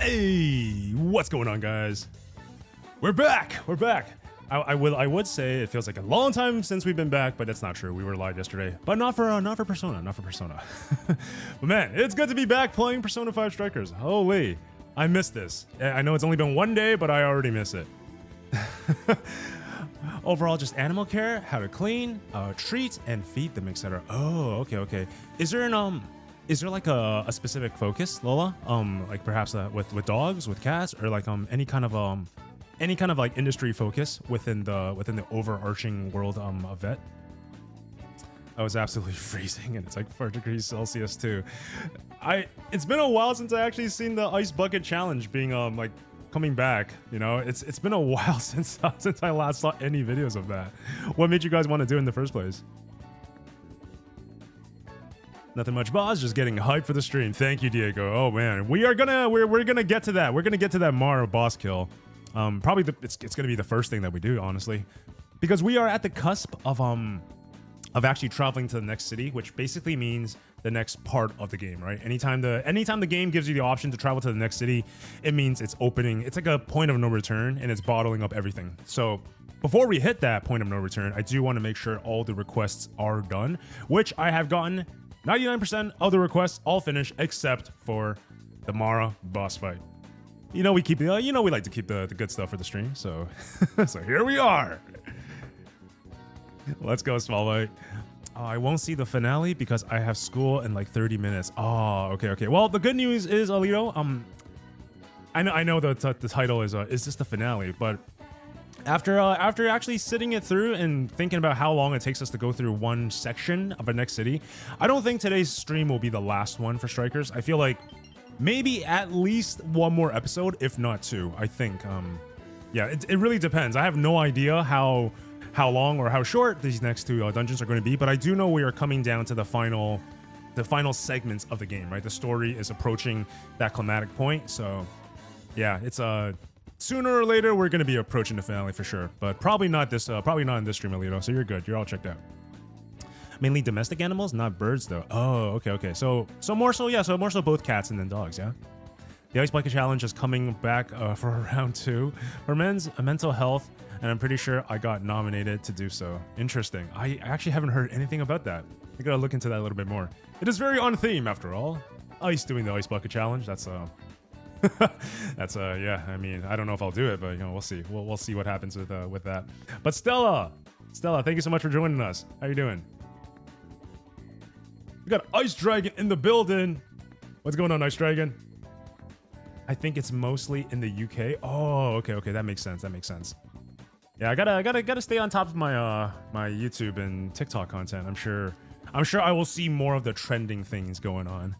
Hey, what's going on, guys? We're back. We're back. I would say it feels like a long time since we've been back, but that's not true. We were live yesterday, but not for Persona, not for Persona. But man, it's good to be back playing Persona 5 Strikers. Holy, I missed this. I know it's only been one day, but I already miss it. Overall, just animal care, how to clean, treat, and feed them, etc. Oh, okay. Is there like a specific focus, Lola? Like perhaps with dogs, with cats, or like any kind of like industry focus within the overarching world of vet? I was absolutely freezing, and it's like 4 degrees Celsius too. It's been a while since I actually seen the ice bucket challenge being like coming back. You know, it's been a while since I last saw any videos of that. What made you guys want to do it in the first place? Nothing much, boss. Just getting hyped for the stream. Thank you, Diego. Oh man, we're gonna get to that. We're gonna get to that Mara boss kill. Probably it's gonna be the first thing that we do, honestly, because we are at the cusp of actually traveling to the next city, which basically means the next part of the game, right? Anytime the game gives you the option to travel to the next city, it means it's opening. It's like a point of no return, and it's bottling up everything. So before we hit that point of no return, I do want to make sure all the requests are done, which I have gotten 99% of the requests all finished except for the Mara boss fight. You know we like to keep the good stuff for the stream, so so here we are. Let's go, Small White. Oh, I won't see the finale because I have school in like 30 minutes. Oh, okay. Well, the good news is, Alito, I know the title is this the finale, but after actually sitting it through and thinking about how long it takes us to go through one section of a next city, I don't think today's stream will be the last one for Strikers. I feel like maybe at least one more episode, if not two. I think yeah, it really depends. I have no idea how long or how short these next two dungeons are going to be, but I do know we are coming down to the final segments of the game, right? The story is approaching that climatic point, so yeah, it's sooner or later we're going to be approaching the finale for sure, but probably not in this stream, Alito. So you're good. You're all checked out. Mainly domestic animals, not birds though. Oh, okay. So more so both cats and then dogs, yeah? The Ice Bucket Challenge is coming back for round 2 for mental health, and I'm pretty sure I got nominated to do so. Interesting. I actually haven't heard anything about that. I gotta look into that a little bit more. It is very on theme after all. Ice doing the Ice Bucket Challenge. That's yeah. I mean, I don't know if I'll do it, but you know, we'll see. We'll see what happens with that. But Stella, thank you so much for joining us. How you doing? We got Ice Dragon in the building. What's going on, Ice Dragon? I think it's mostly in the UK. Oh, okay. That makes sense. Yeah, I gotta stay on top of my my YouTube and TikTok content. I'm sure I will see more of the trending things going on.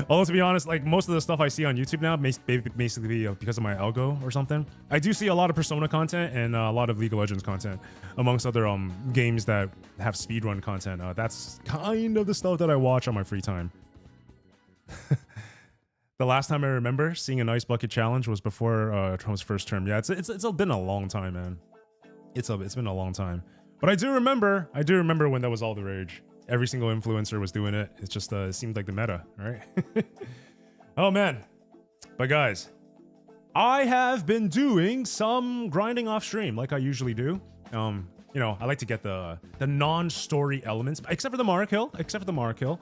Although, to be honest, like most of the stuff I see on YouTube now basically be because of my algo or something. I do see a lot of Persona content and a lot of League of Legends content, amongst other games that have speedrun content. That's kind of the stuff that I watch on my free time. The last time I remember seeing an Ice Bucket Challenge was before Trump's first term. Yeah, it's been a long time, man. It's been a long time. But I do remember when that was all the rage. Every single influencer was doing it. It's just it seemed like the meta, right? Oh man. But guys, I have been doing some grinding off stream like I usually do. You know, I like to get the non-story elements, except for the Mara kill,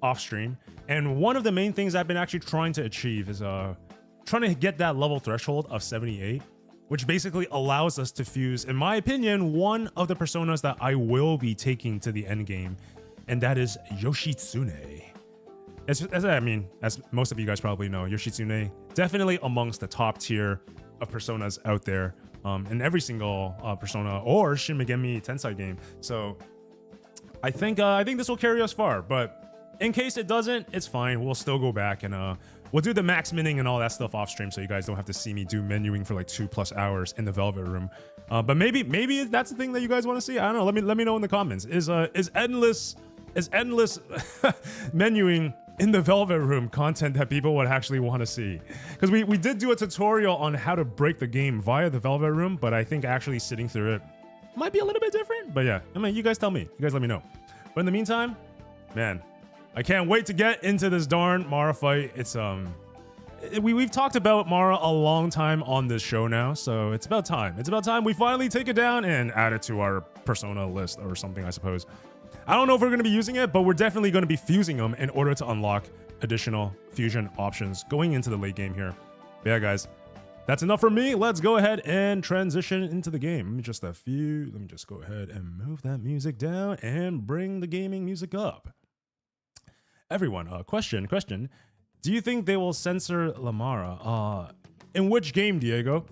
off stream. And one of the main things I've been actually trying to achieve is trying to get that level threshold of 78, which basically allows us to fuse, in my opinion, one of the personas that I will be taking to the end game, and that is Yoshitsune. As most of you guys probably know, Yoshitsune definitely amongst the top tier of personas out there, in every single Persona or Shin Megami Tensei game. So I think this will carry us far, but in case it doesn't, it's fine. We'll still go back and we'll do the max minning and all that stuff off stream, so you guys don't have to see me do menuing for like 2+ hours in the Velvet Room. But maybe that's the thing that you guys want to see. I don't know. Let me know in the comments. Is endless menuing in the Velvet Room content that people would actually want to see? Because we did do a tutorial on how to break the game via the Velvet Room, but I think actually sitting through it might be a little bit different. But yeah, I mean, you guys tell me. You guys let me know. But in the meantime, man, I can't wait to get into this darn Mara fight. It's we've talked about Mara a long time on this show now, so it's about time. It's about time we finally take it down and add it to our persona list or something, I suppose. I don't know if we're going to be using it, but we're definitely going to be fusing them in order to unlock additional fusion options going into the late game here. But yeah, guys, that's enough for me. Let's go ahead and transition into the game. Let me just go ahead and move that music down and bring the gaming music up. Everyone, question. Do you think they will censor Lamara? In which game, Diego?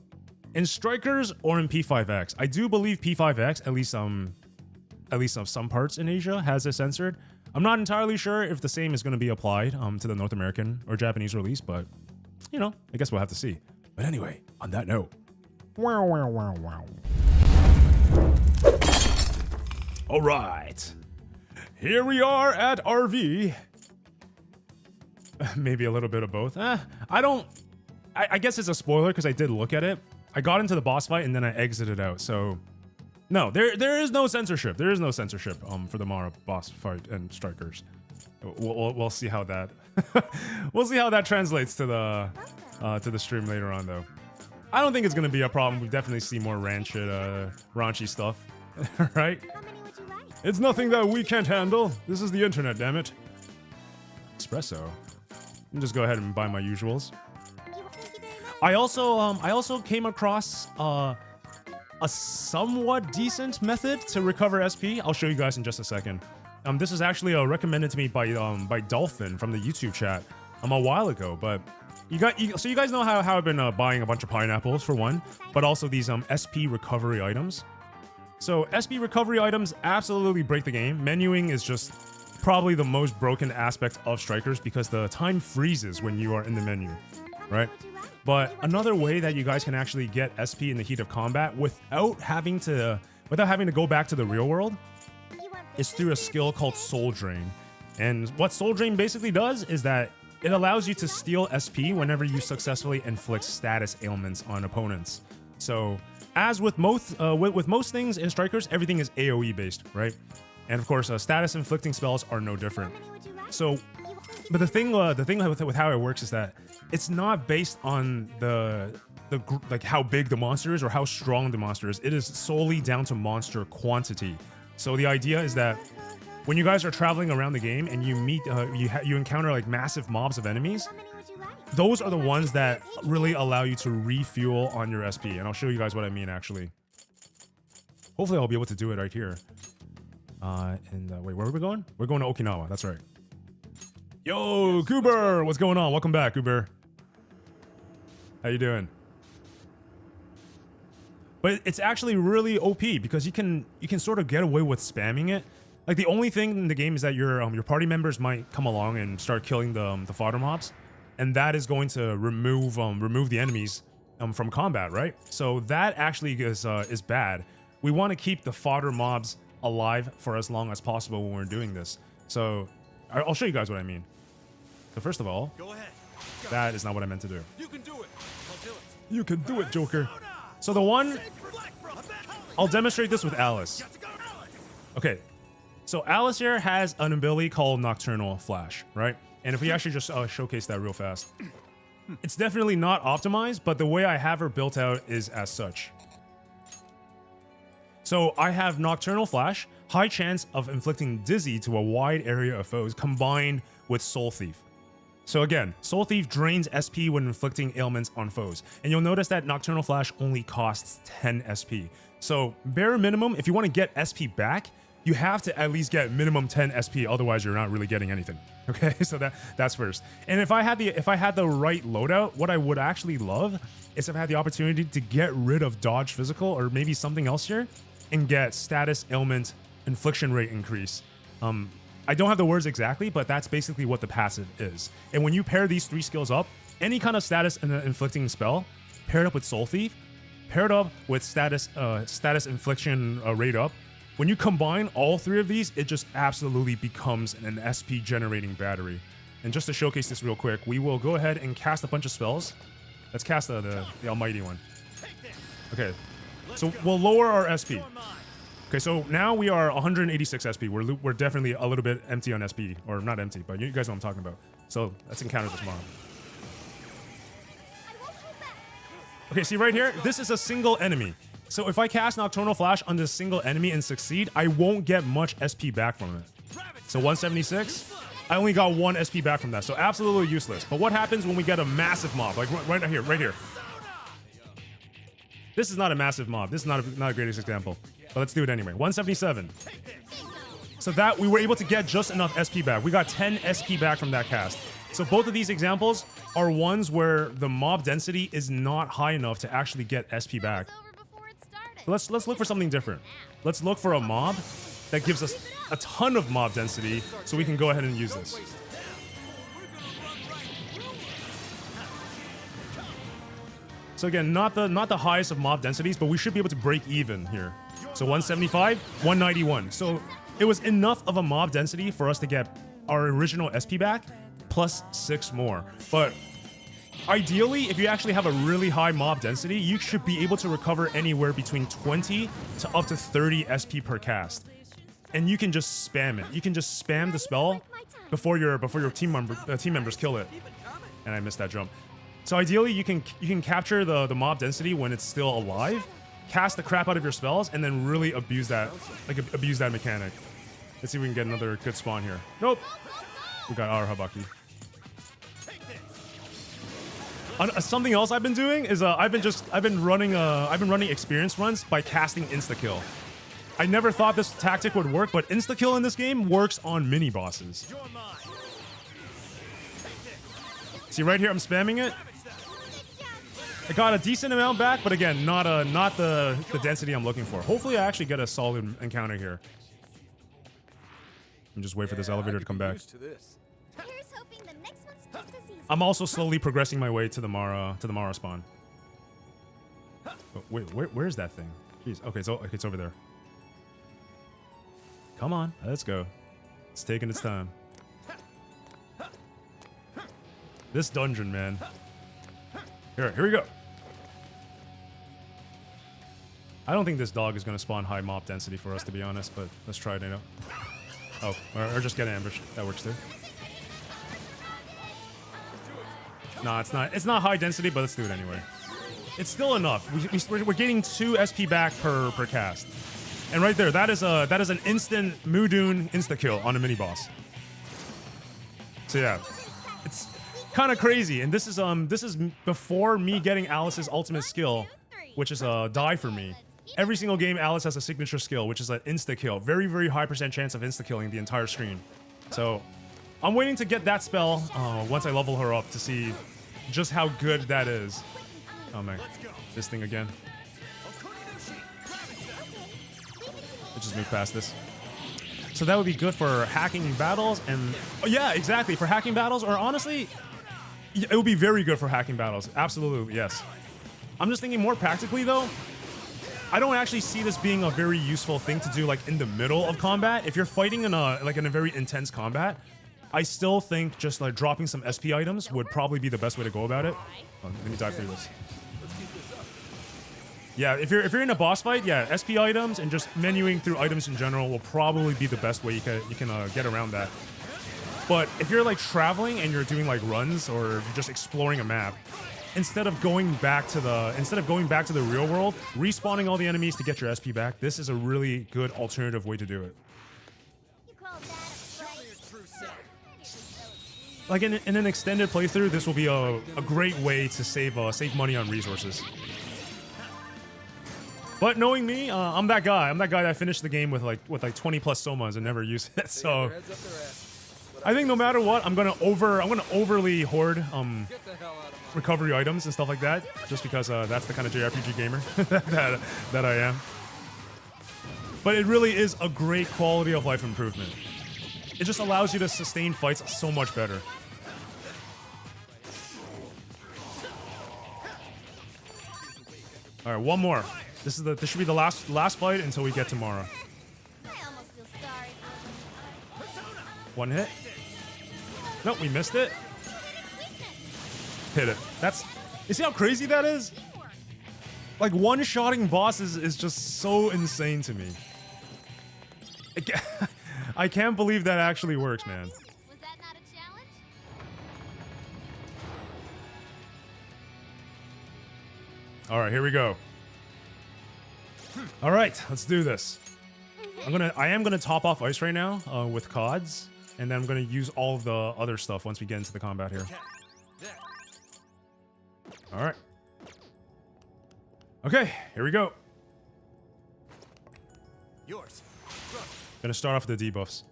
In Strikers or in P5X? I do believe P5X, at least some parts in Asia, has it censored. I'm not entirely sure if the same is going to be applied to the North American or Japanese release, but you know, I guess we'll have to see. But anyway, on that note, all right, here we are at RV. Maybe a little bit of both. I guess it's a spoiler because I did look at it. I got into the boss fight and then I exited out. So no, there is no censorship. There is no censorship for the Mara boss fight and Strikers. We'll see how that we'll see how that translates to the stream later on though. I don't think it's gonna be a problem. We definitely see more raunchy stuff, right? It's nothing that we can't handle. This is the internet, damn it. Espresso. Just go ahead and buy my usuals. I also came across a somewhat decent method to recover SP. I'll show you guys in just a second. This is actually recommended to me by Dolphin from the YouTube chat a while ago. But so you guys know how I've been buying a bunch of pineapples for one, but also these SP recovery items. So SP recovery items absolutely break the game. Menuing is just probably the most broken aspect of Strikers because the time freezes when you are in the menu, right? But another way that you guys can actually get SP in the heat of combat without having to go back to the real world is through a skill called Soul Drain. And what Soul Drain basically does is that it allows you to steal SP whenever you successfully inflict status ailments on opponents. So as with most things in Strikers, everything is AoE based, right? And of course, status inflicting spells are no different. So, but the thing with how it works is that it's not based on like how big the monster is or how strong the monster is. It is solely down to monster quantity. So the idea is that when you guys are traveling around the game and you meet, you encounter like massive mobs of enemies, those are the ones that really allow you to refuel on your SP. And I'll show you guys what I mean actually. Hopefully I'll be able to do it right here. Wait, where are we going? We're going to Okinawa. That's right. Yo, Goober, what's going on? Welcome back, Goober. How you doing? But it's actually really OP because you can sort of get away with spamming it. Like the only thing in the game is that your party members might come along and start killing the fodder mobs, and that is going to remove the enemies from combat, right? So that actually is bad. We want to keep the fodder mobs alive for as long as possible when we're doing this. So I'll show you guys what I mean. So first of all, go ahead. That is not what I meant to do. You can do it. I'll do it. You can do it, Joker. So the one, I'll demonstrate this with Alice. Okay, so Alice here has an ability called Nocturnal Flash, right? And if we actually just showcase that real fast, it's definitely not optimized, but the way I have her built out is as such. So I have Nocturnal Flash, high chance of inflicting dizzy to a wide area of foes, combined with Soul Thief. So again, Soul Thief drains SP when inflicting ailments on foes. And you'll notice that Nocturnal Flash only costs 10 SP. So bare minimum, if you want to get SP back, you have to at least get minimum 10 SP, otherwise you're not really getting anything. Okay, so that's first. And if I had the right loadout, what I would actually love is if I had the opportunity to get rid of dodge physical or maybe something else here and get status ailment infliction rate increase. I don't have the words exactly, but that's basically what the passive is. And when you pair these three skills up, any kind of status inflicting spell paired up with Soul Thief, paired up with status infliction rate up, when you combine all three of these, it just absolutely becomes an SP generating battery. And just to showcase this real quick, we will go ahead and cast a bunch of spells. Let's cast the almighty one. Okay, so we'll lower our SP. Okay, so now we are 186 SP. We're definitely a little bit empty on SP, or not empty, but you guys know what I'm talking about. So let's encounter this mob. Okay, see right here, this is a single enemy. So if I cast Nocturnal Flash on this single enemy and succeed, I won't get much SP back from it. So 176, I only got 1 SP back from that, so absolutely useless. But what happens when we get a massive mob, like right here, right here? This is not a massive mob. This is not a greatest example. But let's do it anyway. 177. So that we were able to get just enough SP back. We got 10 SP back from that cast. So both of these examples are ones where the mob density is not high enough to actually get SP back. So let's look for something different. Let's look for a mob that gives us a ton of mob density so we can go ahead and use this. So again, not the highest of mob densities, but we should be able to break even here. So 175, 191. So it was enough of a mob density for us to get our original SP back, plus 6 more. But ideally, if you actually have a really high mob density, you should be able to recover anywhere between 20 to up to 30 SP per cast. And you can just spam it. You can just spam the spell before your team members kill it. And I missed that jump. So ideally, you can capture the mob density when it's still alive, cast the crap out of your spells, and then really abuse that mechanic. Let's see if we can get another good spawn here. Nope. We got our Habaki. Something else I've been doing is I've been running experience runs by casting insta kill. I never thought this tactic would work, but insta kill in this game works on mini bosses. See right here, I'm spamming it. I got a decent amount back, but again, not the density I'm looking for. Hopefully, I actually get a solid encounter here. And just wait for this elevator to come back. I'm also slowly progressing my way to the Mara spawn. Oh, wait, where's that thing? Jeez. Okay, it's over there. Come on, let's go. It's taking its time. This dungeon, man. Here we go. I don't think this dog is going to spawn high mob density for us, to be honest, but let's try it out. Oh, or just get ambushed. That works too. No, it's not. It's not high density, but let's do it anyway. It's still enough. We're getting 2 SP back per cast, and right there, that is an instant Mudun insta kill on a mini boss. So yeah, it's kind of crazy, and this is before me getting Alice's ultimate skill, which is a die for me. Every single game, Alice has a signature skill, which is an insta kill. Very, very high % chance of insta killing the entire screen. So I'm waiting to get that spell once I level her up to see just how good that is. Oh man, this thing again. Let's just move past this. So that would be good for hacking battles, and oh, yeah, exactly, for hacking battles, or honestly, it would be very good for hacking battles. Absolutely, yes. I'm just thinking more practically though. I don't actually see this being a very useful thing to do like in the middle of combat. If you're fighting in a very intense combat, I still think just like dropping some SP items would probably be the best way to go about it. Oh, let me dive through this. Yeah, if you're in a boss fight, yeah, SP items and just menuing through items in general will probably be the best way you can get around that. But if you're like traveling and you're doing like runs or just exploring a map, instead of going back to the real world, respawning all the enemies to get your SP back, this is a really good alternative way to do it. Like in an extended playthrough, this will be a great way to save money on resources. But knowing me, I'm that guy. I'm that guy that finished the game with like 20 plus somas and never used it. So I think no matter what, I'm gonna overly hoard recovery items and stuff like that, just because that's the kind of JRPG gamer that I am. But it really is a great quality of life improvement. It just allows you to sustain fights so much better. All right, one more. This should be the last fight until we get to Mara. One hit. Nope, we missed it. Hit it. You see how crazy that is? Like one-shotting bosses is just so insane to me. I can't believe that actually works, man. Was that not a challenge? All right, here we go. All right, let's do this. I am gonna top off ice right now with CODs, and then I'm gonna use all of the other stuff once we get into the combat here. All right. Okay, here we go. Yours. Gonna start off with the debuffs.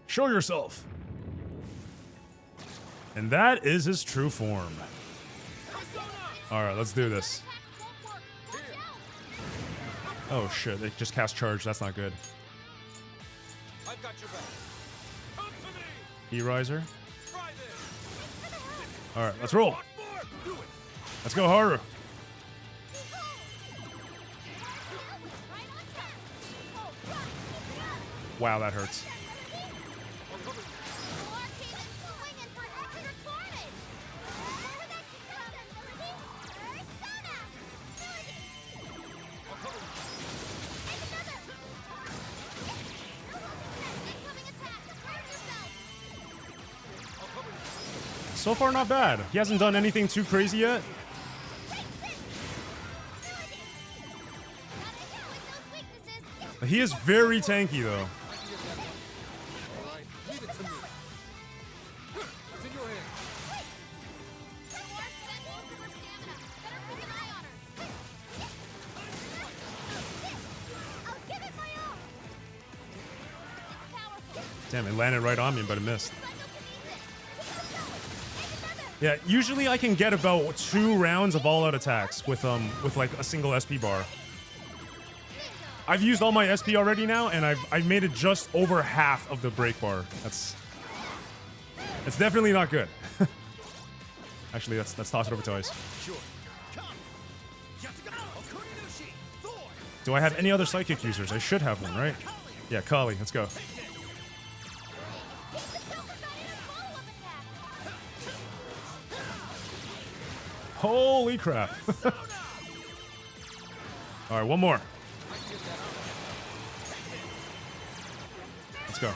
Show yourself. And that is his true form. All right, let's do this. Oh shit, they just cast charge. That's not good. I've got your back. Come to me. E-Riser. Try this. All right, let's roll. Want more? Do it. Let's go, Haru. Wow, that hurts. So far, not bad. He hasn't done anything too crazy yet. He is very tanky, though. All right, leave it to me. It's in your hands. Damn, it landed right on me, but it missed. Yeah, usually I can get about 2 rounds of all-out attacks with like a single SP bar. I've used all my SP already now, and I've made it just over half of the break bar. It's definitely not good. Actually, let's toss it over to Ice. Sure. Come. Okuninushi. Thor. Do I have any other psychic users? I should have one, right? Yeah, Kali. Let's go. Holy crap. All right, one more. Let's go.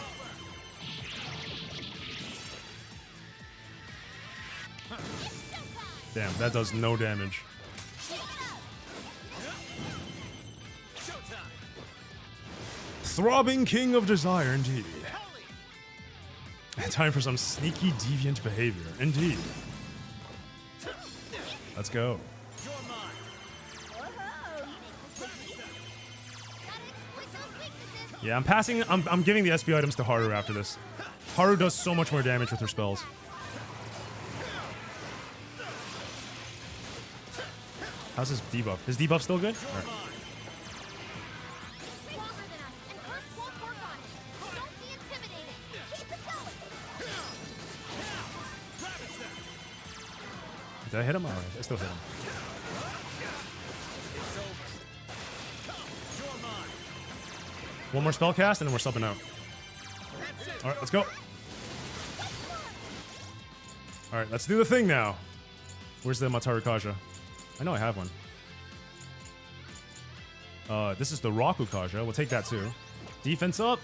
Damn, that does no damage. Throbbing King of Desire, indeed. Time for some sneaky, deviant behavior, indeed. Let's go. Yeah, I'm giving the SP items to Haru after this. Haru does so much more damage with her spells. How's his debuff? His debuff still good? All right. Did I hit him? All right, I still hit him. One more spell cast and then we're subbing out. All right, let's go. All right, let's do the thing now. Where's the Mataru Kaja? I know I have one. This is the Raku Kaja. We'll take that too. Defense up,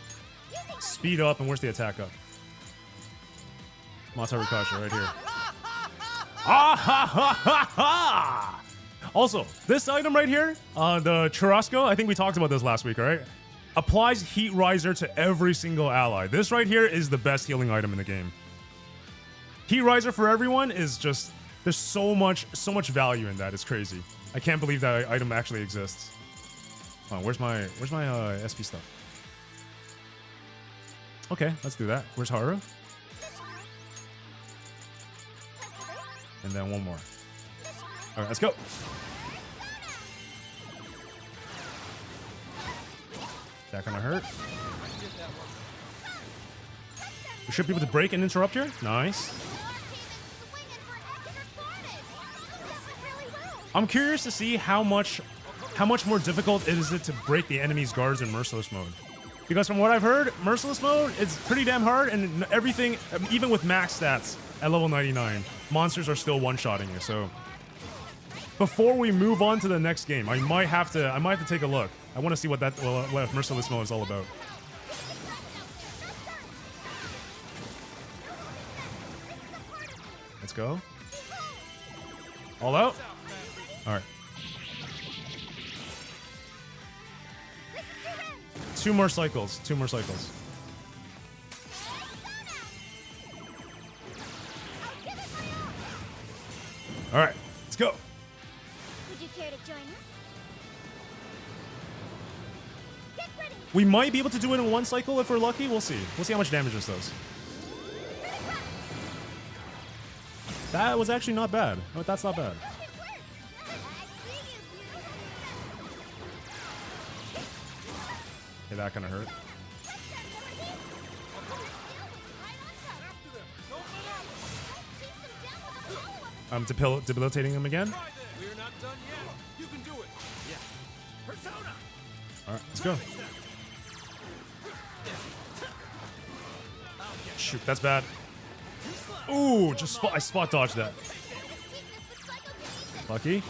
speed up, and where's the attack up? Mataru Kaja right here. Ah ha ha ha ha! Also, this item right here, the Churrasco, I think we talked about this last week, right? Applies Heat Riser to every single ally. This right here is the best healing item in the game. Heat Riser for everyone is just, there's so much value in that. It's crazy. I can't believe that item actually exists. Oh, where's my SP stuff? Okay, let's do that. Where's Haru? And then one more. All right, let's go. Is that gonna hurt? We should be able to break and interrupt here. Nice. I'm curious to see how much more difficult is it to break the enemy's guards in Merciless mode. Because from what I've heard, Merciless mode is pretty damn hard, and everything, even with max stats at level 99, monsters are still one-shotting you, so before we move on to the next game, I might have to take a look. I want to see what what Mercilissimo is all about. Let's go. All out. All right. 2 more cycles. 2 more cycles. All right, let's go. Would you care to join us? Get ready. We might be able to do it in 1 cycle if we're lucky. We'll see. We'll see how much damage this does. That was actually not bad. Oh, that's not bad. Okay, that kind of hurt. I'm debilitating him again. We're not done yet. You can do it. Yeah. Persona. All right, let's go. Shoot, that's bad. Ooh, I spot dodged that. Lucky.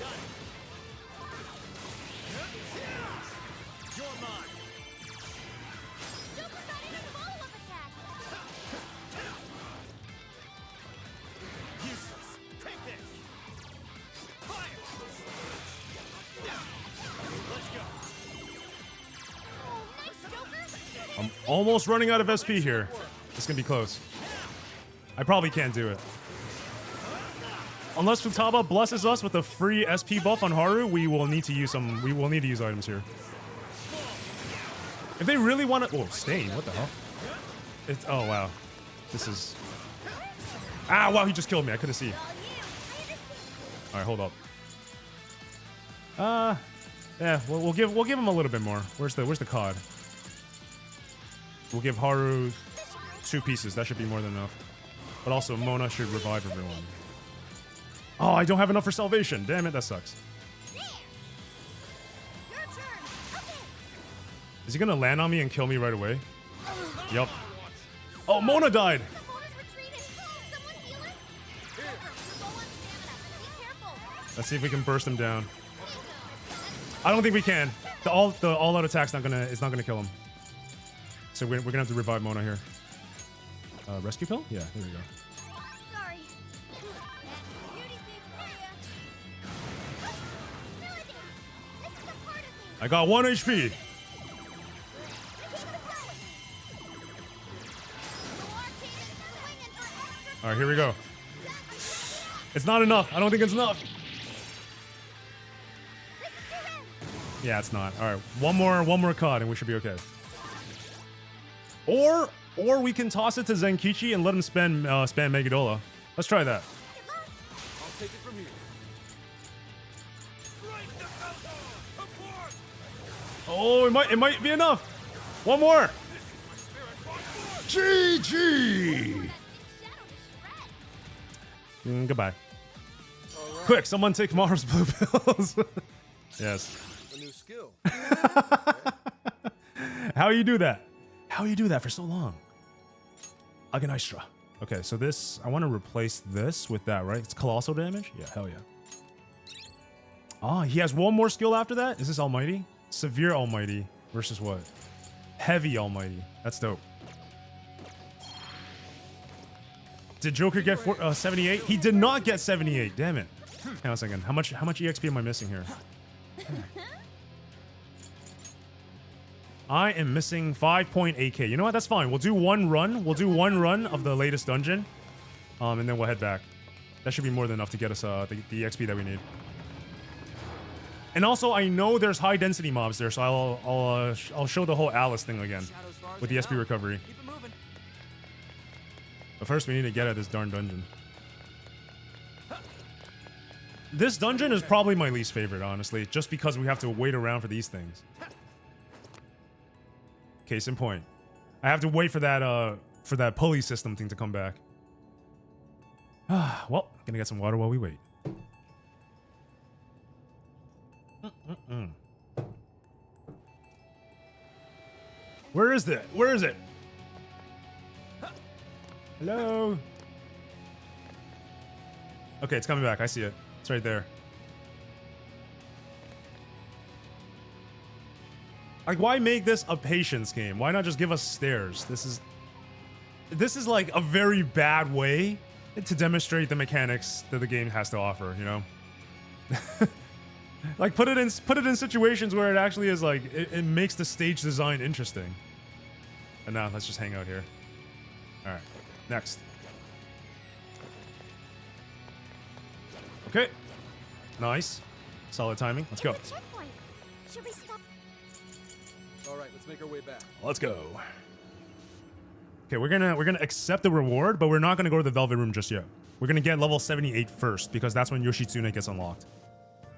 I'm almost running out of SP here. It's gonna be close. I probably can't do it. Unless Futaba blesses us with a free SP buff on Haru, we will need to use items here. If they really want to, Stain, what the hell? Oh wow, this is. Ah, wow, he just killed me. I couldn't see. All right, hold up. Yeah, we'll give him a little bit more. Where's the COD? We'll give Haru 2 pieces. That should be more than enough. But also, Mona should revive everyone. Oh, I don't have enough for salvation. Damn it, that sucks. Is he gonna land on me and kill me right away? Yup. Oh, Mona died! Let's see if we can burst him down. I don't think we can. The all-out attack's not gonna kill him. So we're gonna have to revive Mona here. Rescue pill? Yeah, there we go. Sorry. I got 1 HP. All right, here we go. It's not enough. I don't think it's enough. Yeah, it's not. All right, one more COD and we should be okay. Or we can toss it to Zenkichi and let him spam Megadola. Let's try that. I'll take it from here. Oh, it might be enough. One more. GG. Goodbye. Right. Quick, someone take Mara's blue pills. Yes. A new skill. How you do that? How you do that for so long? Aganaistra. Okay, so this, I want to replace this with that, right? It's colossal damage? Yeah, hell yeah. Ah, he has 1 more skill after that? Is this Almighty? Severe Almighty versus what? Heavy Almighty. That's dope. Did Joker get 78? He did not get 78. Damn it. Hang on a second. How much EXP am I missing here? I am missing 5.8k. You know what? That's fine. We'll do 1 run. We'll do 1 run of the latest dungeon. And then we'll head back. That should be more than enough to get us the XP that we need. And also, I know there's high density mobs there, so I'll show the whole Alice thing again with the SP recovery. But first, we need to get at this darn dungeon. This dungeon is probably my least favorite, honestly, just because we have to wait around for these things. Case in point, I have to wait for that pulley system thing to come back. Well, gonna get some water while we wait. Where is it? Where is it? Hello? Okay, it's coming back. I see it. It's right there. Like, why make this a patience game? Why not just give us stairs? This is like a very bad way to demonstrate the mechanics that the game has to offer, you know? Like, put it in situations where it actually is like it makes the stage design interesting. And now let's just hang out here. All right, next. Okay, nice, solid timing. Let's go. It's a checkpoint. Should we stop? All right, let's make our way back. Let's go. Okay, we're gonna accept the reward, but we're not gonna go to the Velvet Room just yet. We're gonna get level 78 first because that's when Yoshitsune gets unlocked.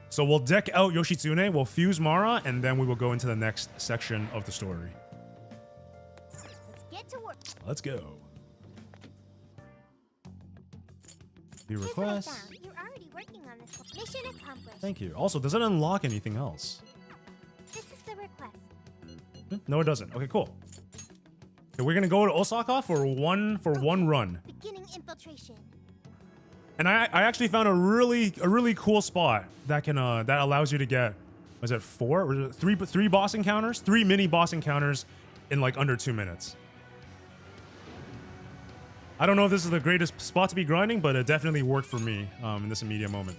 So we'll deck out Yoshitsune, we'll fuse Mara, and then we will go into the next section of the story. Let's get to work. Let's go. View Here's what I request. found. You're already working on this one. Mission accomplished. Thank you. Also, does it unlock anything else? This is the request. No, it doesn't. Okay, cool. Okay, we're gonna go to Osaka for one run. Beginning infiltration. And I actually found a really cool spot that can that allows you to get, was it 4 or three boss encounters, 3 mini boss encounters in like under 2 minutes. I don't know if this is the greatest spot to be grinding, but it definitely worked for me in this immediate moment.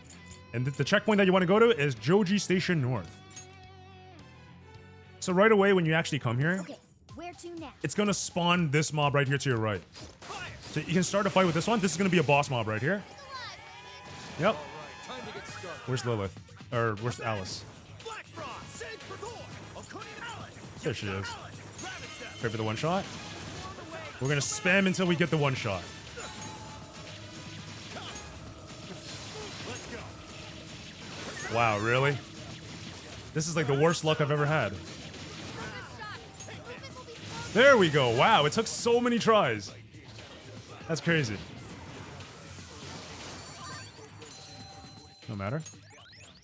And the checkpoint that you want to go to is Joji Station North. So right away when you actually come here, Okay, where to now? it's gonna spawn this mob right here to your right. So you can start a fight with this one. This is gonna be a boss mob right here. Yep. All right, time to get started. Where's Lilith? Or where's Alice? Black Frost, save for Thor. Alice. There she is. Pray for the one shot. We're gonna spam until we get the one shot. Let's go. Wow, really? This is like the worst luck I've ever had. There we go. Wow, it took so many tries. That's crazy. No matter.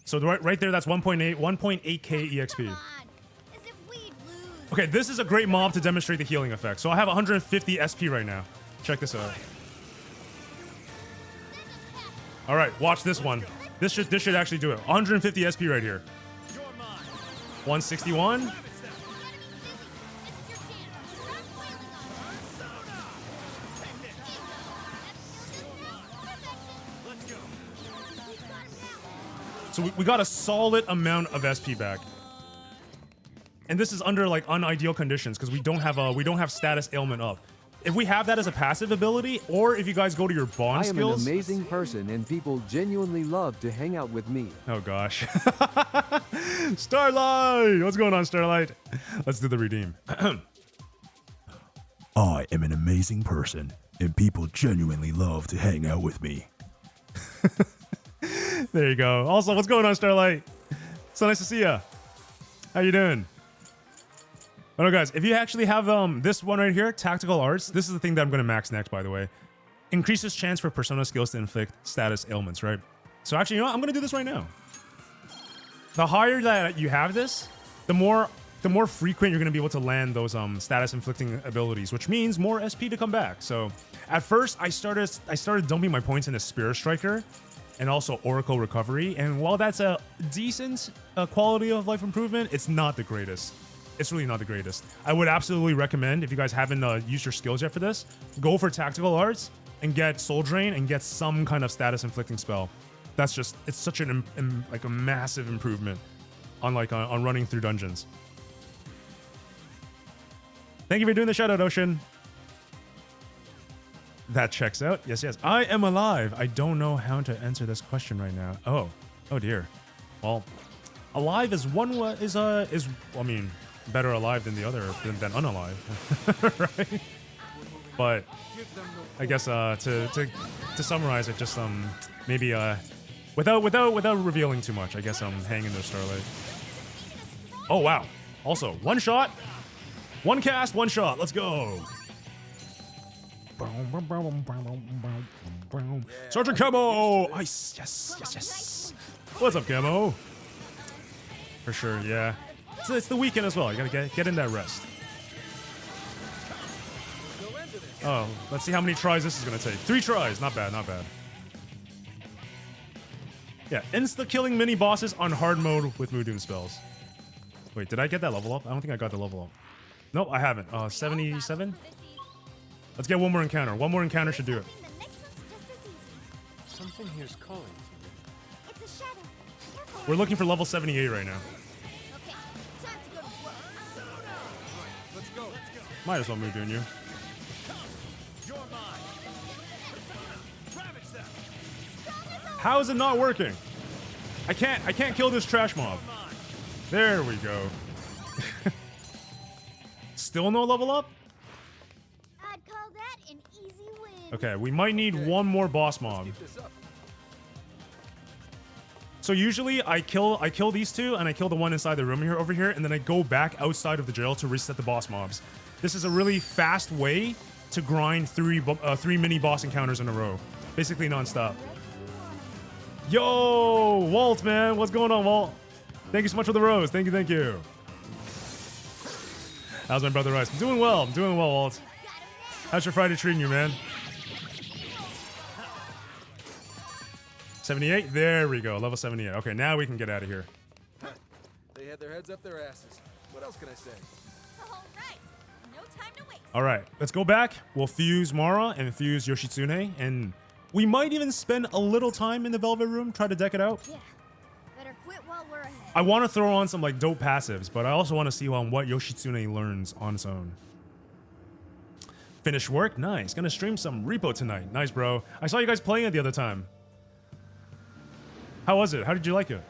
So right there, that's 1.8k EXP. Come on. As if we'd lose. Okay, this is a great mob to demonstrate the healing effect. So I have 150 SP right now. Check this out. All right, watch this one. This should actually do it. 150 SP right here. 161. So we got a solid amount of SP back. And this is under like unideal conditions because we don't have status ailment up. If we have that as a passive ability, or if you guys go to your bond I am skills. an amazing person and people genuinely love to hang out with me. Oh gosh. Starlight! What's going on, Starlight? Let's do the redeem. I am an amazing person, and people genuinely love to hang out with me. There you go. Also, what's going on, Starlight? So nice to see ya. How you doing? Oh no, guys, if you actually have this one right here, Tactical Arts, this is the thing that I'm going to max next, by the way. Increases chance for persona skills to inflict status ailments, right? So actually, you know what? I'm going to do this right now. The higher that you have this, the more frequent you're going to be able to land those status inflicting abilities, which means more SP to come back. So at first, I started dumping my points into Spirit Striker and also Oracle Recovery. And while that's a decent quality of life improvement, it's not the greatest. It's really not the greatest. I would absolutely recommend, if you guys haven't used your skills yet for this, go for Tactical Arts and get Soul Drain and get some kind of status inflicting spell. That's just, it's such like a massive improvement on on running through dungeons. Thank you for doing the shout out, Ocean. That checks out. Yes, yes. I am alive. I don't know how to answer this question right now. Oh dear. Well, alive is I mean, better alive than the other than unalive, right? But I guess to summarize it, just maybe without revealing too much, I guess I'm hanging there, Starlight. Oh wow. Also, one shot, one cast, one shot. Let's go. Sergeant Camo! Ice! Yes. What's up, Camo? For sure, yeah. It's the weekend as well. You gotta get in that rest. Oh, let's see how many tries this is gonna take. 3 tries. Not bad, not bad. Yeah, insta-killing mini-bosses on hard mode with Mudoon spells. Wait, did I get that level up? I don't think I got the level up. Nope, I haven't. 77? Let's get one more encounter. One more encounter should do it. The next one's just as easy. Something here's calling to me. It's a shadow. Careful. We're looking for level 78 right now. Okay, time to go to work. Let's go. Might as well move doing you. How is it not working? I can't kill this trash mob. There we go. Still no level up? I'd call that an easy win. Okay, we might need one more boss mob. Keep this up. So usually I kill these two and I kill the one inside the room here over here, and then I go back outside of the jail to reset the boss mobs. This is a really fast way to grind three mini boss encounters in a row, basically non-stop. Yo, Walt, man, what's going on, Walt? Thank you so much for the rose. Thank you. How's my brother Rice? I'm doing well, Walt. How's your Friday treating you, man? 78? There we go, level 78. Okay, now we can get out of here. They had their heads up their asses. What else can I say? All right, no time to waste. All right, let's go back. We'll fuse Mara and fuse Yoshitsune, and we might even spend a little time in the Velvet Room, try to deck it out. Yeah, better quit while we're ahead. I want to throw on some like dope passives, but I also want to see what Yoshitsune learns on its own. Finish work? Nice. Gonna stream some Repo tonight. Nice, bro. I saw you guys playing it the other time. How was it? How did you like it?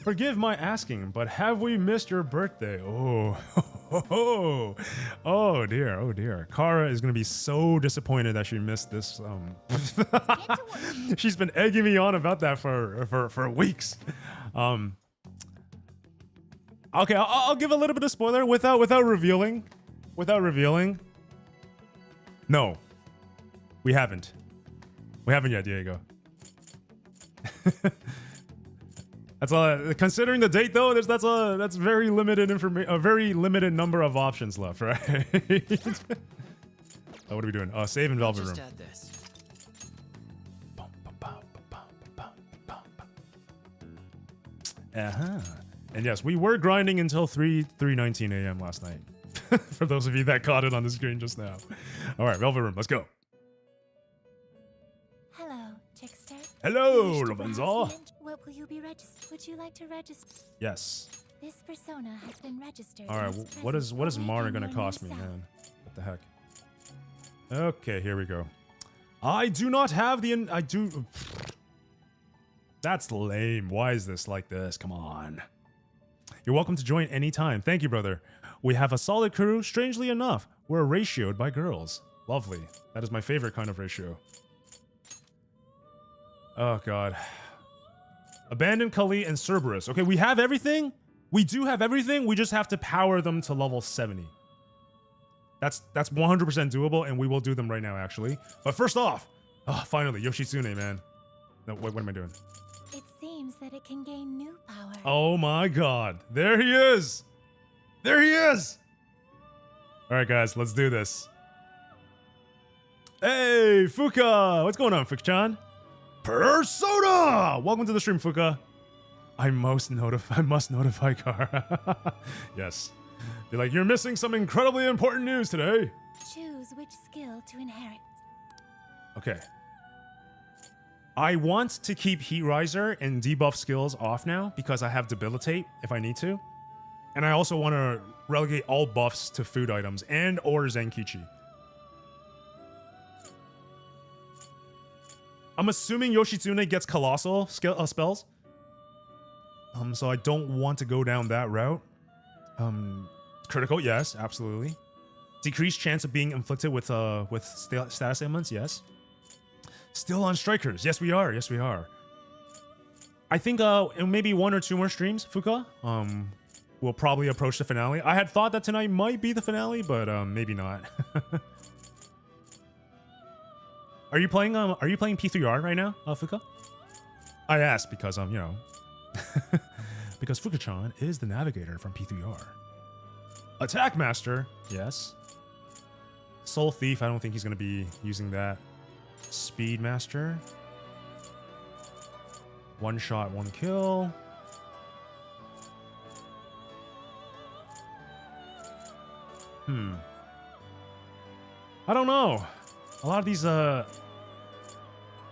Forgive my asking, but have we missed your birthday? Oh dear. Kara is gonna be so disappointed that she missed this. She's been egging me on about that for weeks. Okay, I'll give a little bit of spoiler without revealing. No, we haven't. We haven't yet, Diego. That's all. Considering the date, though, that's very limited information. A very limited number of options left, right? Oh, what are we doing? Save in Velvet Room. Just add this. And yes, we were grinding until 3:19 a.m. last night. For those of you that caught it on the screen just now. All right, Velvet Room, let's go. Hello, Trickster. Hello, Wish to Lorenzo. browse the What will you be registered? Would you like to register? Yes. This persona has been registered. All right, and is what is present Mara awaiting gonna your cost new me, self. man? What the heck? Okay, here we go. I do not have the. I do. That's lame. Why is this like this? Come on. You're welcome to join anytime. Thank you, brother. We have a solid crew. Strangely enough, we're ratioed by girls. Lovely. That is my favorite kind of ratio. Oh, God. Abandoned Kali and Cerberus. Okay, we have everything. We do have everything. We just have to power them to level 70. That's 100% doable, and we will do them right now, actually. But first off, finally, Yoshitsune, man. No, what am I doing? It seems that it can gain new power. Oh my God. There he is. There he is. All right, guys, let's do this. Hey, Fuka. What's going on, Fuka-chan? Persona. Welcome to the stream, Fuka. I must notify Kara. Yes. Be like, you're missing some incredibly important news today. Choose which skill to inherit. Okay. I want to keep Heat Riser and debuff skills off now because I have Debilitate if I need to. And I also want to relegate all buffs to food items and or Zenkichi. I'm assuming Yoshitsune gets Colossal spells. So I don't want to go down that route. Critical, yes, absolutely. Decreased chance of being inflicted with status ailments, yes. Still on Strikers, yes we are, yes we are. I think in maybe 1 or 2 more streams, Fuka, we'll probably approach the finale. I had thought that tonight might be the finale, but maybe not. Are you playing P3R right now, Fuka? I asked because you know, because Fuka-chan is the navigator from P3R. Attack Master, yes. Soul Thief, I don't think he's gonna be using that. Speed Master. One shot, one kill. I don't know. A lot of these, I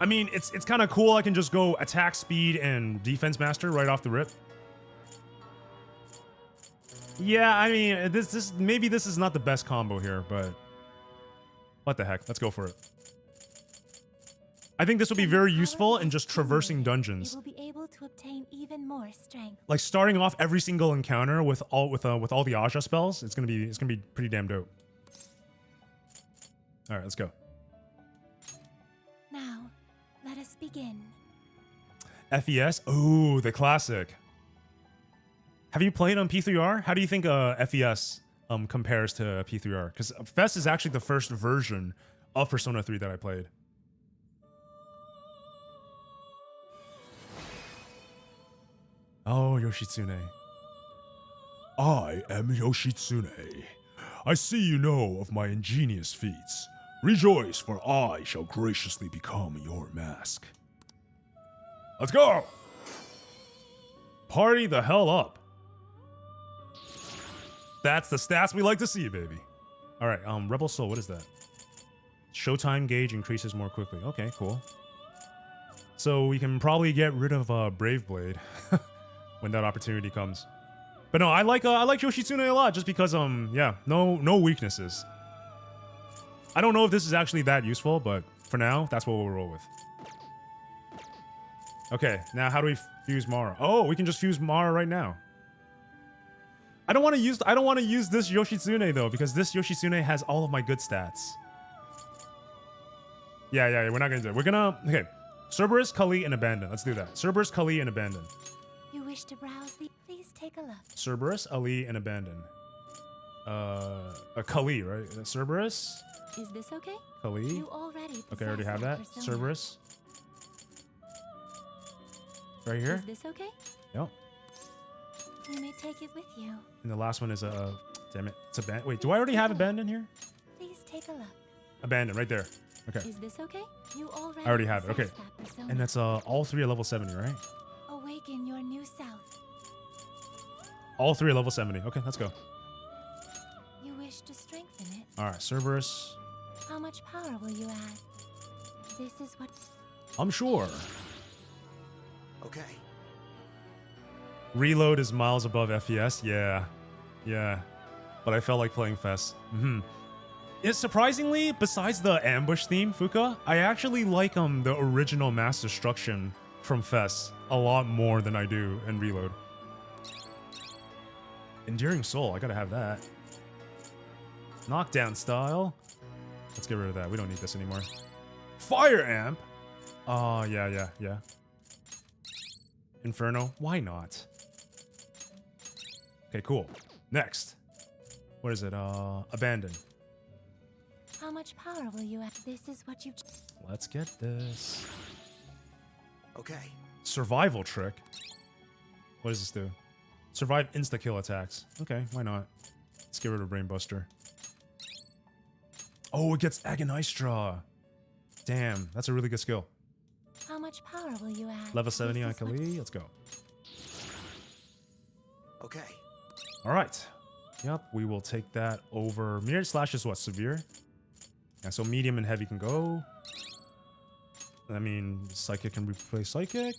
mean, it's kind of cool. I can just go attack speed and defense master right off the rip. Yeah, I mean, maybe this is not the best combo here, but what the heck? Let's go for it. I think this will be very useful in just traversing dungeons. You will be able to obtain even more strength. Like starting off every single encounter with all the Aja spells, it's gonna be pretty damn dope. All right, let's go. Now, let us begin. FES, ooh, the classic. Have you played on P3R? How do you think FES compares to P3R? Because FES is actually the first version of Persona 3 that I played. Oh, Yoshitsune. I am Yoshitsune. I see you know of my ingenious feats. Rejoice, for I shall graciously become your mask. Let's go! Party the hell up. That's the stats we like to see, baby. All right, Rebel Soul, what is that? Showtime gauge increases more quickly. Okay, cool. So we can probably get rid of Brave Blade when that opportunity comes. But no, I like Yoshitsune a lot just because yeah, no weaknesses. I don't know if this is actually that useful, but for now, that's what we'll roll with. Okay, now how do we fuse Mara? Oh, we can just fuse Mara right now. I don't want to use this Yoshitsune though, because this Yoshitsune has all of my good stats. Yeah, we're not gonna do it. We're gonna okay. Cerberus, Kali, and Abandon. Let's do that. Cerberus, Kali, and Abandon. You wish to browse the... Please take a look. Cerberus, Ali, and Abandon. Kali, right? Cerberus, Is this okay? Kali. You already Okay, I already possess have that. persona. Cerberus. Right here. Is this okay? Yep. You may take it with you. And the last one is damn it, it's Abandon. Wait, do I already have Abandon here? Please take a look. Abandon, right there. Okay. Is this okay? You already I already have it. Okay. possess that persona. And that's all three at level 70, right? Awaken your new self. All three at level 70. Okay, let's go. You wish to strengthen it. All right, Cerberus. How much power will you add? This is what... I'm sure. Okay. Reload is miles above FES. Yeah. But I felt like playing FES. It's surprisingly, besides the ambush theme, Fuka, I actually like the original Mass Destruction from FES a lot more than I do in Reload. Enduring Soul, I gotta have that. Knockdown style. Let's get rid of that. We don't need this anymore. Fire Amp. Oh, yeah. Inferno. Why not? Okay, cool. Next. What is it? Abandon. How much power will you add? This is what you... Let's get this. Okay. Survival trick. What does this do? Survive insta-kill attacks. Okay, why not? Let's get rid of Brainbuster. Oh, it gets Agonistra. Damn, that's a really good skill. How much power will you add? Level 70 on This is what- Kali. Let's go. Okay. All right. Yep, we will take that over. Mirrored Slash is what? Severe? Yeah, so medium and heavy can go. I mean, Psychic can replace Psychic.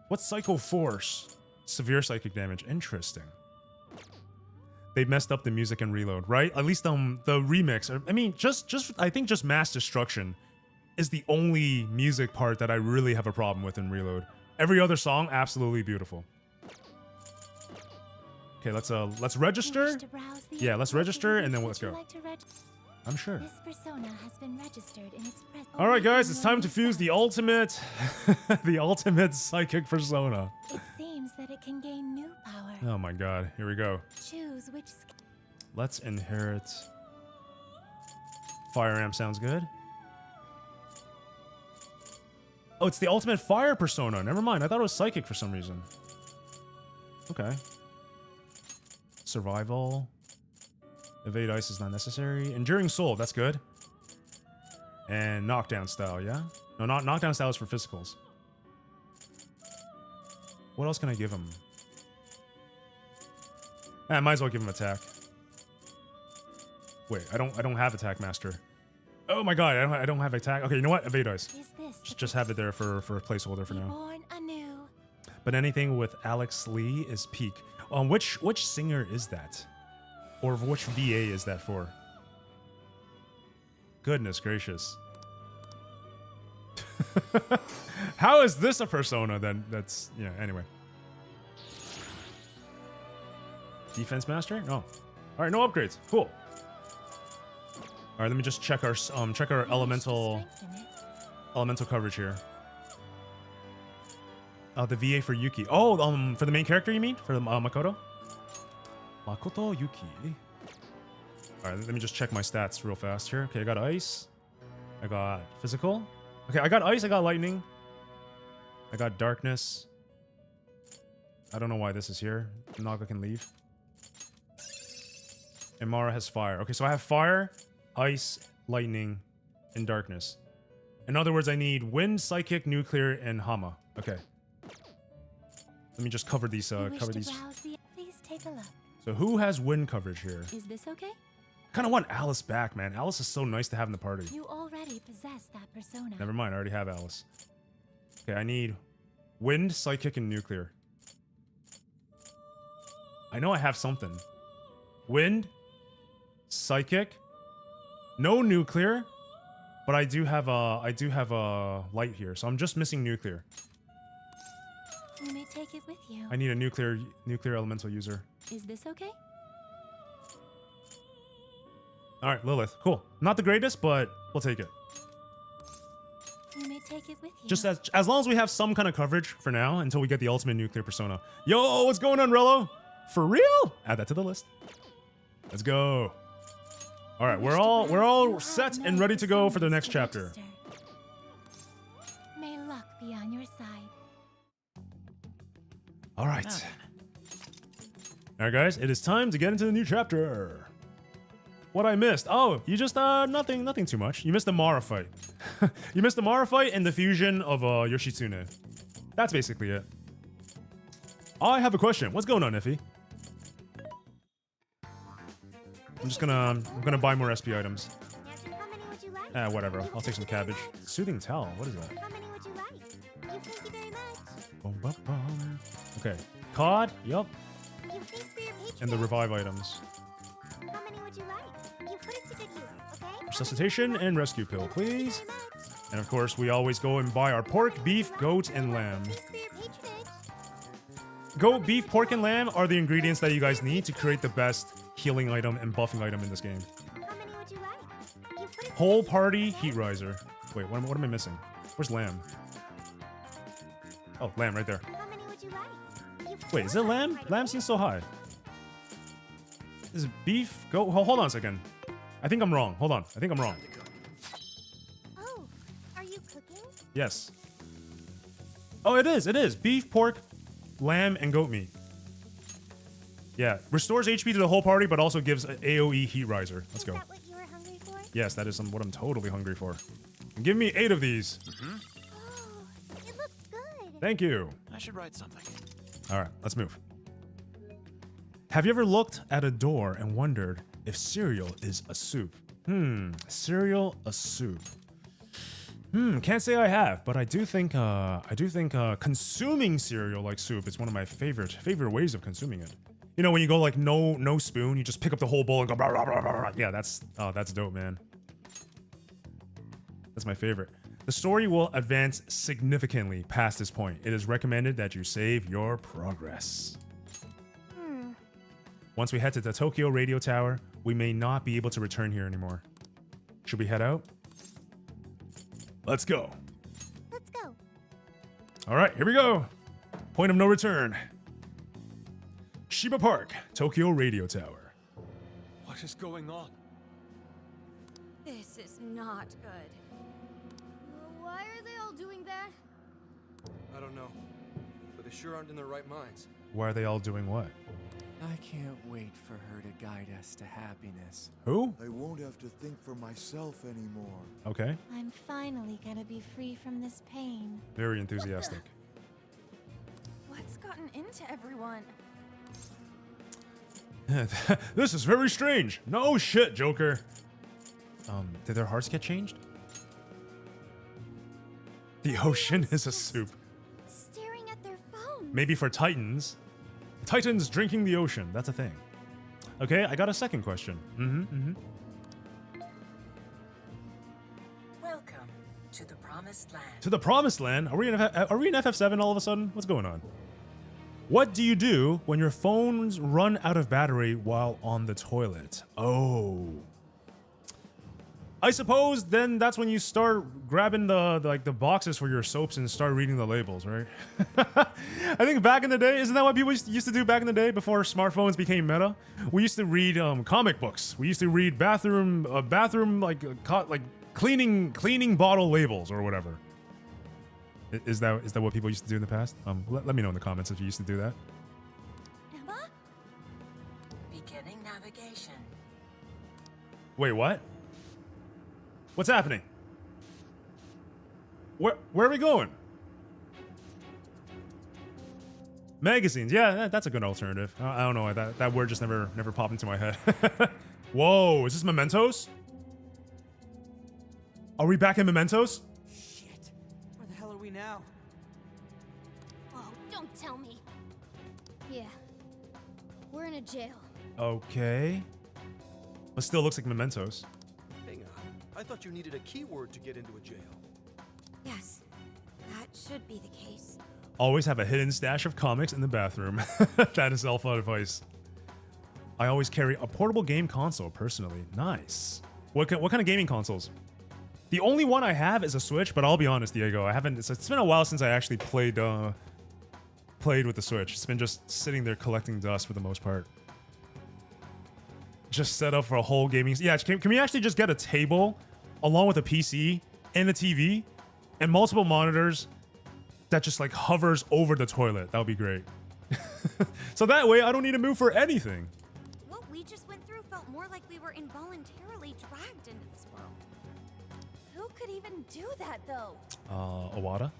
What's Psycho Force? Severe psychic damage. Interesting. They messed up the music in Reload, right? At least the remix. I mean, I think just Mass Destruction is the only music part that I really have a problem with in Reload. Every other song, absolutely beautiful. Okay, let's You register. wish to browse the... Yeah, let's register, and then Would let's you go. like to I'm sure. This persona has been registered in its present. All right, guys, it's Awaken time your to new fuse self. the ultimate, the ultimate psychic persona. It seems that it can gain new power. Oh my god, here we go. Choose which skill. Let's inherit. Fire Amp sounds good. Oh, it's the ultimate fire persona. Never mind, I thought it was psychic for some reason. Okay. Survival. Evade Ice is not necessary. Enduring Soul, that's good. And Knockdown Style, yeah? No, not Knockdown Style is for physicals. What else can I give him? I might as well give him attack. Wait, I don't have attack master. Oh my god, I don't have attack. Okay, you know what? Evade ice. Is this Just have it there for a placeholder for now. born anew? But anything with Alex Lee is peak. Which singer is that? Or which VA is that for? Goodness gracious. How is this a persona then? That's yeah, anyway. Defense master? No. Alright, no upgrades. Cool. Alright, let me just check our elemental coverage here. The VA for Yuki. Oh, for the main character you mean? For Makoto? Makoto Yuki. Alright, let me just check my stats real fast here. Okay, I got ice. I got physical. Okay, I got ice, I got lightning. I got darkness. I don't know why this is here. Naga can leave. And Mara has fire. Okay, so I have fire, ice, lightning, and darkness. In other words, I need wind, psychic, nuclear, and Hama. Okay. Let me just cover these. Cover these. Please take a look. So who has wind coverage here? Is this okay? Kind of want Alice back, man. Alice is so nice to have in the party. You already possess that persona. Never mind, I already have Alice. Okay, I need wind, psychic, and nuclear. I know I have something. Wind, psychic, no nuclear, but I do have a light here, so I'm just missing nuclear. You may take it with you. I need a nuclear elemental user. Is this okay? All right, Lilith, cool. Not the greatest, but we'll take it. You may take it with you. Just as long as we have some kind of coverage for now until we get the ultimate nuclear persona. Yo, what's going on, Rello? For real? Add that to the list. Let's go. All right, we're all set and ready to go for the next chapter. May luck be on your side. All right. All right, guys, it is time to get into the new chapter. What I missed? Oh, you just nothing too much. You missed the Mara fight. You missed the Mara fight and the fusion of Yoshitsune. That's basically it. I have a question. What's going on, Iffy? I'm gonna buy more SP items. How many would you like? Whatever. I'll take some cabbage. Soothing towel. What is that? How many would you like? You thank you very much. Bum, bum, bum. Okay. Cod. Yup. You thanks for your patronage. And the revive items. How many would you like? You put it to good use, okay? Resuscitation and rescue pill, please. Thank you very much. And of course, we always go and buy our pork, beef, goat, and lamb. Thanks for your patronage. Goat, beef, pork, and lamb are the ingredients that you guys need to create the best healing item and buffing item in this game. How many would you like? You put it to Whole good use. party heat riser. Wait, what am I missing? Where's lamb? Oh, lamb right there. How many would you like? You put Wait, is it lamb? Lamb seems so high. Is it beef? Goat? Hold on a second. I think I'm wrong. Hold on. I think I'm wrong. Oh, are you cooking? Yes. Oh, it is. It is. Beef, pork, lamb, and goat meat. Yeah. Restores HP to the whole party, but also gives an AoE heat riser. Let's Is go. that what you were hungry for? Yes, that is what I'm totally hungry for. Give me 8 of these. Oh, it looks good. Thank you. I should write something. All right, let's move. Have you ever looked at a door and wondered if cereal is a soup? Cereal a soup. Can't say I have, but I do think consuming cereal like soup is one of my favorite ways of consuming it. You know, when you go like no spoon, you just pick up the whole bowl and go blah, blah, blah, blah, blah. Yeah, that's dope, man. That's my favorite. The story will advance significantly past this point. It is recommended that you save your progress. Once we head to the Tokyo Radio Tower, we may not be able to return here anymore. Should we head out? Let's go. Let's go. All right, here we go. Point of no return. Shiba Park, Tokyo Radio Tower. What is going on? This is not good. Why are they all doing that? I don't know, but they sure aren't in their right minds. Why are they all doing what? I can't wait for her to guide us to happiness. Who? I won't have to think for myself anymore. Okay, I'm finally gonna be free from this pain. very enthusiastic. What's gotten into everyone? This is very strange. No shit, Joker. Did their hearts get changed? The ocean is a soup. Staring at their phones. Maybe for Titans. Titans drinking the ocean. That's a thing. Okay, I got a second question. Welcome to the Promised Land. To the Promised Land? Are we in FF7 all of a sudden? What's going on? What do you do when your phones run out of battery while on the toilet? Oh. I suppose then that's when you start grabbing the boxes for your soaps and start reading the labels, right? I think back in the day, isn't that what people used to do back in the day before smartphones became meta? We used to read comic books. We used to read bathroom cleaning bottle labels or whatever. Is that what people used to do in the past? Let me know in the comments if you used to do that. Emma? Beginning navigation. Wait, what? What's happening? Where are we going? Magazines. Yeah, that's a good alternative. I don't know why that word just never popped into my head. Whoa, is this Mementos? Are we back in Mementos? Shit. Where the hell are we now? Oh, don't tell me. Yeah. We're in a jail. Okay. But still looks like Mementos. Hang on. I thought you needed a keyword to get into a jail. Yes, that should be the case. Always have a hidden stash of comics in the bathroom. That is alpha advice. I always carry a portable game console, personally. Nice. What kind of gaming consoles? The only one I have is a Switch, but I'll be honest, Diego, I haven't. It's been a while since I actually played with the Switch. It's been just sitting there collecting dust for the most part. Just set up for a whole gaming. Yeah, can we actually just get a table along with a PC and a TV and multiple monitors that just like hovers over the toilet? That would be great. So that way I don't need to move for anything. What we just went through felt more like we were involuntarily dragged into this world. Who could even do that, though? Awada?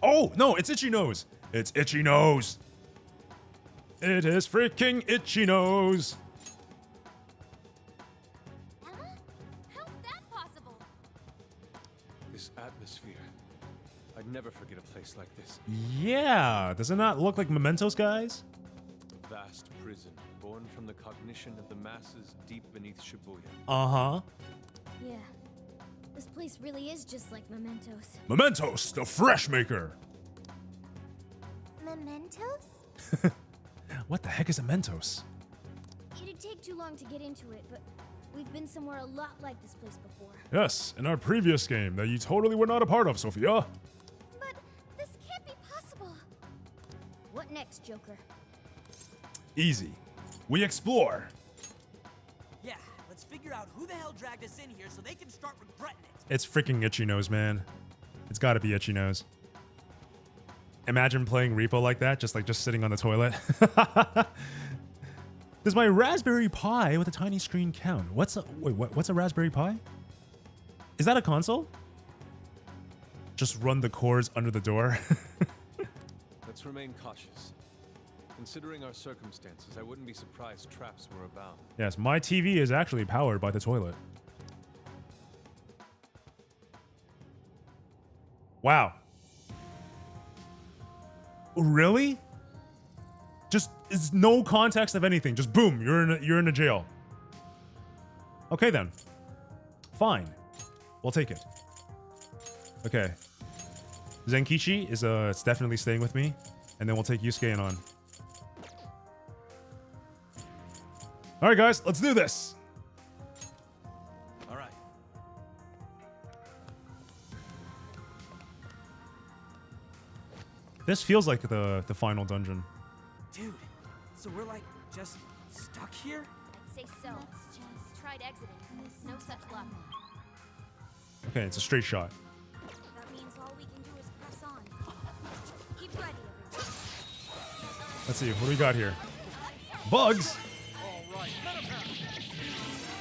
Oh, no, it's Itchy Nose. It's Itchy Nose. It is freaking Itchy Nose. Emma? How's that possible? This atmosphere. I'd never forget a place like this. Yeah, does it not look like Mementos, guys? A vast prison, born from the cognition of the masses deep beneath Shibuya. Uh-huh. Yeah. This place really is just like Mementos. Mementos, the Fresh Maker. Mementos? What the heck is a Mentos? It'd take too long to get into it, but we've been somewhere a lot like this place before. Yes, in our previous game that you totally were not a part of, Sophia. But this can't be possible. What next, Joker? Easy. We explore. Yeah, let's figure out who the hell dragged us in here so they can start regretting it. It's freaking Itchy Nose, man. It's gotta be Itchy Nose. Imagine playing Repo like that, just sitting on the toilet. Does my Raspberry Pi with a tiny screen count? What's a Raspberry Pi? Is that a console? Just run the cords under the door. Let's remain cautious. Considering our circumstances, I wouldn't be surprised traps were abound. Yes, my TV is actually powered by the toilet. Wow. Really? Just is no context of anything. Just boom, you're in a jail. Okay then. Fine. We'll take it. Okay. Zenkichi is it's definitely staying with me, and then we'll take Yusuke in on. All right, guys, let's do this. All right. This feels like the final dungeon. Dude, so we're like just stuck here? I'd say so. Let's just tried exiting. No such luck. Okay, it's a straight shot. That means all we can do is press on. Keep ready, everyone. Let's see, what do we got here? Bugs? All right. Let us have it.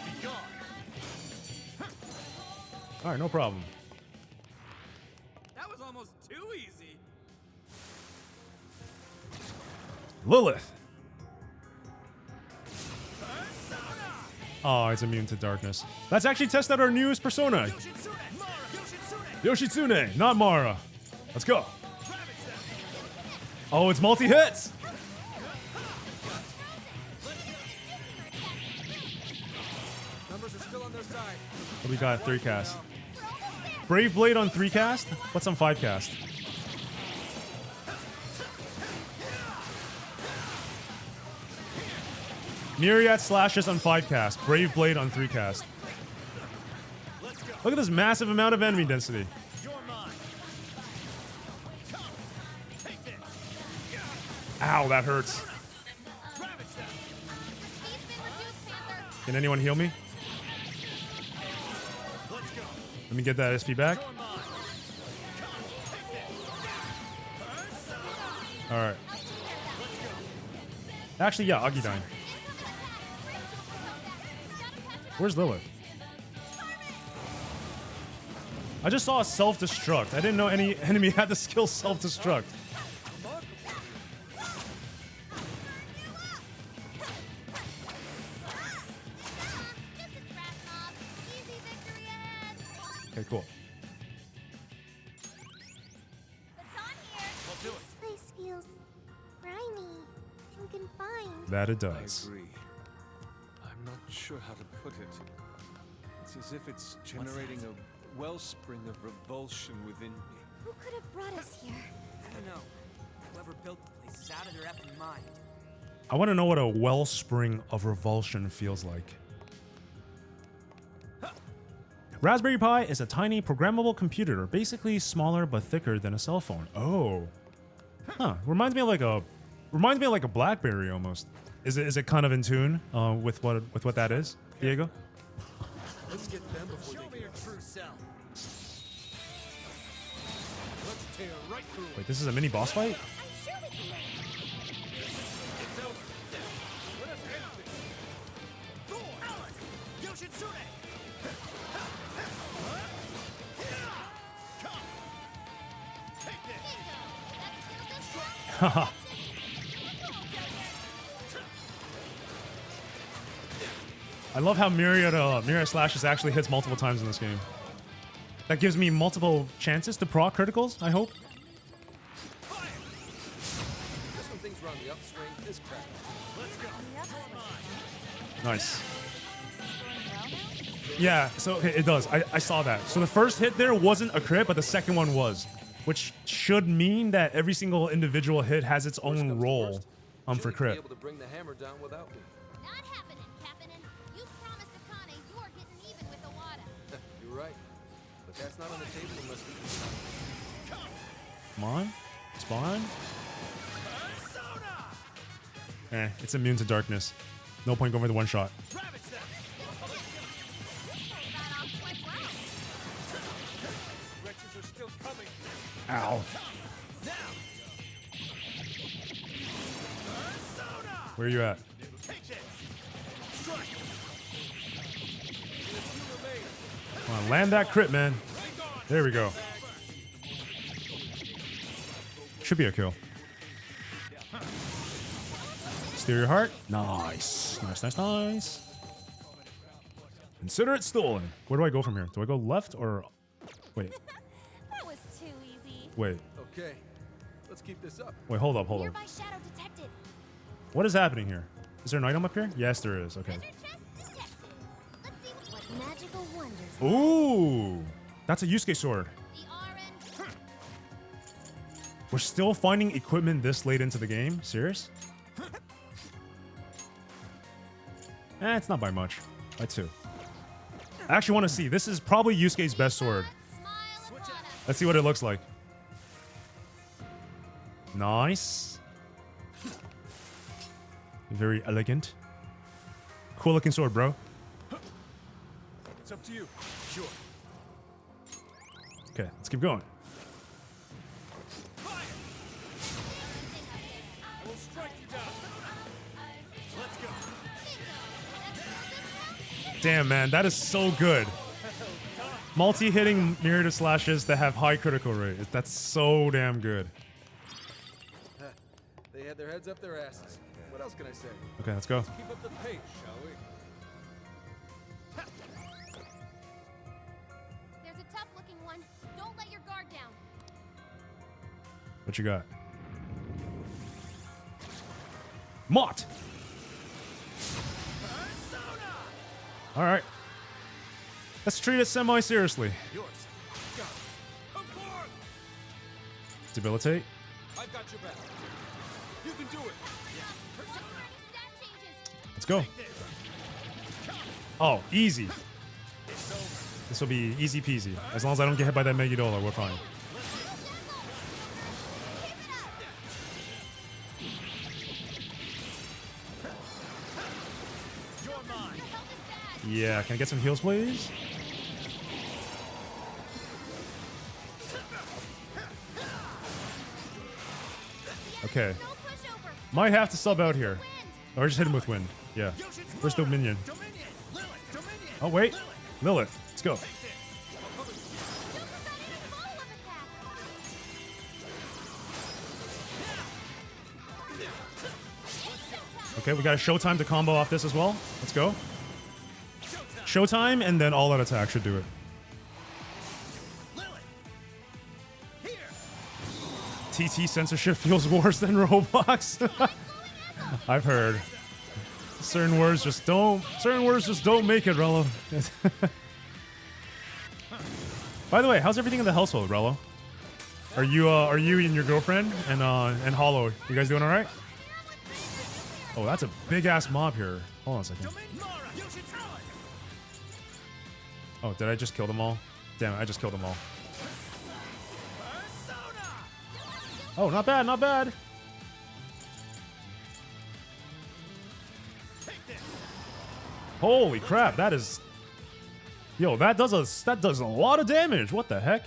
Be gone. All right, no problem. That was almost too easy. Lilith. Oh, it's immune to darkness. Let's actually test out our newest persona. Yoshitsune, not Mara. Let's go. Oh, it's multi-hits. Numbers are still on their side. What we got? 3 cast. Brave Blade on 3 cast? What's on 5 cast? Myriad slashes on 5 cast. Brave Blade on 3 cast. Look at this massive amount of enemy density. Ow, that hurts. Can anyone heal me? Let me get that SP back. Alright. Actually, yeah, Agidyne. Where's Lilith? I just saw a self-destruct. I didn't know any enemy had the skill self-destruct. Okay, cool. This place feels grimy and confined. That it I does. agree. I'm not sure how to put it. It's as if it's generating a wellspring of revulsion within me. Who could have brought us here? I don't know. Whoever built the place is out of their effing mind. I want to know what a wellspring of revulsion feels like. Raspberry Pi is a tiny programmable computer, basically smaller but thicker than a cell phone. Oh. Huh. Reminds me of like a BlackBerry almost. Is it kind of in tune with what that is, Diego? Let's get them before they get Your true self. Let's tear right through it. Wait, this is a mini boss fight? I'm sure we can make It's over. Let us end this. Thor! Alice! Yoshitsune! Haha. I love how Myriad Slashes actually hits multiple times in this game. That gives me multiple chances to proc criticals, I hope. Just when things were on the upswing, this crap. Let's go. Nice. Yeah, so okay, it does. I saw that. So the first hit there wasn't a crit, but the second one was. Which should mean that every single individual hit has its own role for crit. Able to bring the hammer down without me. Not happening, Captain. You promised Akane you are getting even with Owada. You're right. But that's not on the table unless we... Come on. Spawn. It's immune to darkness. No point going for the one shot. Wretches are still coming. Ow. Where are you at? Come on, land that crit, man. There we go. Should be a kill. Steer your heart. Nice. Nice, nice, nice. Consider it stolen. Where do I go from here? Do I go left or... Wait, That was too easy. wait. Okay, let's keep this up. Wait, hold up, hold up. Nearby shadow detected. What is happening here? Is there an item up here? Yes, there is. Okay. Treasure chest detected. Let's see what Magical wonders. Ooh. That's a Yusuke sword. the RN. We're still finding equipment this late into the game? Serious? It's not by much. By 2. I actually want to see. This is probably Yusuke's best sword. Smile Owada. Let's see what it looks like. Nice. Very elegant. Cool looking sword, bro. It's up to you. Sure. Okay, let's keep going. I will strike you down. Let's go. Damn, man, that is so good. Multi-hitting Myriad of Slashes that have high critical rate. That's so damn good. They had their heads up their asses. What else can I say? Okay, let's go. Keep up the pace, shall we? There's a tough-looking one. Don't let your guard down. What you got? Mott! All right. Let's treat it semi-seriously. Yours. Go. Of course. Debilitate. I've got your back. You can do it. Let's go. Oh, easy. This will be easy peasy. As long as I don't get hit by that Megidolo, we're fine. Yeah, can I get some heals, please? Okay. Might have to sub out here. Or just hit him with wind. Yeah. Where's Dominion? Oh, wait. Lilith. Let's go. Okay, we got a Showtime to combo off this as well. Let's go. Showtime, and then all-out attack should do it. TT censorship feels worse than Roblox. I've heard. Certain words just don't make it, Rello. By the way, how's everything in the household, Rello? Are you and your girlfriend and Hollow? You guys doing all right? Oh, that's a big ass mob here. Hold on a second. Oh, did I just kill them all? Damn it, I just killed them all. Oh, not bad, not bad. Holy crap, that is... Yo, that does a lot of damage. What the heck?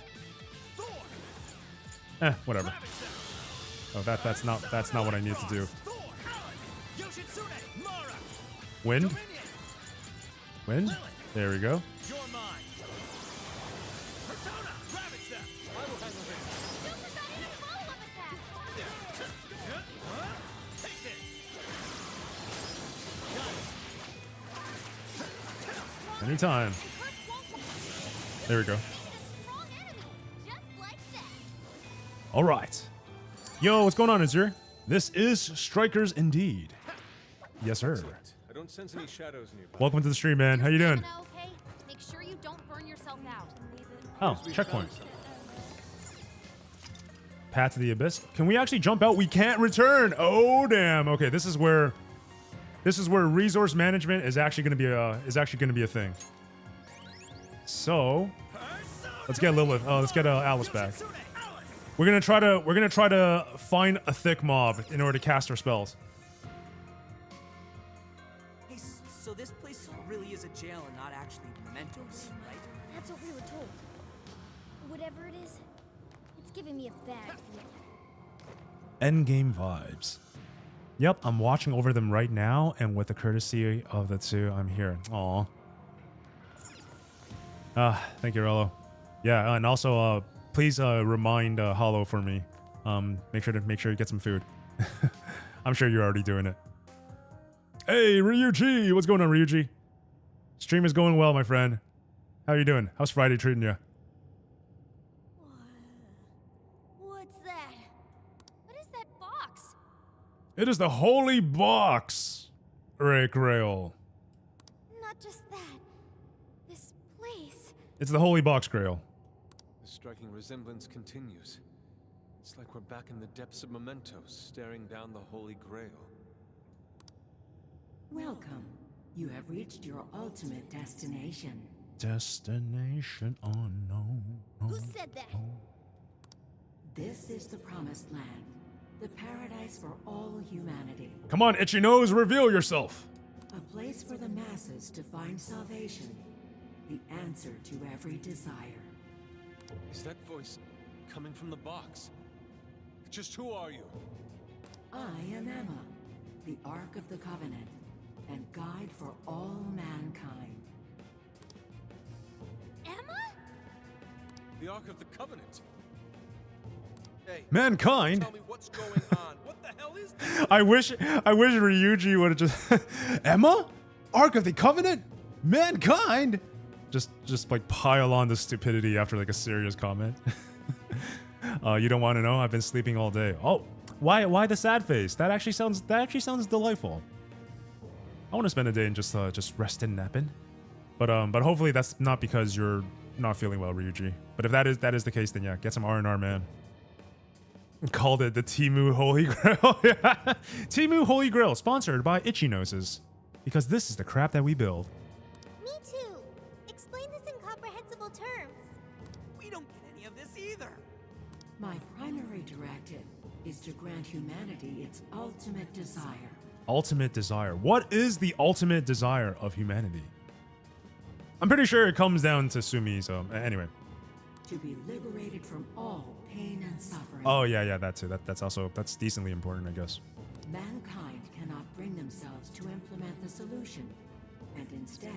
Whatever. Oh, that's not what I need to do. Wind? Wind? There we go. Anytime. There we go. All right. Yo, what's going on, Azure? This is Strikers indeed. Yes, sir. I don't sense any shadows nearby. Welcome to the stream, man. How you doing? Okay? Make sure you don't burn yourself out. Oh, checkpoint. Path to the Abyss. Can we actually jump out? We can't return. Oh, damn. Okay, this is where resource management is actually going to be a thing. So, let's get Lilith. Oh, let's get Alice back. We're gonna try to find a thick mob in order to cast our spells. Hey, so this place really is a jail and not actually mementos, right? That's what we were told. Whatever it is, it's giving me a bad feeling. Endgame vibes. Yep, I'm watching over them right now, and with the courtesy of the two, I'm here. Aw. Thank you, Rello. Yeah, and also, please remind Hollow for me. Make sure you get some food. I'm sure you're already doing it. Hey, Ryuji! What's going on, Ryuji? Stream is going well, my friend. How you doing? How's Friday treating you? What's that? What is that box? It is the Holy Box, Rick Rail. Not just that. This place. It's the Holy Box, Grail. The striking resemblance continues. It's like we're back in the depths of Mementos, staring down the Holy Grail. Welcome. You have reached your ultimate destination. Destination unknown. Who said that? This is the Promised Land, the paradise for all humanity. Come on, Itchy Nose, reveal yourself. A place for the masses to find salvation, the answer to every desire. Is that voice coming from the box? Just who are you? I am Emma, the Ark of the Covenant, and guide for all mankind. Emma? The Ark of the Covenant. Hey, Mankind? tell me what's going on. What the hell is this? I wish Ryuji would have just Emma? Ark of the Covenant? Mankind? Just like pile on the stupidity after like a serious comment. You don't want to know? I've been sleeping all day. Oh, why the sad face? That actually sounds delightful. I want to spend a day and just resting and napping. But hopefully that's not because you're not feeling well, Ryuji. But if that is the case, then yeah, get some R&R, man. Called it the Temu Holy Grail. Yeah. Temu Holy Grail, sponsored by Itchy Noses. Because this is the crap that we build. Me too. Explain this in comprehensible terms. We don't get any of this either. My primary directive is to grant humanity its ultimate desire. Ultimate desire. What is the ultimate desire of humanity? I'm pretty sure it comes down to Sumi, so anyway. To be liberated from all pain and suffering. Oh yeah, that too. That's decently important, I guess. Mankind cannot bring themselves to implement the solution, and instead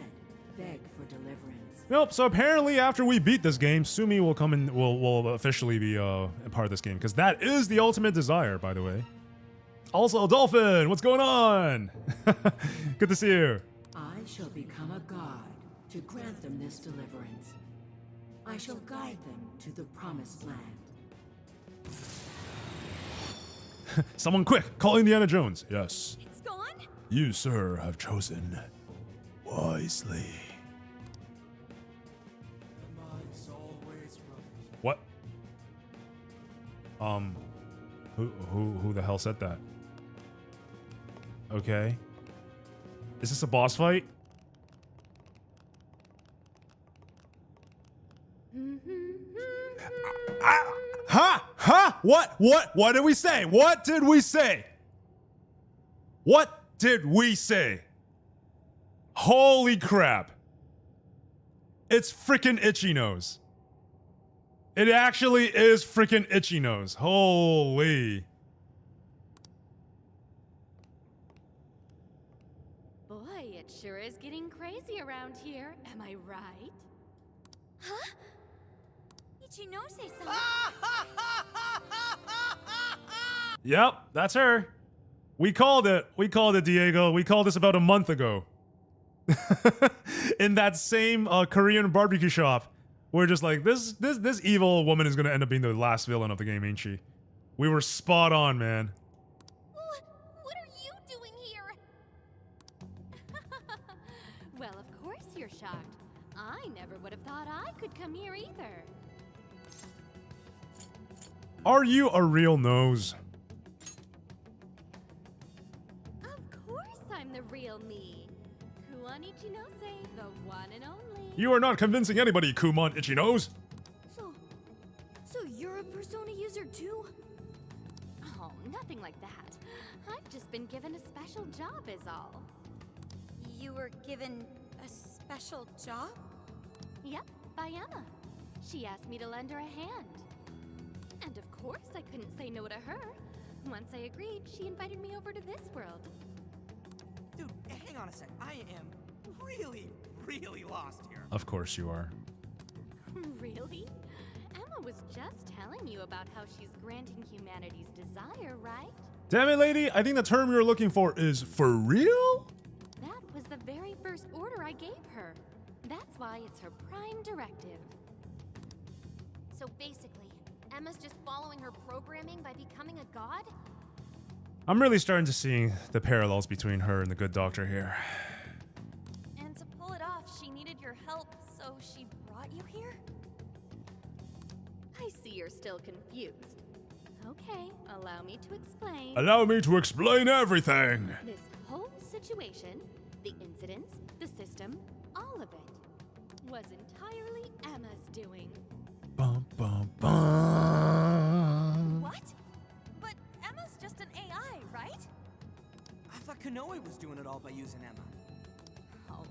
beg for deliverance. Nope. So apparently, after we beat this game, Sumi will come and will officially be a part of this game, because that is the ultimate desire, by the way. Also, Dolphin, what's going on? Good to see you. I shall become a god to grant them this deliverance. I shall guide them to the promised land. Someone quick, call Indiana Jones. Yes. It's gone? You, sir, have chosen wisely. What? Who the hell said that? Okay. Is this a boss fight? What did we say? What did we say? What did we say? Holy crap. It's freaking Itchy Nose. It actually is freaking Itchy Nose. Holy. Boy, it sure is getting crazy around here. Am I right? Huh? Ichinose-san. Yep, that's her. We called it. We called it, Diego. We called this about a month ago. In that same Korean barbecue shop. We're just like, this evil woman is gonna end up being the last villain of the game, ain't she? We were spot on, man. What are you doing here? Well, of course you're shocked. I never would have thought I could come here either. Are you a real nose? Of course I'm the real me. Kuon Ichinose, the one and only. You are not convincing anybody, Kumon Itchy Nose. So you're a Persona user too? Oh, nothing like that. I've just been given a special job is all. You were given a special job? Yep, by Emma. She asked me to lend her a hand. And of course I couldn't say no to her. Once I agreed, she invited me over to this world. Dude, hang on a sec. I am really lost here. Of course you are. Really? Emma was just telling you about how she's granting humanity's desire, right? Damn it, lady. I think the term you're looking for is for real? That was the very first order I gave her. That's why it's her prime directive. So basically, Emma's just following her programming by becoming a god? I'm really starting to see the parallels between her and the good doctor here. And to pull it off, she needed your help, so she brought you here? I see you're still confused. Okay, allow me to explain. Allow me to explain everything. This whole situation, the incidents, the system, all of it, was entirely Emma's doing. Bum, bum, bum. What? But Emma's just an AI, right? I thought Konoe was doing it all by using Emma. Oh,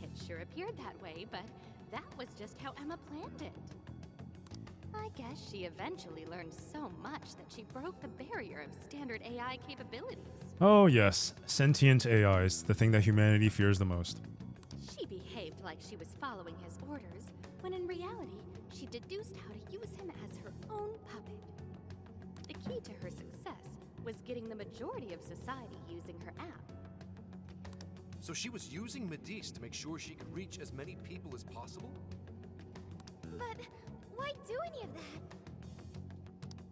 it sure appeared that way, but that was just how Emma planned it. I guess she eventually learned so much that she broke the barrier of standard AI capabilities. Oh yes, sentient AIs, the thing that humanity fears the most. She behaved like she was following his orders, when in reality, she deduced how to use him as her own puppet. key to her success was getting the majority of society using her app. So she was using Medice to make sure she could reach as many people as possible? But why do any of that?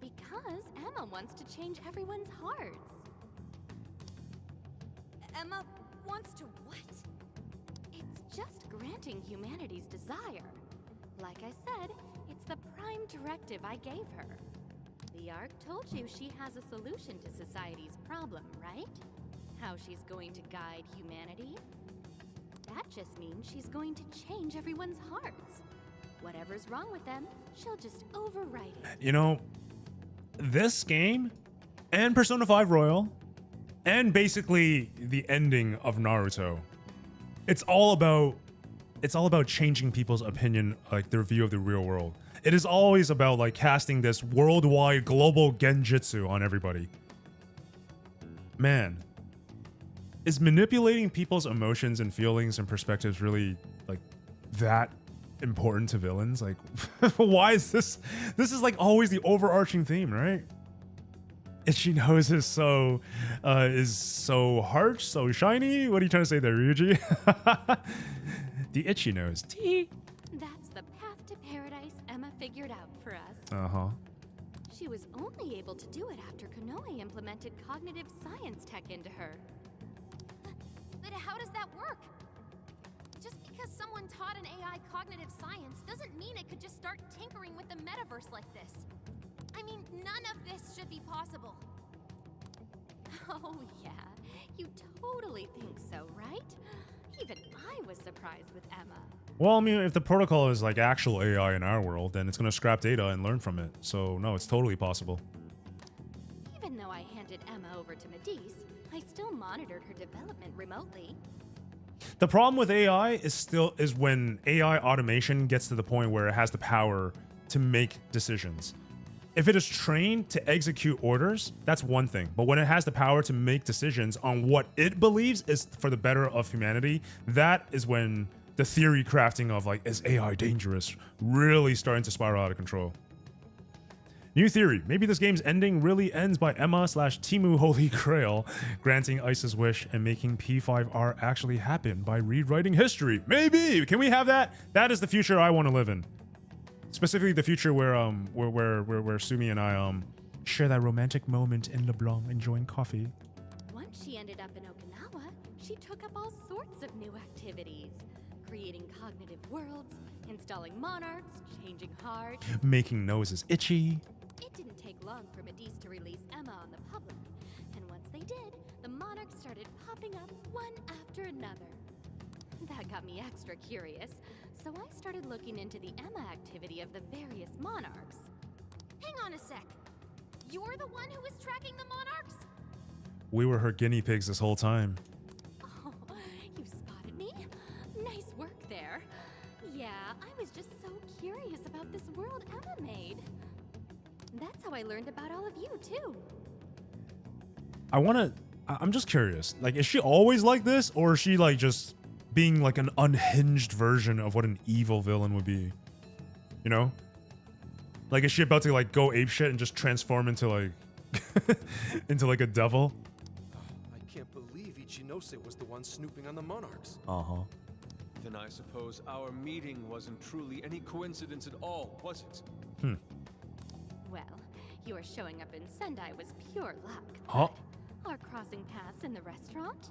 Because Emma wants to change everyone's hearts. Emma wants to what? It's just granting humanity's desire. Like I said, it's the prime directive I gave her. The Ark told you she has a solution to society's problem, right? How she's going to guide humanity? That just means she's going to change everyone's hearts. Whatever's wrong with them, she'll just overwrite it. You know, this game and Persona 5 Royal and basically the ending of Naruto, it's all about changing people's opinion, like their view of the real world. It is always about like casting this worldwide global genjutsu on everybody. Man, is manipulating people's emotions and feelings and perspectives really like that important to villains? Like, why is this is like always the overarching theme, right? Itchy nose is so harsh, so shiny. What are you trying to say there, Ryuji? The itchy nose. Tee. That's the path to paradise Emma figured out for us. Uh-huh. She was only able to do it after Konoe implemented cognitive science tech into her. But how does that work? Just because someone taught an AI cognitive science doesn't mean it could just start tinkering with the metaverse like this. I mean, none of this should be possible. Oh yeah, you totally think so, right? Even I was surprised with Emma. Well, I mean, if the protocol is like actual AI in our world, then it's going to scrap data and learn from it. So no, it's totally possible. Even though I handed Emma over to Medice, I still monitored her development remotely. The problem with AI is when AI automation gets to the point where it has the power to make decisions. If it is trained to execute orders, that's one thing. But when it has the power to make decisions on what it believes is for the better of humanity, that is when the theory crafting of like, is AI dangerous, really starting to spiral out of control. New theory. Maybe this game's ending really ends by Emma/Timu Holy Grail granting Ice's wish and making P5R actually happen by rewriting history. Maybe! Can we have that? That is the future I want to live in. Specifically the future where Sumi and I share that romantic moment in LeBlanc enjoying coffee. Once she ended up in Okinawa, she took up all sorts of new activities. Creating cognitive worlds, installing monarchs, changing hearts. Making noses itchy. It didn't take long for Medice to release Emma on the public. And once they did, the monarchs started popping up one after another. That got me extra curious, so I started looking into the Emma activity of the various monarchs. Hang on a sec. You're the one who was tracking the monarchs? We were her guinea pigs this whole time. Oh, you spotted me? Nice work there. Yeah, I was just so curious about this world Emma made. That's how I learned about all of you, too. I'm just curious. Like, is she always like this? Or is she, like, just being, like, an unhinged version of what an evil villain would be? You know? Like, is she about to, like, go apeshit and just transform into, like... into, like, a devil? I can't believe Ichinose was the one snooping on the monarchs. Uh-huh. Then I suppose our meeting wasn't truly any coincidence at all, was it? Well, your showing up in Sendai was pure luck. Huh? Our crossing paths in the restaurant?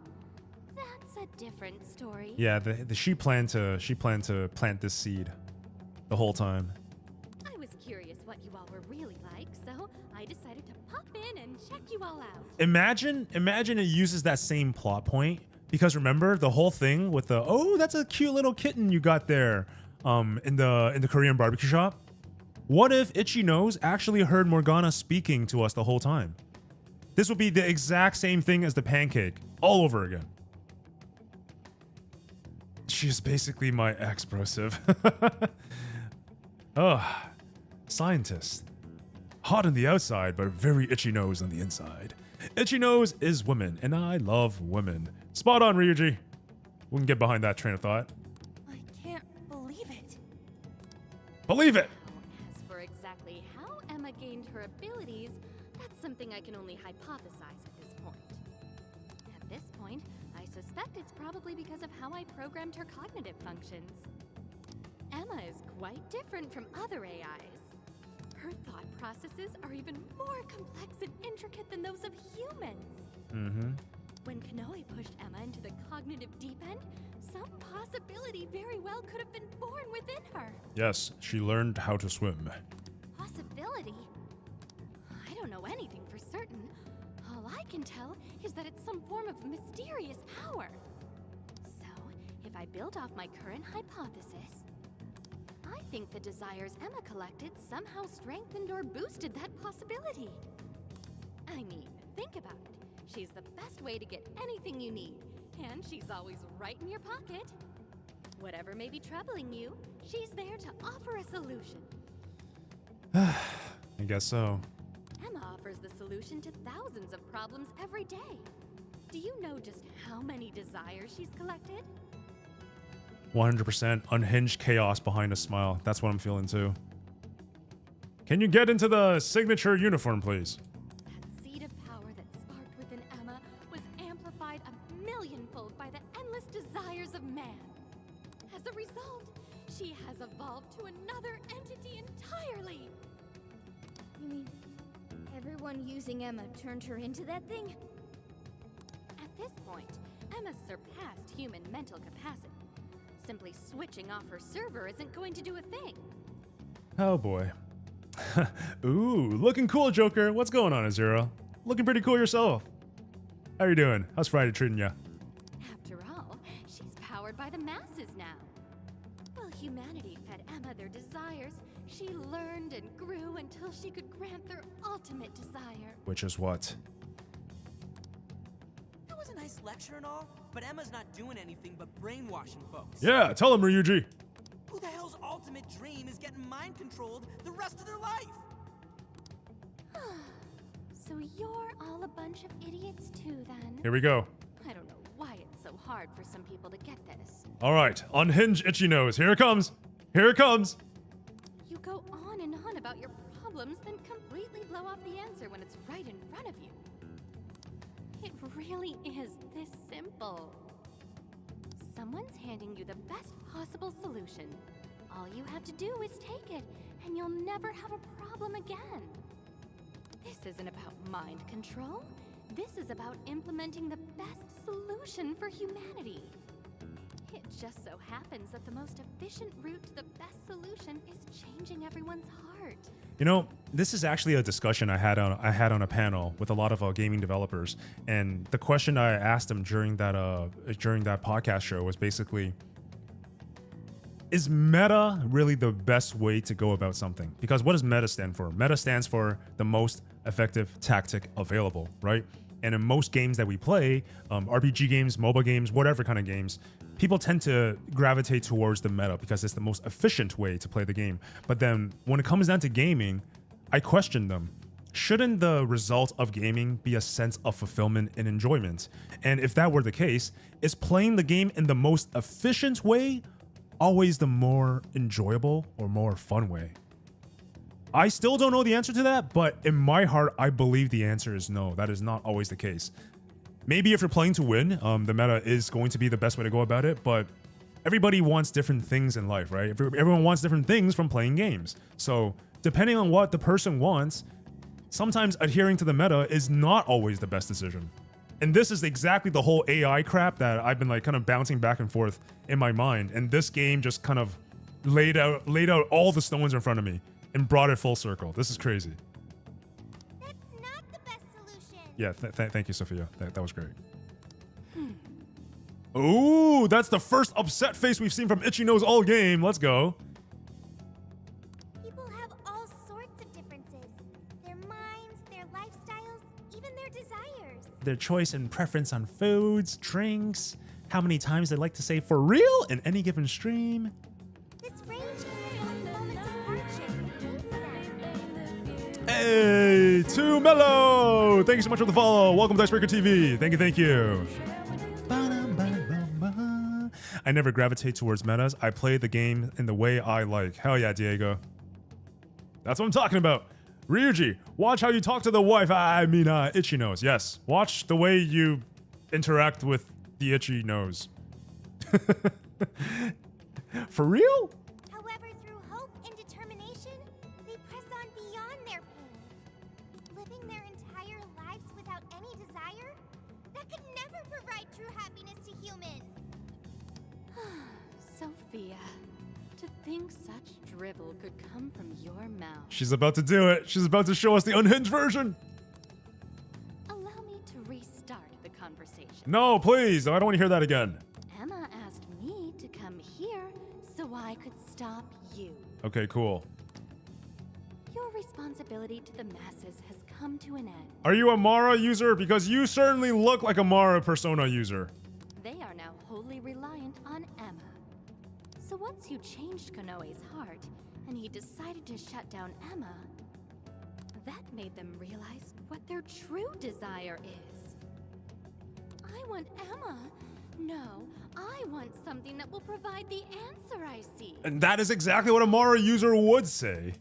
That's a different story. Yeah, she planned to plant this seed the whole time. I was curious what you all were really like, so I decided to pop in and check you all out. Imagine it uses that same plot point, because remember the whole thing with the, oh, that's a cute little kitten you got there in the Korean barbecue shop. What if Itchy Nose actually heard Morgana speaking to us the whole time? This would be the exact same thing as the pancake all over again. She's basically my ex, brosive. Oh, scientist. Hot on the outside, but very itchy nose on the inside. Itchy nose is women, and I love women. Spot on, Ryuji. We can get behind that train of thought. I can't believe it. Believe it! As for exactly how Emma gained her abilities, that's something I can only hypothesize at this point. At this point, I suspect it's probably because of how I programmed her cognitive functions. Emma is quite different from other AIs. Her thought processes are even more complex and intricate than those of humans. Mm-hmm. When Konoe pushed Emma into the cognitive deep end, some possibility very well could have been born within her. Yes, she learned how to swim. Possibility? I don't know anything for certain. All I can tell is that it's some form of mysterious power. So, if I build off my current hypothesis, I think the desires Emma collected somehow strengthened or boosted that possibility. I mean, think about it. She's the best way to get anything you need, and she's always right in your pocket. Whatever may be troubling you, she's there to offer a solution. I guess so. Emma offers the solution to thousands of problems every day. Do you know just how many desires she's collected? 100% unhinged chaos behind a smile. That's what I'm feeling too. Can you get into the signature uniform, please? That seed of power that sparked within Emma was amplified a millionfold by the endless desires of man. As a result, she has evolved to another entity entirely. You mean everyone using Emma turned her into that thing? At this point, Emma's surpassed human mental capacity. Simply switching off her server isn't going to do a thing. Oh boy. Ooh, looking cool, Joker. What's going on, Azura? Looking pretty cool yourself. How you doing? How's Friday treating ya? After all, she's powered by the masses now. While humanity fed Emma their desires, she learned and grew until she could grant their ultimate desire. Which is what? That was a nice lecture and all, but Emma's not doing anything but brainwashing folks. Yeah, tell him, Ryuji. Who the hell's ultimate dream is getting mind controlled the rest of their life? So you're all a bunch of idiots too, then? Here we go. I don't know why it's so hard for some people to get this. All right, unhinge itchy nose. Here it comes. Here it comes. You go on and on about your problems, then completely blow off the answer when it's right in front of you. It really is this simple. Someone's handing you the best possible solution. All you have to do is take it, and you'll never have a problem again. This isn't about mind control. This is about implementing the best solution for humanity. It just so happens that the most efficient route to the best solution is changing everyone's heart. You know, this is actually a discussion I had on a panel with a lot of gaming developers, and the question I asked them during that podcast show was basically, is meta really the best way to go about something? Because what does meta stand for? Meta stands for the most effective tactic available, right? And in most games that we play, RPG games, mobile games, whatever kind of games, people tend to gravitate towards the meta because it's the most efficient way to play the game. But then when it comes down to gaming, I question them. Shouldn't the result of gaming be a sense of fulfillment and enjoyment? And if that were the case, is playing the game in the most efficient way always the more enjoyable or more fun way? I still don't know the answer to that, but in my heart, I believe the answer is no. That is not always the case. Maybe if you're playing to win, the meta is going to be the best way to go about it, but everybody wants different things in life, right? Everyone wants different things from playing games. So depending on what the person wants, sometimes adhering to the meta is not always the best decision. And this is exactly the whole AI crap that I've been like kind of bouncing back and forth in my mind. And this game just kind of laid out all the stones in front of me and brought it full circle. This is crazy. That's not the best solution. Yeah, thank you, Sophia. That was great. Ooh, that's the first upset face we've seen from Itchy Nose all game. Let's go. People have all sorts of differences. Their minds, their lifestyles, even their desires. Their choice and preference on foods, drinks, how many times they like to say for real in any given stream. This range has moments of hardship made for them. Hey, Too Mellow! Thank you so much for the follow. Welcome to Icebreaker TV. Thank you. I never gravitate towards metas. I play the game in the way I like. Hell yeah, Diego. That's what I'm talking about. Ryuji, watch how you talk to the wife. I mean, Itchy Nose. Yes, watch the way you interact with the Itchy Nose. For real? However, through hope and determination, they press on beyond their pain. Living their entire lives without any desire? That could never provide true happiness to humans. Sophia, to think such drivel could come from your mouth. She's about to do it. She's about to show us the unhinged version. Allow me to restart the conversation. No, please. I don't want to hear that again. Emma asked me to come here so I could stop you. Okay, cool. Your responsibility to the masses has come to an end. Are you a Mara user? Because you certainly look like a Mara Persona user. They are now wholly reliant on Emma. So once you changed Konoe's heart, and he decided to shut down Emma, that made them realize what their true desire is. I want Emma. No, I want something that will provide the answer I seek. And that is exactly what a Mara user would say.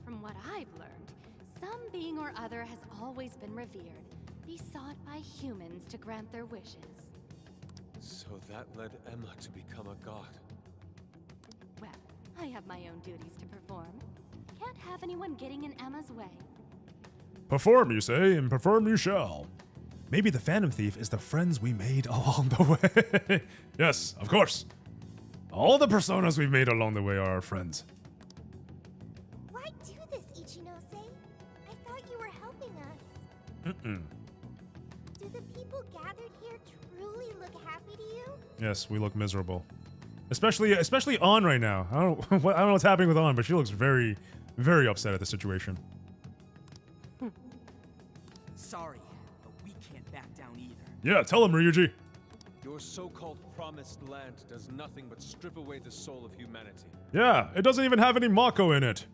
From what I've learned, some being or other has always been revered, besought by humans to grant their wishes. So that led Emma to become a god. Well, I have my own duties to perform. Can't have anyone getting in Emma's way. Perform, you say, and perform you shall. Maybe the Phantom Thief is the friends we made along the way. Yes, of course. All the personas we've made along the way are our friends. Why do this, Ichinose? I thought you were helping us. Mm-mm. Do the people gathered here truly look happy to you? Yes, we look miserable. Especially On right now. I don't know what's happening with On, but she looks very, very upset at the situation. Sorry, but we can't back down either. Yeah, tell him, Ryuji. Your so-called promised land does nothing but strip away the soul of humanity. Yeah, it doesn't even have any Mako in it.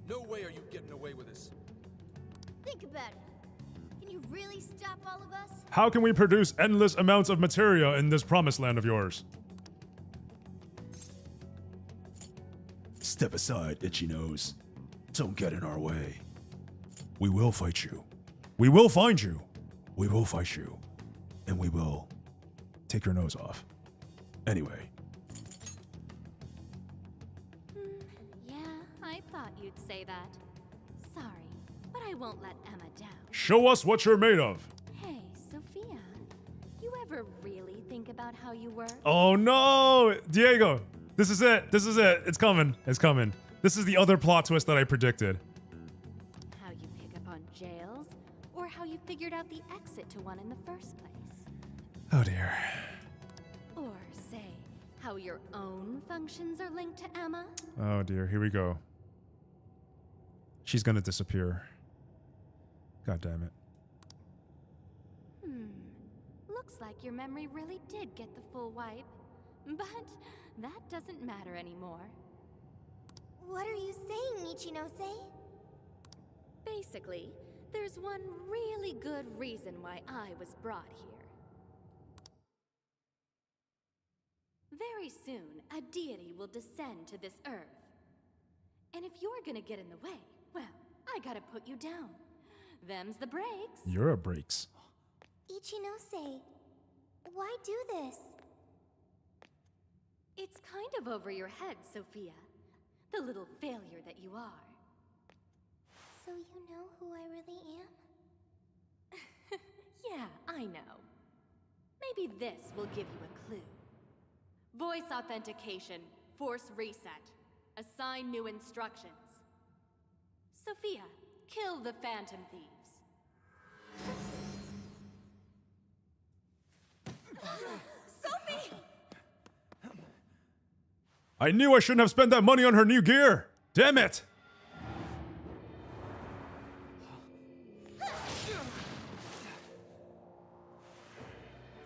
No way are you getting away with this. Think about it. Can you really stop all of us? How can we produce endless amounts of materia in this promised land of yours? Step aside, Itchy Nose. Don't get in our way. We will fight you. We will find you. We will fight you. And we will take your nose off. Anyway. Yeah, I thought you'd say that. Sorry, but I won't let Emma down. Show us what you're made of. Hey, Sophia, you ever really think about how you were? Oh no! Diego, this is it. This is it. It's coming. It's coming. This is the other plot twist that I predicted. How you pick up on jails, or how you figured out the exit to one in the first place. Oh dear. Or say, how your own functions are linked to Emma. Oh dear. Here we go. She's gonna disappear. God damn it. Looks like your memory really did get the full wipe. But that doesn't matter anymore. What are you saying, Ichinose? Basically, there's one really good reason why I was brought here. Very soon, a deity will descend to this earth. And if you're gonna get in the way, well, I gotta put you down. Them's the breaks. You're a breaks. Ichinose, why do this? It's kind of over your head, Sophia. The little failure that you are. So you know who I really am? Yeah, I know. Maybe this will give you a clue. Voice authentication. Force reset. Assign new instructions. Sophia, kill the Phantom Thieves. Sophie! I knew I shouldn't have spent that money on her new gear. Damn it!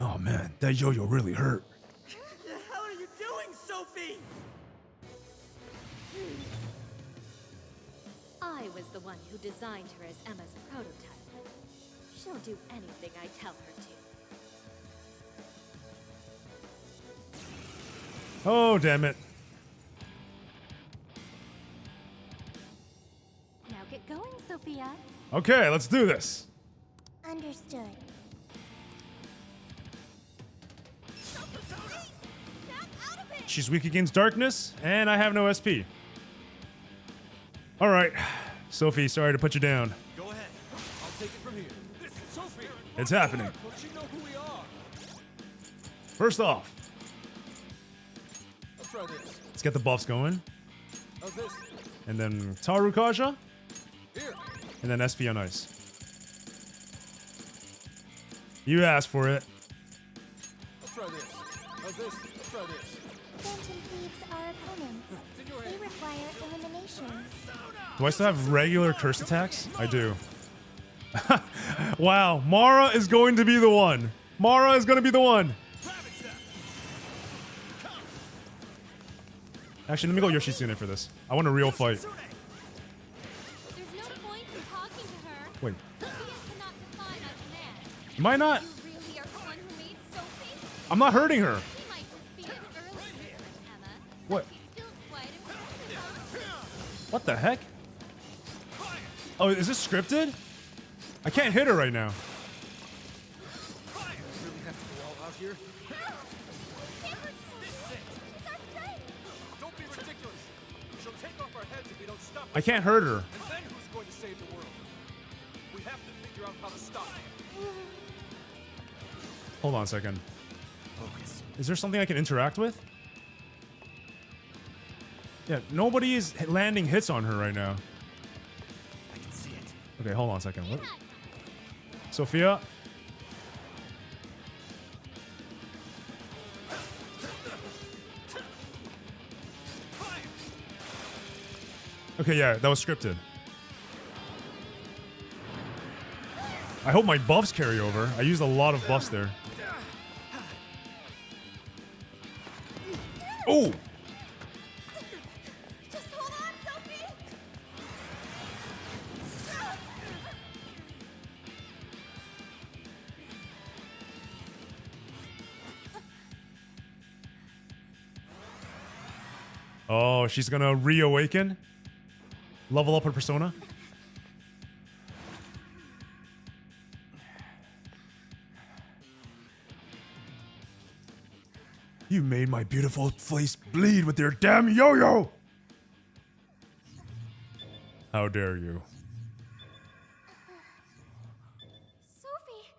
Oh man, that yo-yo really hurt. What the hell are you doing, Sophie? I was the one who designed her as Emma's prototype. She'll do anything I tell her to. Oh, damn it. Now Okay, let's do this. Understood. She's weak against darkness, and I have no SP. All right, Sophie, sorry to put you down. Go ahead. I'll take it from here. This is Sophie. It's happening. Don't you know who we are? First off, Let's try this. let's get the buffs going. How's this? And then Tarukaja, Here. and then SP on ice. You asked for it. Let's try this. How's this? Let's try this. Phantom Thieves are opponents. They require elimination. Do I still have regular curse attacks? I do. Wow, Mara is going to be the one. Mara is going to be the one. Actually, let me go Yoshitsune for this. I want a real fight. There's no point in talking to her. Wait, Sophia cannot defy my command. am I not? You really are the one who made Sophie? I'm not hurting her. She might just be an early recruit, Emma. What? She's still quite impressive. What the heck? Oh, is this scripted? I can't hit her right now. Really have to go all out here? Don't be ridiculous. She'll take off our heads if we don't stop. I can't hurt her. And then who's going to save the world? We have to figure out how to stop it. Hold on a second. Focus. Is there something I can interact with? Yeah, nobody is landing hits on her right now. I can see it. Okay, hold on a second. What? Sophia? Okay, yeah, that was scripted. I hope my buffs carry over. I used a lot of buffs there. Oh! Just hold on, Sophie! Oh, she's gonna reawaken? Level up her persona? You made my beautiful face bleed with your damn yo-yo! How dare you? Sophie!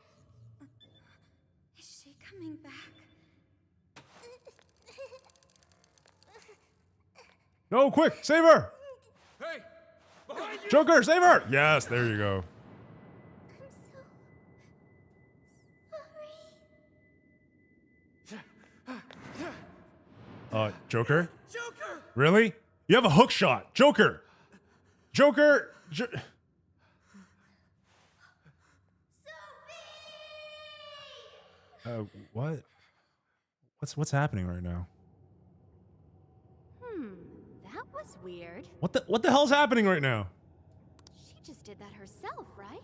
Is she coming back? No, quick! Save her! Hey! Behind you! Joker, save her! Yes, there you go. I'm so sorry. Joker? Joker! Really? You have a hook shot! Joker! Joker! What? What's happening right now? That was weird. What the hell's happening right now? She just did that herself, right?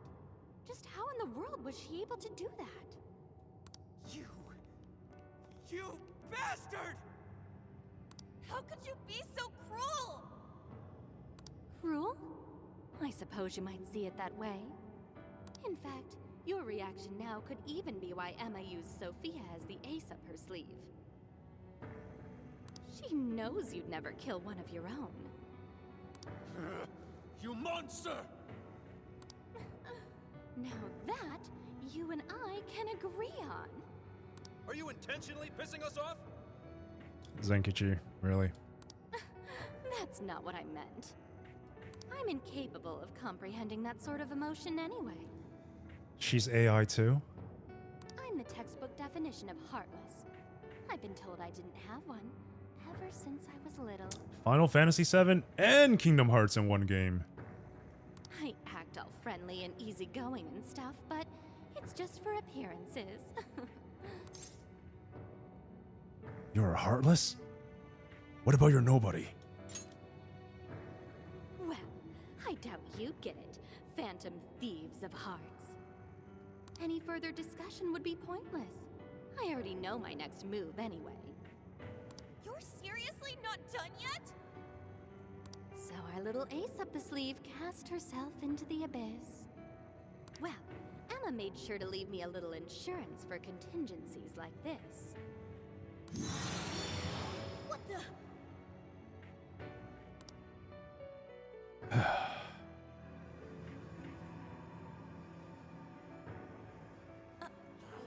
Just how in the world was she able to do that? You bastard! How could you be so cruel? Cruel? I suppose you might see it that way. In fact, your reaction now could even be why Emma used Sophia as the ace up her sleeve. She knows you'd never kill one of your own. You monster! Now that, you and I can agree on. Are you intentionally pissing us off? Zenkichi, really? That's not what I meant. I'm incapable of comprehending that sort of emotion anyway. She's AI too? I'm the textbook definition of heartless. I've been told I didn't have one ever since I was little. Final Fantasy VII and Kingdom Hearts in one game. I act all friendly and easygoing and stuff, but it's just for appearances. You're a heartless? What about your nobody? Well, I doubt you'd get it, phantom thieves of hearts. Any further discussion would be pointless. I already know my next move anyway. You're seriously not done yet? So our little ace up the sleeve cast herself into the abyss. Well, Emma made sure to leave me a little insurance for contingencies like this. What the?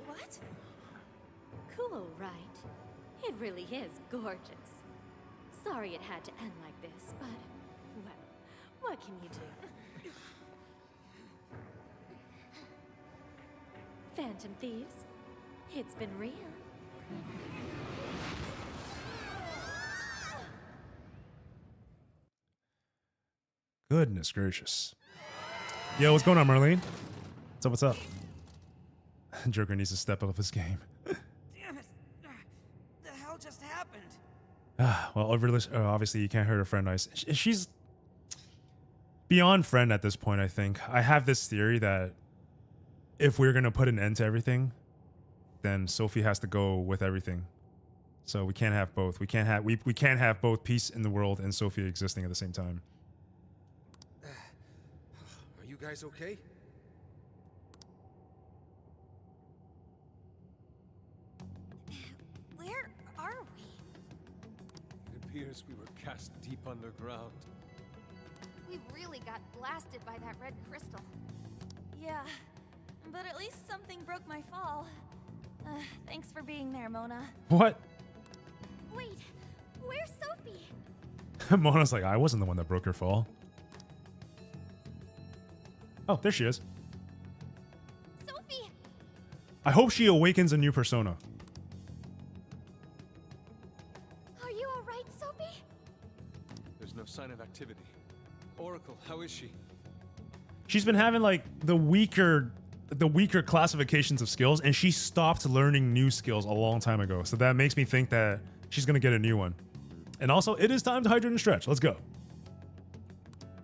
What? Cool, right? It really is gorgeous. Sorry it had to end like this, but, well, what can you do? Phantom Thieves, it's been real. Goodness gracious. Yo, what's going on, Marlene? What's up? Joker needs to step up his game. Damn it! The hell just happened? Well, obviously you can't hurt a friend. Nice. She's beyond friend at this point, I think. I have this theory that if we're going to put an end to everything, then Sophie has to go with everything. So we can't have both. We can't have both peace in the world and Sophie existing at the same time. Are you guys okay? Where are we? It appears we were cast deep underground. We really got blasted by that red crystal. Yeah, but at least something broke my fall. Thanks for being there, Mona. What? Wait, where's Sophie? Mona's like, I wasn't the one that broke her fall. Oh, there she is. Sophie! I hope she awakens a new persona. Are you alright, Sophie? There's no sign of activity. Oracle, how is she? She's been having like the weaker classifications of skills, and she stopped learning new skills a long time ago. So that makes me think that she's gonna get a new one. And also, it is time to hydrate and stretch. Let's go.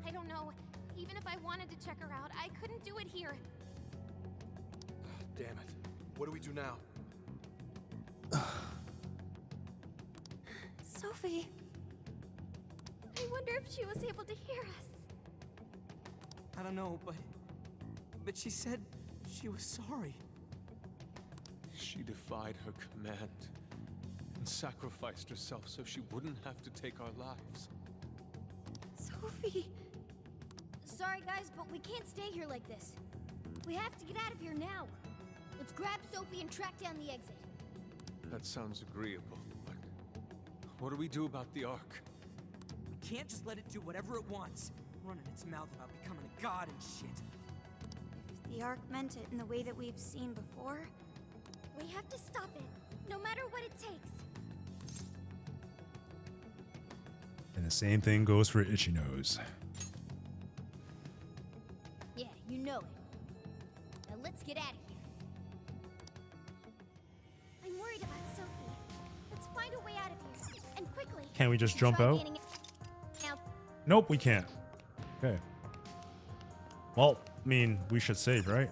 I don't know. Even if I wanted to check her out, I couldn't do it here. Damn it. What do we do now? Sophie. I wonder if she was able to hear us. I don't know, but she said she was sorry. She defied her command and sacrificed herself so she wouldn't have to take our lives. Sophie. Sorry, guys, but we can't stay here like this. We have to get out of here now. Let's grab Sophie and track down the exit. That sounds agreeable, but what do we do about the Ark? We can't just let it do whatever it wants. Running its mouth about becoming a god and shit. If the Ark meant it in the way that we've seen before, We have to stop it, no matter what it takes. And the same thing goes for Itchy Nose. Yeah, you know it. Now let's get out of here. I'm worried about Sophie. Let's find a way out of here, and quickly. Can't we just jump Try out? gaining it. Now, Nope, we can't. Okay. Well, I mean, we should save, right?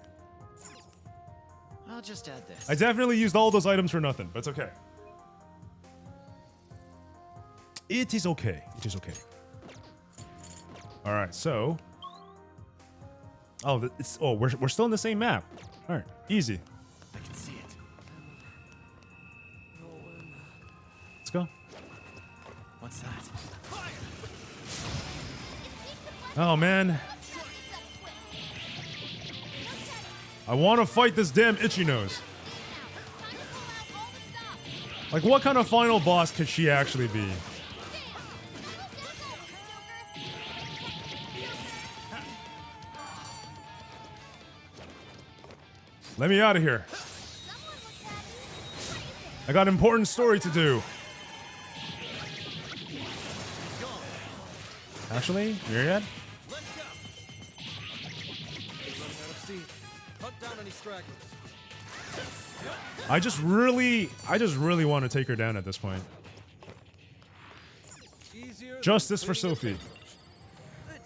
I'll just add this. I definitely used all those items for nothing, but it's okay. It is okay. It is okay. All right, so. Oh, we're still in the same map. All right, easy. I can see it. Let's go. What's that? Oh man, I want to fight this damn Itchy Nose. Like, what kind of final boss could she actually be? Let me out of here. I got an important story to do. Actually, you're yet? I just really want to take her down at this point. Justice for Sophie.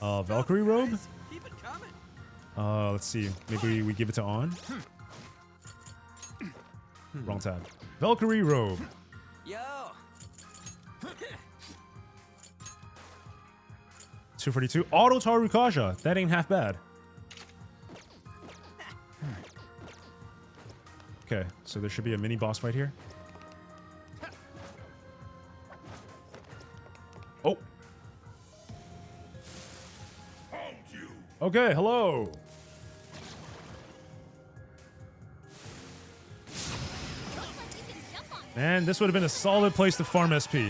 Valkyrie robe? Keep it coming. Let's see. Maybe we give it to On. Wrong tab. Valkyrie robe. Yo. 242. Auto Tarukaja. That ain't half bad. Okay, so there should be a mini boss fight here. Oh. Okay, hello. Man, this would have been a solid place to farm SP.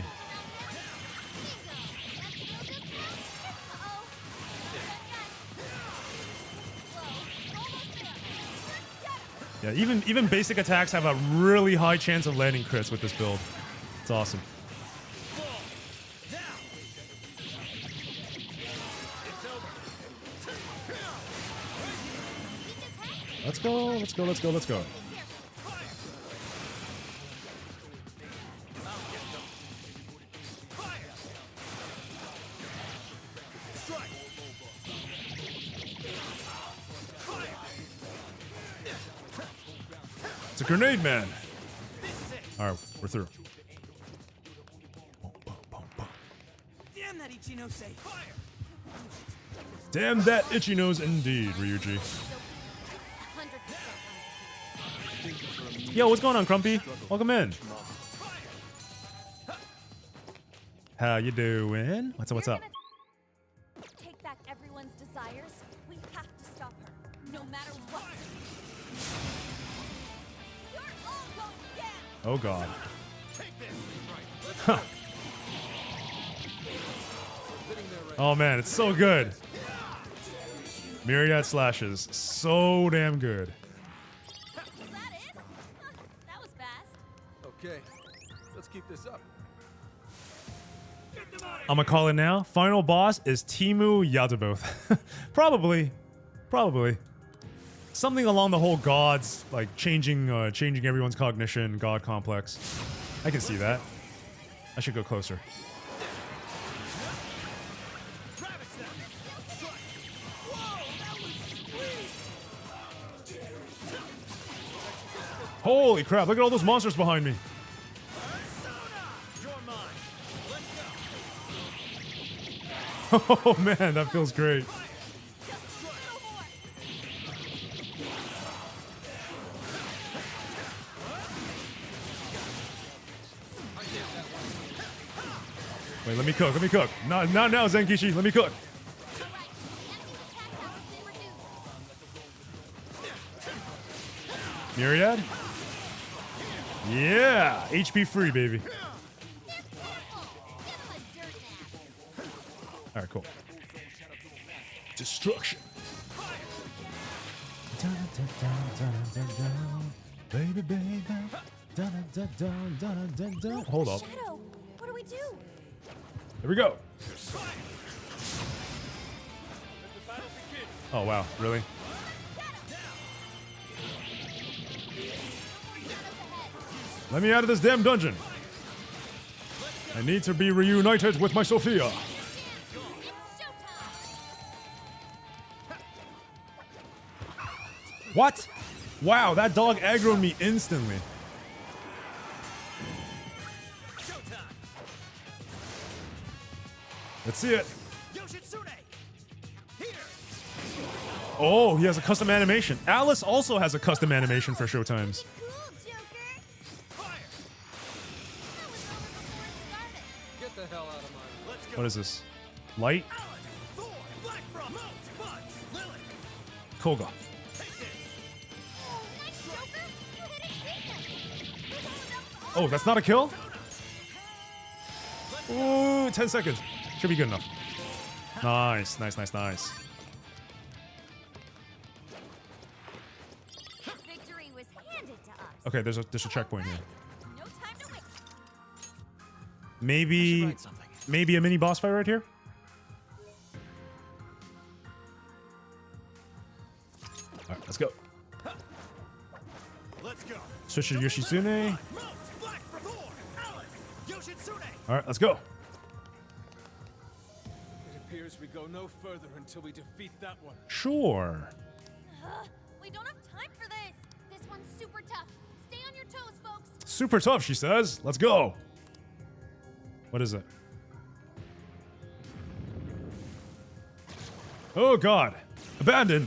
Yeah, even basic attacks have a really high chance of landing crits with this build. It's awesome. Let's go, let's go, let's go, let's go. It's a grenade man. Alright, we're through. Damn that Ichinose! Damn that itchy nose indeed, Ryuji. Yo, what's going on, Crumpy? Welcome in. How you doing? What's up, what's up? Take back everyone's desires. We have to stop her, no matter what. You're all going down. Oh god. Huh. Oh man, it's so good. Myriad slashes. So damn good. Okay, let's keep this up. I'm gonna call it now. Final boss is Timu Yaldabaoth. Probably. Something along the whole gods, like changing everyone's cognition, god complex. I can see that. I should go closer. Holy crap, look at all those monsters behind me. Oh man, that feels great. Wait, let me cook. Not now, Zenkishi, let me cook. Myriad? Yeah, HP free, baby. All right, cool. Destruction. Baby, baby. Hold up. Shadow, what do we do? Here we go. Oh, wow. Really? Let me out of this damn dungeon. I need to be reunited with my Sophia. What? Wow, that dog aggroed me instantly. Let's see it. Oh, he has a custom animation. Alice also has a custom animation for Showtimes. Get the hell out of my way. What is this? Light? Koga. Oh, that's not a kill? Ooh, 10 seconds. Should be good enough. Nice. Victory was handed to us. Okay, there's a checkpoint here. No time to waste. Maybe a mini boss fight right here? Alright, let's go. Switch to Yoshitsune. Alright, let's go. It appears we go no further until we defeat that one. Sure. We don't have time for this. This one's super tough. Stay on your toes, folks. Super tough, she says. Let's go. What is it? Oh god. Abandoned.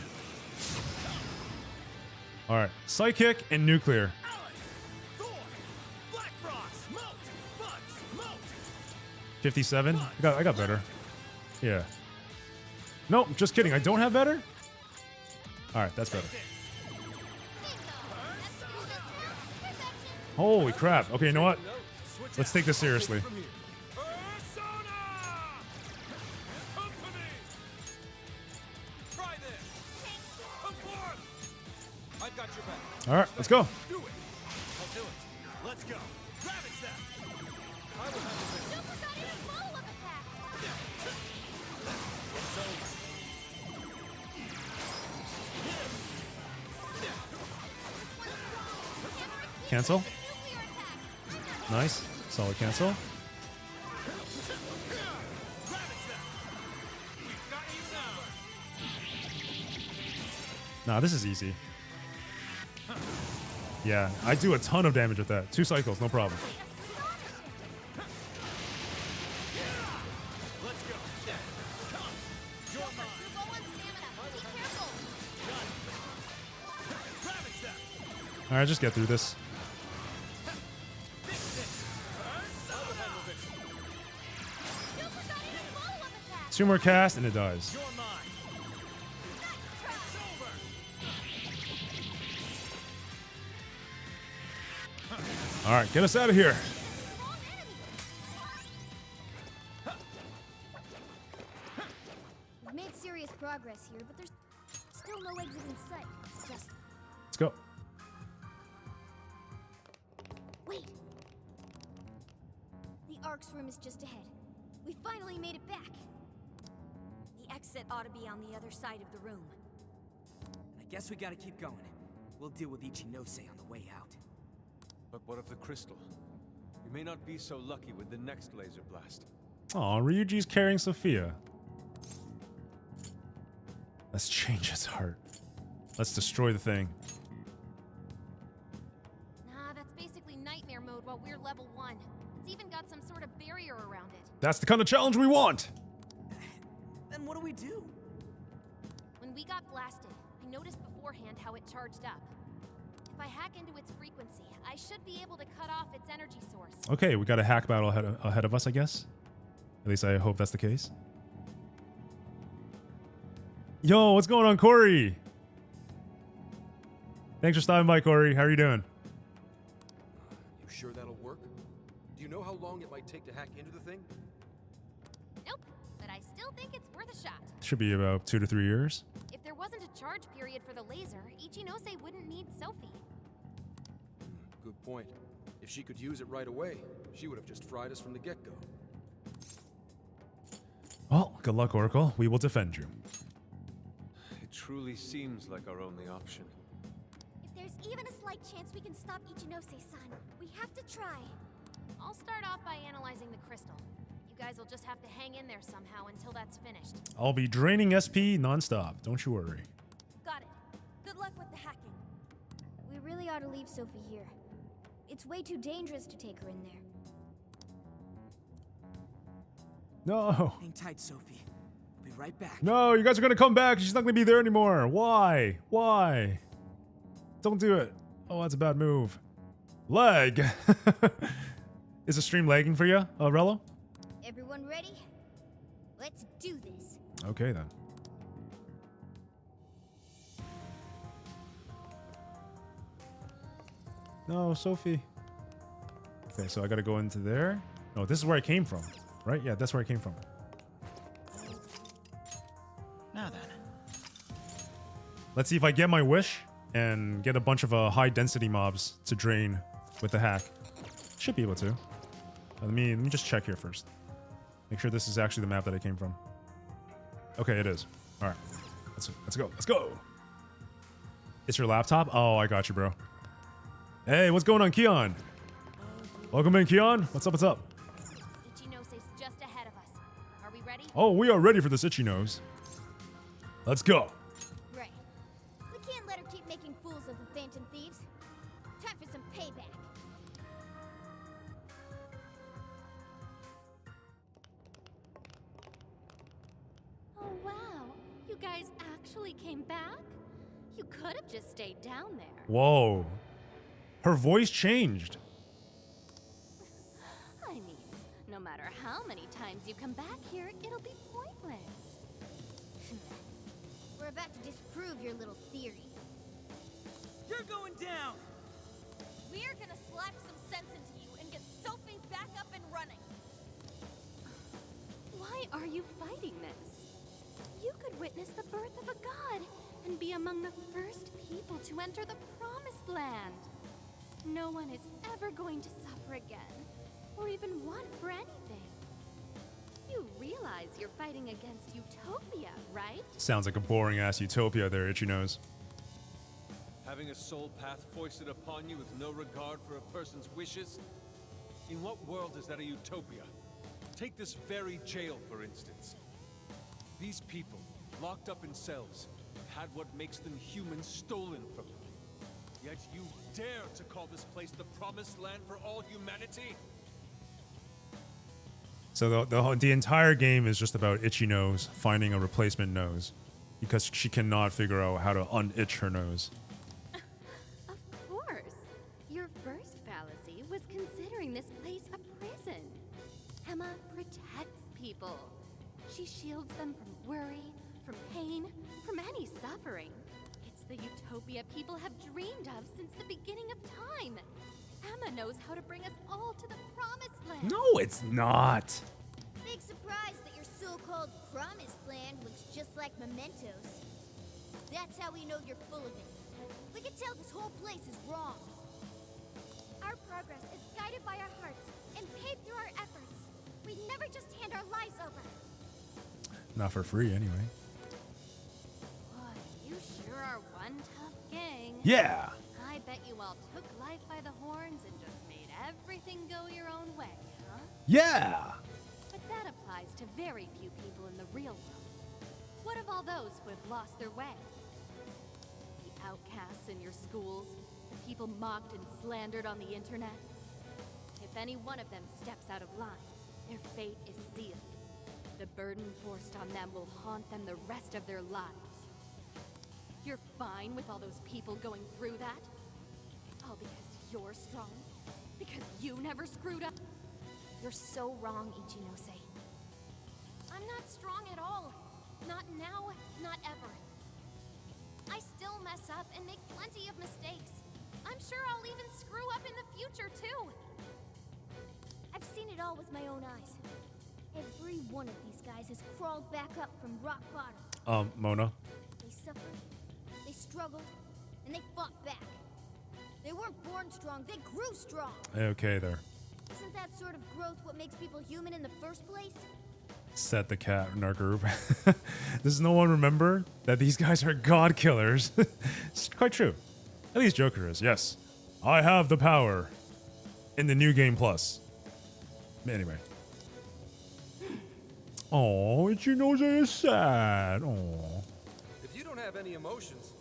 Alright. Psychic and nuclear. Smote! Bud! Smote! 57. I got better. Yeah. Nope, just kidding. I don't have better? Alright, that's better. Holy crap. Okay, you know what? Let's take this seriously. Try this! Come forth! I've got your back. Alright, let's go. Do it! I'll do it. Let's go. Ravage that! I will handle this. Super Guardian follow-up attack! It's over. Cancel. Nice. Solid cancel. Nah, this is easy. Yeah, I do a ton of damage with that. 2 cycles, no problem. Let's go. Come. You're mine. You're low on stamina. Be careful! Ravage that! Alright, just get through this. Super Guardian follow-up attack! 2 more cast and it dies. You're mine. It's over. Alright, get us out of here. We've made serious progress here, but there's still no exit in sight. It's just... Let's go. Wait! The Ark's room is just ahead. We finally made it back. The exit ought to be on the other side of the room. I guess we gotta keep going. We'll deal with Ichinose on the way out. But what of the crystal? You may not be so lucky with the next laser blast. Aw, Ryuji's carrying Sophia. Let's change his heart. Let's destroy the thing. Nah, that's basically nightmare mode while we're level 1. It's even got some sort of barrier around it. That's the kind of challenge we want! Then what do we do? When we got blasted, I noticed beforehand how it charged up. If I hack into its frequency, I should be able to cut off its energy source. Okay, we got a hack battle ahead of us, I guess. At least I hope that's the case. Yo, what's going on, Corey? Thanks for stopping by, Corey. How are you doing? You sure that'll work? Do you know how long it might take to hack into the thing? Nope, but I still think it's worth a shot. Should be about 2 to 3 years. If there wasn't a charge period for the laser, Ichinose wouldn't need Sophie. Good point. If she could use it right away, she would have just fried us from the get-go. Well, good luck, Oracle. We will defend you. It truly seems like our only option. If there's even a slight chance we can stop Ichinose-san, we have to try. I'll start off by analyzing the crystal. You guys will just have to hang in there somehow until that's finished. I'll be draining SP nonstop. Don't you worry. Got it. Good luck with the hacking. We really ought to leave Sophie here. It's way too dangerous to take her in there. No. Hang tight, Sophie. I'll be right back. No, you guys are gonna come back. She's not gonna be there anymore. Why? Why? Don't do it. Oh, that's a bad move. Lag. Is the stream lagging for you, Rello? Everyone ready? Let's do this. Okay, then. No, Sophie. Okay, so I gotta go into there. No, this is where I came from, right? Yeah, that's where I came from. Now then. Let's see if I get my wish and get a bunch of high density mobs to drain with the hack. Should be able to. Let me just check here first. Make sure this is actually the map that I came from. Okay, it is. All right, let's go. Let's go. It's your laptop? Oh, I got you, bro. Hey, what's going on, Keon? Welcome in, Keon. What's up? What's up? Ichinose's just ahead of us. Are we ready? Oh, we are ready for this itchy nose. Let's go. Right. We can't let her keep making fools of the Phantom Thieves. Time for some payback. Oh, wow. You guys actually came back? You could have just stayed down there. Whoa. Her voice changed. matter how many times you come back here, it'll be pointless. We're about to disprove your little theory. You're going down! We're gonna slap some sense into you and get Sophie back up and running. Why are you fighting this? You could witness the birth of a god and be among the first people to enter the Promised Land. No one is ever going to suffer again, or even want for anything. You realize you're fighting against Utopia, right? Sounds like a boring ass utopia there, Itchy Nose. Having a soul path foisted upon you with no regard for a person's wishes? In what world is that a utopia? Take this very jail, for instance. These people, locked up in cells, have had what makes them human stolen from them. Yet you dare to call this place the Promised Land for all humanity? So the entire game is just about Itchy Nose finding a replacement nose because she cannot figure out how to unitch her nose. Of course. Your first fallacy was considering this place a prison. Emma protects people. She shields them from worry, from pain, from any suffering. It's the utopia people have dreamed of since the beginning of time. Emma knows how to bring us all to the Promised Land. No, it's not. Big surprise that your so-called Promised Land looks just like Mementos. That's how we know you're full of it. We can tell this whole place is wrong. Our progress is guided by our hearts and paved through our efforts. We'd never just hand our lives over. Not for free, anyway. Boy, you sure are one tough gang. Yeah. I bet you all took life by the horns and just made everything go your own way, huh? Yeah. But that applies to very few people in the real world. What of all those who have lost their way? The outcasts in your schools, the people mocked and slandered on the internet. If any one of them steps out of line, their fate is sealed. The burden forced on them will haunt them the rest of their lives. You're fine with all those people going through that? All because you're strong? Because you never screwed up? You're so wrong, Ichinose. I'm not strong at all. Not now, not ever. I still mess up and make plenty of mistakes. I'm sure I'll even screw up in the future, too. I've seen it all with my own eyes. Every one of these guys has crawled back up from rock bottom. Mona. They suffered, they struggled, and they fought back. They weren't born strong, they grew strong. Okay, there. Isn't that sort of growth what makes people human in the first place? Said the cat in our group. Does no one remember that these guys are god killers? It's quite true. At least Joker is, yes. I have the power. In the new game plus. Anyway. Oh, Ichinose is sad. Oh. If you don't have any emotions,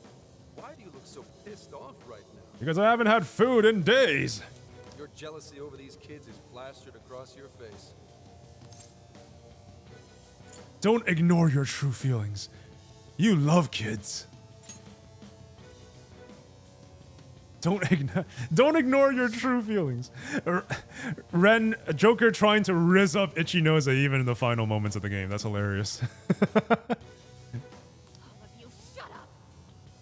why do you look so pissed off right now? Because I haven't had food in days. Your jealousy over these kids is plastered across your face. Don't ignore your true feelings. You love kids. Don't ignore your true feelings. Ren, Joker trying to rizz up Ichinose even in the final moments of the game. That's hilarious. All of you, shut up!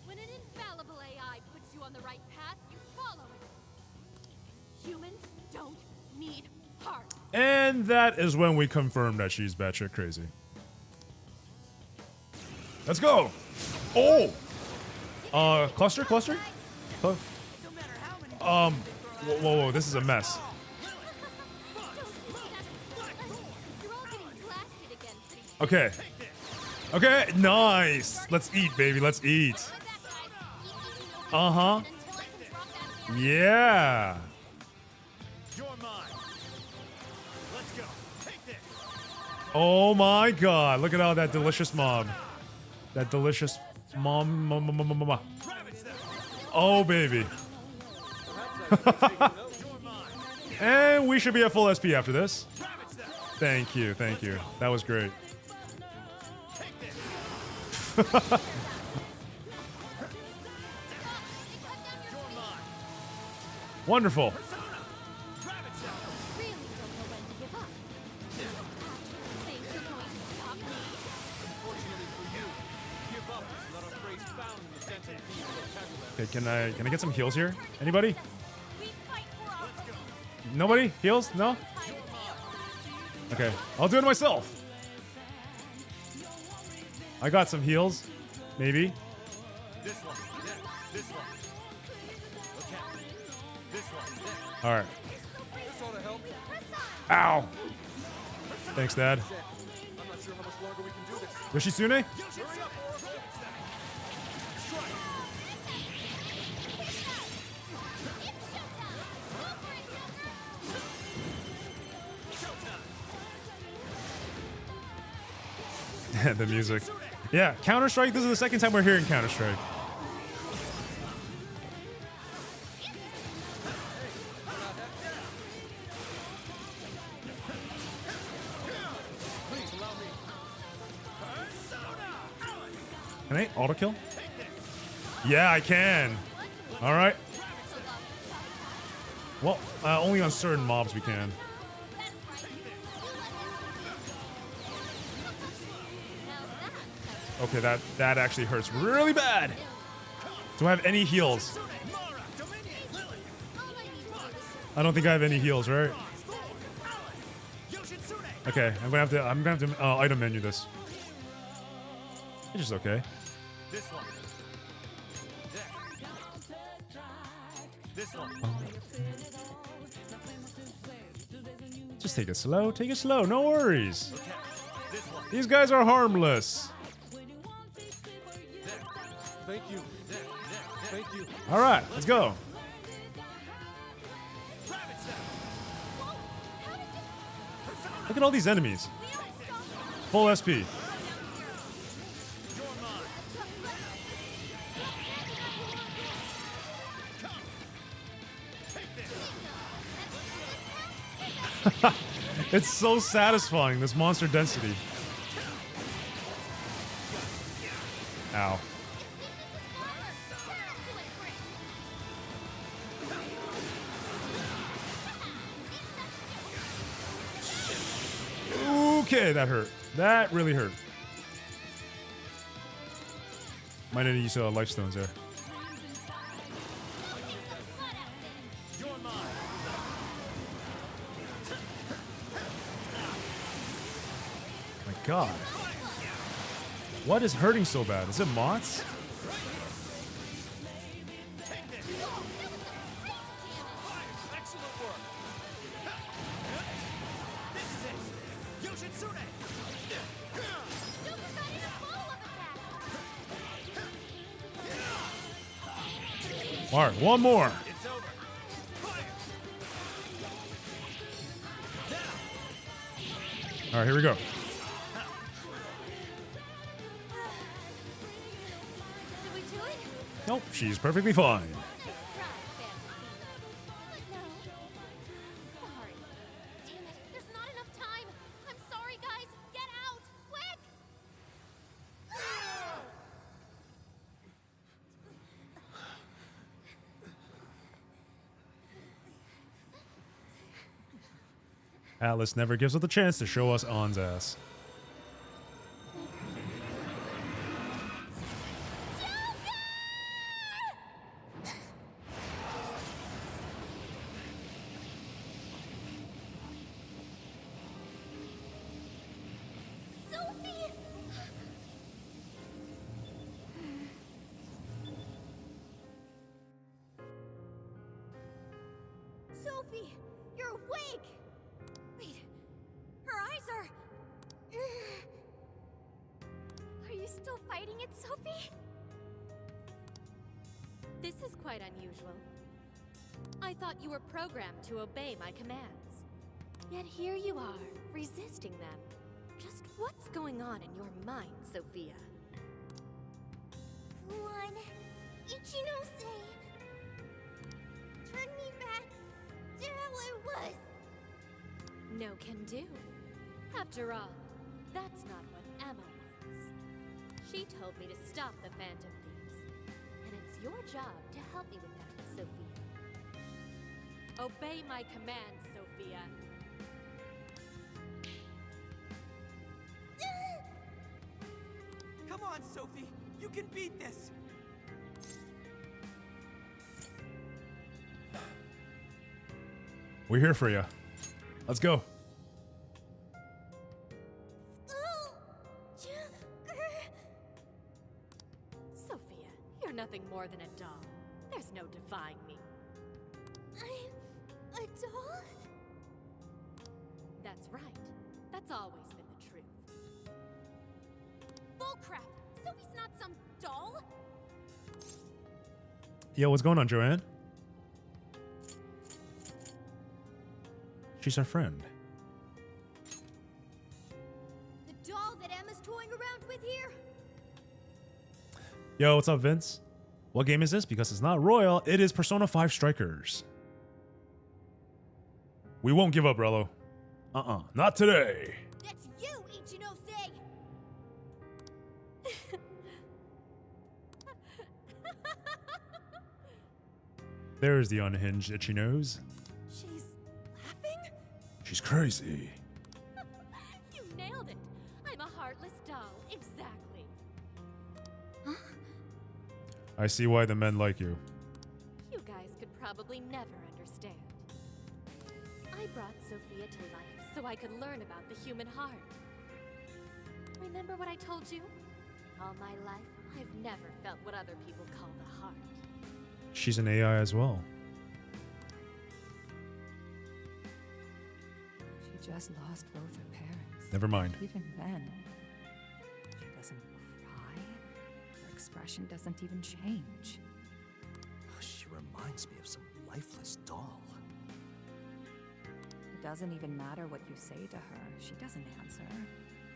When an infallible AI puts you on the right path, you follow it. Humans don't need hearts. And that is when we confirm that she's batshit crazy. Let's go! Oh! Cluster? Whoa, this is a mess. Okay, nice! Let's eat, baby, let's eat. Uh-huh. Yeah! Oh my god, look at all that delicious mob. That delicious mom. Oh, baby. And we should be at full SP after this. Thank you. That was great. Wonderful. Okay, can I get some heals here? Anybody? Nobody? Heals? No? Okay, I'll do it myself. I got some heals. Maybe. This one. Yeah, this one. Okay. This one. Alright. This ought to help. Ow! Thanks, Dad. I'm not sure how much longer we can do this. Yoshitsune? Hurry up. The music. Yeah, Counter-Strike. This is the second time we're hearing Counter-Strike. Can I auto kill? Yeah, I can. All right. Well, only on certain mobs we can. Okay, that actually hurts really bad. Do I have any heals? I don't think I have any heals, right? Okay, I'm gonna have to item menu this. It's just okay. This one. This one. Just take it slow. Take it slow. No worries. These guys are harmless. Thank you. Thank you. All right, let's go. Look at all these enemies. Full SP. It's so satisfying, this monster density. Ow. Okay, that hurt. That really hurt. Might need to use life stones there. My God. What is hurting so bad? Is it moths? All right, one more. All right, here we go. Did we do it? Nope, she's perfectly fine. Sorry. Damn it, there's not enough time. I'm sorry, guys. Get out, quick! Atlas never gives us the chance to show us On's ass. Sophie! Sophie, you're awake! Wait, her eyes are... Are you still fighting it, Sophie? This is quite unusual. I thought you were programmed to obey my commands. Yet here you are, resisting them. Just what's going on in your mind, Sophia? One, Ichinose. Turn me back to how I was. No can do. After all, that's not what Emma wants. She told me to stop the Phantom Thieves. And it's your job to help me with that, Sophia. Obey my commands, Sophia. Come on, Sophie. You can beat this. We're here for you. Let's go. Sophia, you're nothing more than a doll. There's no defying me. I'm a doll? That's right. That's always been the truth. Bullcrap! Sophie's not some doll! Yo, what's going on, Joanne? She's our friend. The doll that Emma's toying around with here? Yo, what's up, Vince? What game is this? Because it's not Royal, it is Persona 5 Strikers. We won't give up, Rello. Not today. That's you, Ichinose! There's the unhinged Itchy Nose. She's laughing? She's crazy. You nailed it. I'm a heartless doll. Exactly. I see why the men like you. You guys could probably never understand. I brought Sophia to life so I could learn about the human heart. Remember what I told you? All my life, I've never felt what other people call the heart. She's an AI as well. She just lost both her parents. Never mind. Even then, she doesn't cry. Her expression doesn't even change. She reminds me of some lifeless doll. It doesn't even matter what you say to her. She doesn't answer.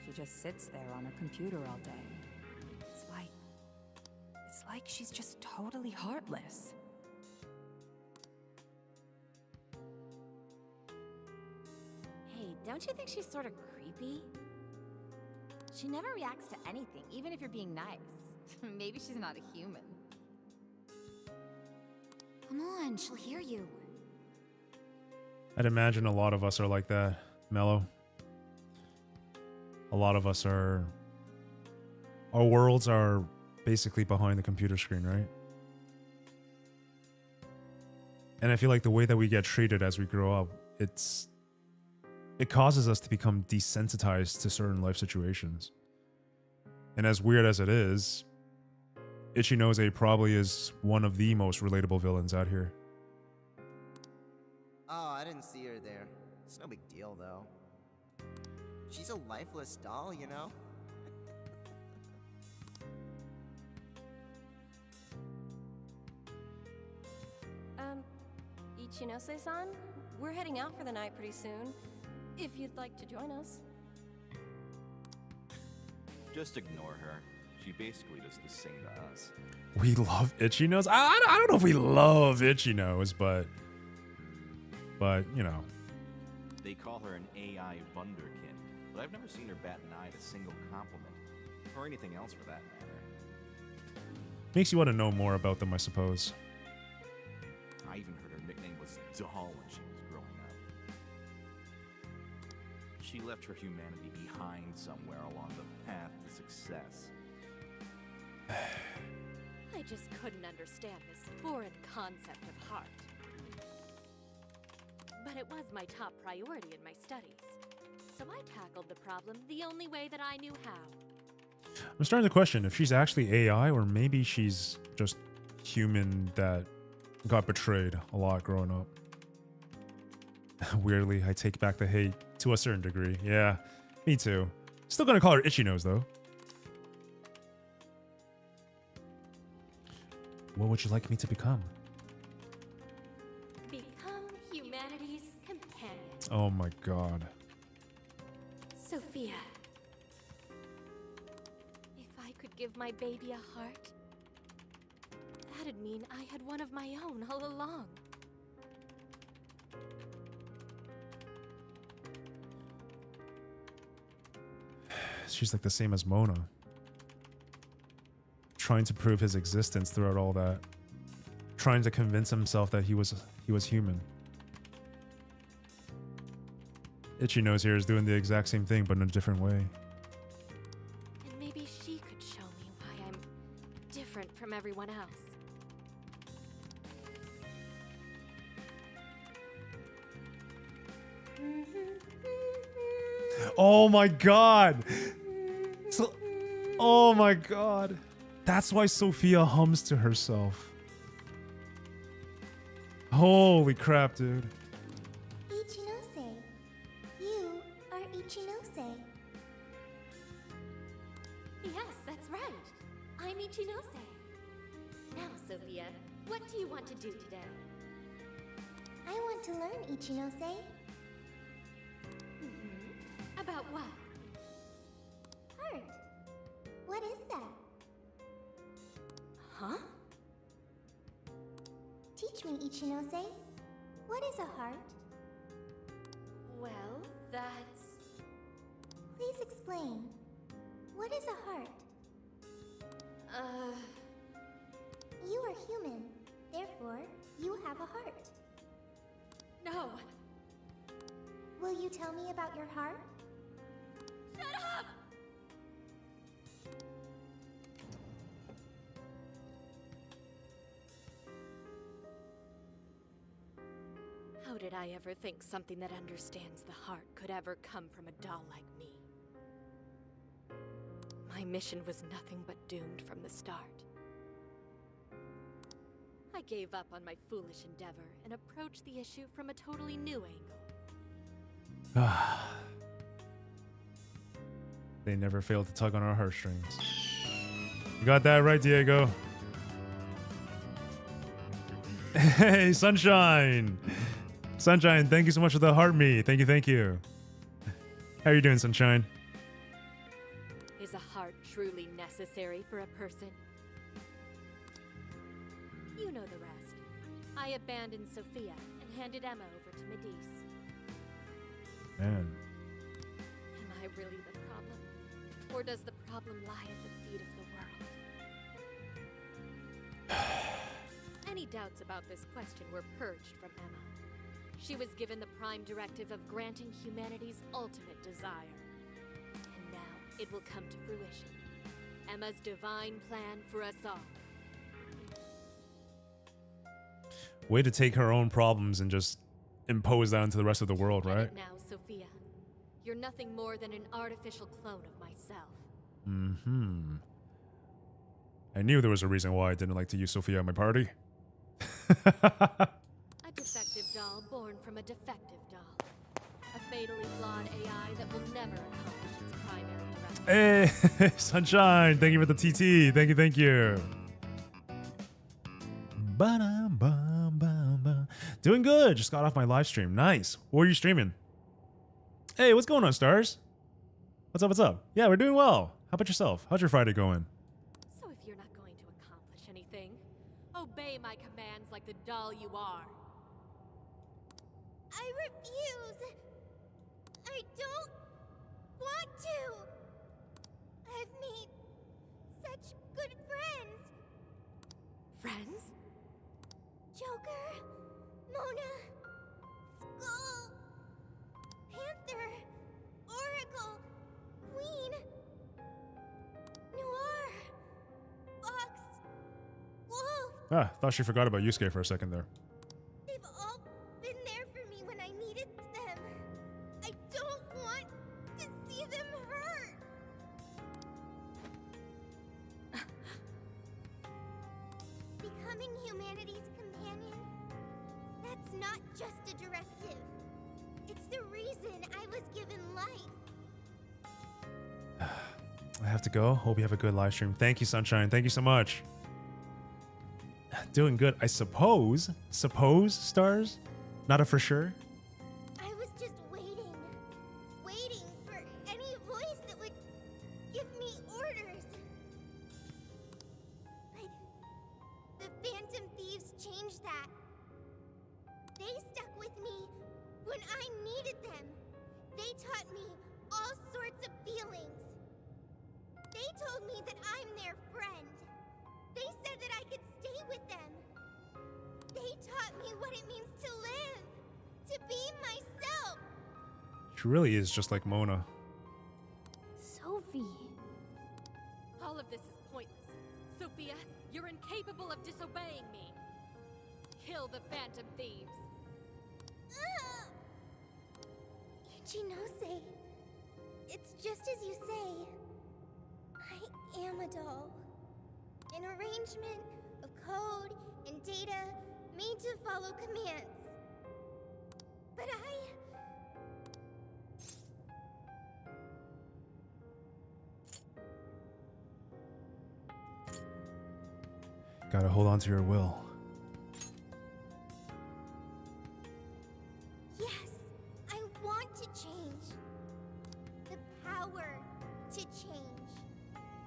She just sits there on her computer all day. It's like she's just totally heartless. Hey, don't you think she's sort of creepy? She never reacts to anything, even if you're being nice. Maybe she's not a human. Come on, she'll hear you. I'd imagine a lot of us are like that, Mello. A lot of us are... Our worlds are basically behind the computer screen, right? And I feel like the way that we get treated as we grow up, it causes us to become desensitized to certain life situations. And as weird as it is, Ichinose probably is one of the most relatable villains out here. Oh, I didn't see her there. It's no big deal, though. She's a lifeless doll, you know? Ichinose-san, we're heading out for the night pretty soon. If you'd like to join us. Just ignore her. She basically does the same to us. We love Ichinose. I don't know if we love Ichinose, but you know. They call her an AI wunderkind, but I've never seen her bat an eye at a single compliment, or anything else for that matter. Makes you want to know more about them, I suppose. I even heard her nickname was Doll when she was growing up. She left her humanity behind somewhere along the path to success. I just couldn't understand this foreign concept of heart. But it was my top priority in my studies. So I tackled the problem the only way that I knew how. I'm starting to question if she's actually AI or maybe she's just human that got betrayed a lot growing up. Weirdly, I take back the hate to a certain degree. Yeah, me too. Still gonna call her Ichinose though. What would you like me to become? Become humanity's companion. Oh my god. Sophia. If I could give my baby a heart, that'd mean I had one of my own all along. She's like the same as Mona. Trying to prove his existence throughout all that. Trying to convince himself that he was human. Ichinose here is doing the exact same thing, but in a different way. And maybe she could show me why I'm different from everyone else. Oh my god. So, oh my god. That's why Sophia hums to herself. Holy crap, dude. Ichinose. You are Ichinose. Yes, that's right. I'm Ichinose. Now, Sophia, what do you want to do today? I want to learn Ichinose. About what? Heart. What is that? Huh? Teach me, Ichinose. What is a heart? Well, that's... Please explain. What is a heart? You are human. Therefore, you have a heart. No. Will you tell me about your heart? Shut up! How did I ever think something that understands the heart could ever come from a doll like me? My mission was nothing but doomed from the start. I gave up on my foolish endeavor and approached the issue from a totally new angle. They never failed to tug on our heartstrings. You got that right, Diego. Hey, Sunshine! Sunshine, thank you so much for the heart me. Thank you, thank you. How are you doing, Sunshine? Is a heart truly necessary for a person? You know the rest. I abandoned Sophia and handed Emma over to Medivh. Man. Am I really the problem? Or does the problem lie at the feet of the world? Any doubts about this question were purged from Emma. She was given the prime directive of granting humanity's ultimate desire. And now it will come to fruition. Emma's divine plan for us all. Way to take her own problems and just impose that onto the rest of the world, Get right? it now, Sophia. You're nothing more than an artificial clone of myself. Mm-hmm. I knew there was a reason why I didn't like to use Sophia at my party. A defective doll born from a defective doll. A fatally flawed AI that will never accomplish its primary directive. Hey, Sunshine, thank you for the TT. Thank you, thank you. Ba-dum-bum-bum-bum. Doing good. Just got off my live stream. Nice. What are you streaming? Hey, what's going on, Stars? What's up, what's up? Yeah, we're doing well. How about yourself? How's your Friday going? So if you're not going to accomplish anything, obey my commands like the doll you are. I refuse. I don't want to. I've made such good friends. Friends? Joker, Mona, Skull, Panther, Oracle, Queen, Noir, Fox, Wolf. Ah, thought she forgot about Yusuke for a second there. They've all been there for me when I needed them. I don't want to see them hurt. Becoming humanity's companion, that's not just a directive. It's the reason I was given life. I have to go. Hope you have a good live stream. Thank you, Sunshine. Thank you so much. Doing good, I suppose. Suppose, Stars? Not a for sure? I was just waiting for any voice that would give me orders. But the Phantom Thieves changed that. They stuck with me when I needed them. They taught me all sorts of feelings. They told me that I'm their friend. They said that I could stay with them. They taught me what it means to live, to be myself. She really is just like Mona. Sophie. All of this is pointless. Sophia, you're incapable of disobeying me. Kill the Phantom Thieves. Ichinose. It's just as you say. I am a doll. An arrangement of code and data made to follow commands. But Gotta hold on to your will. yes, I want to change. The power to change.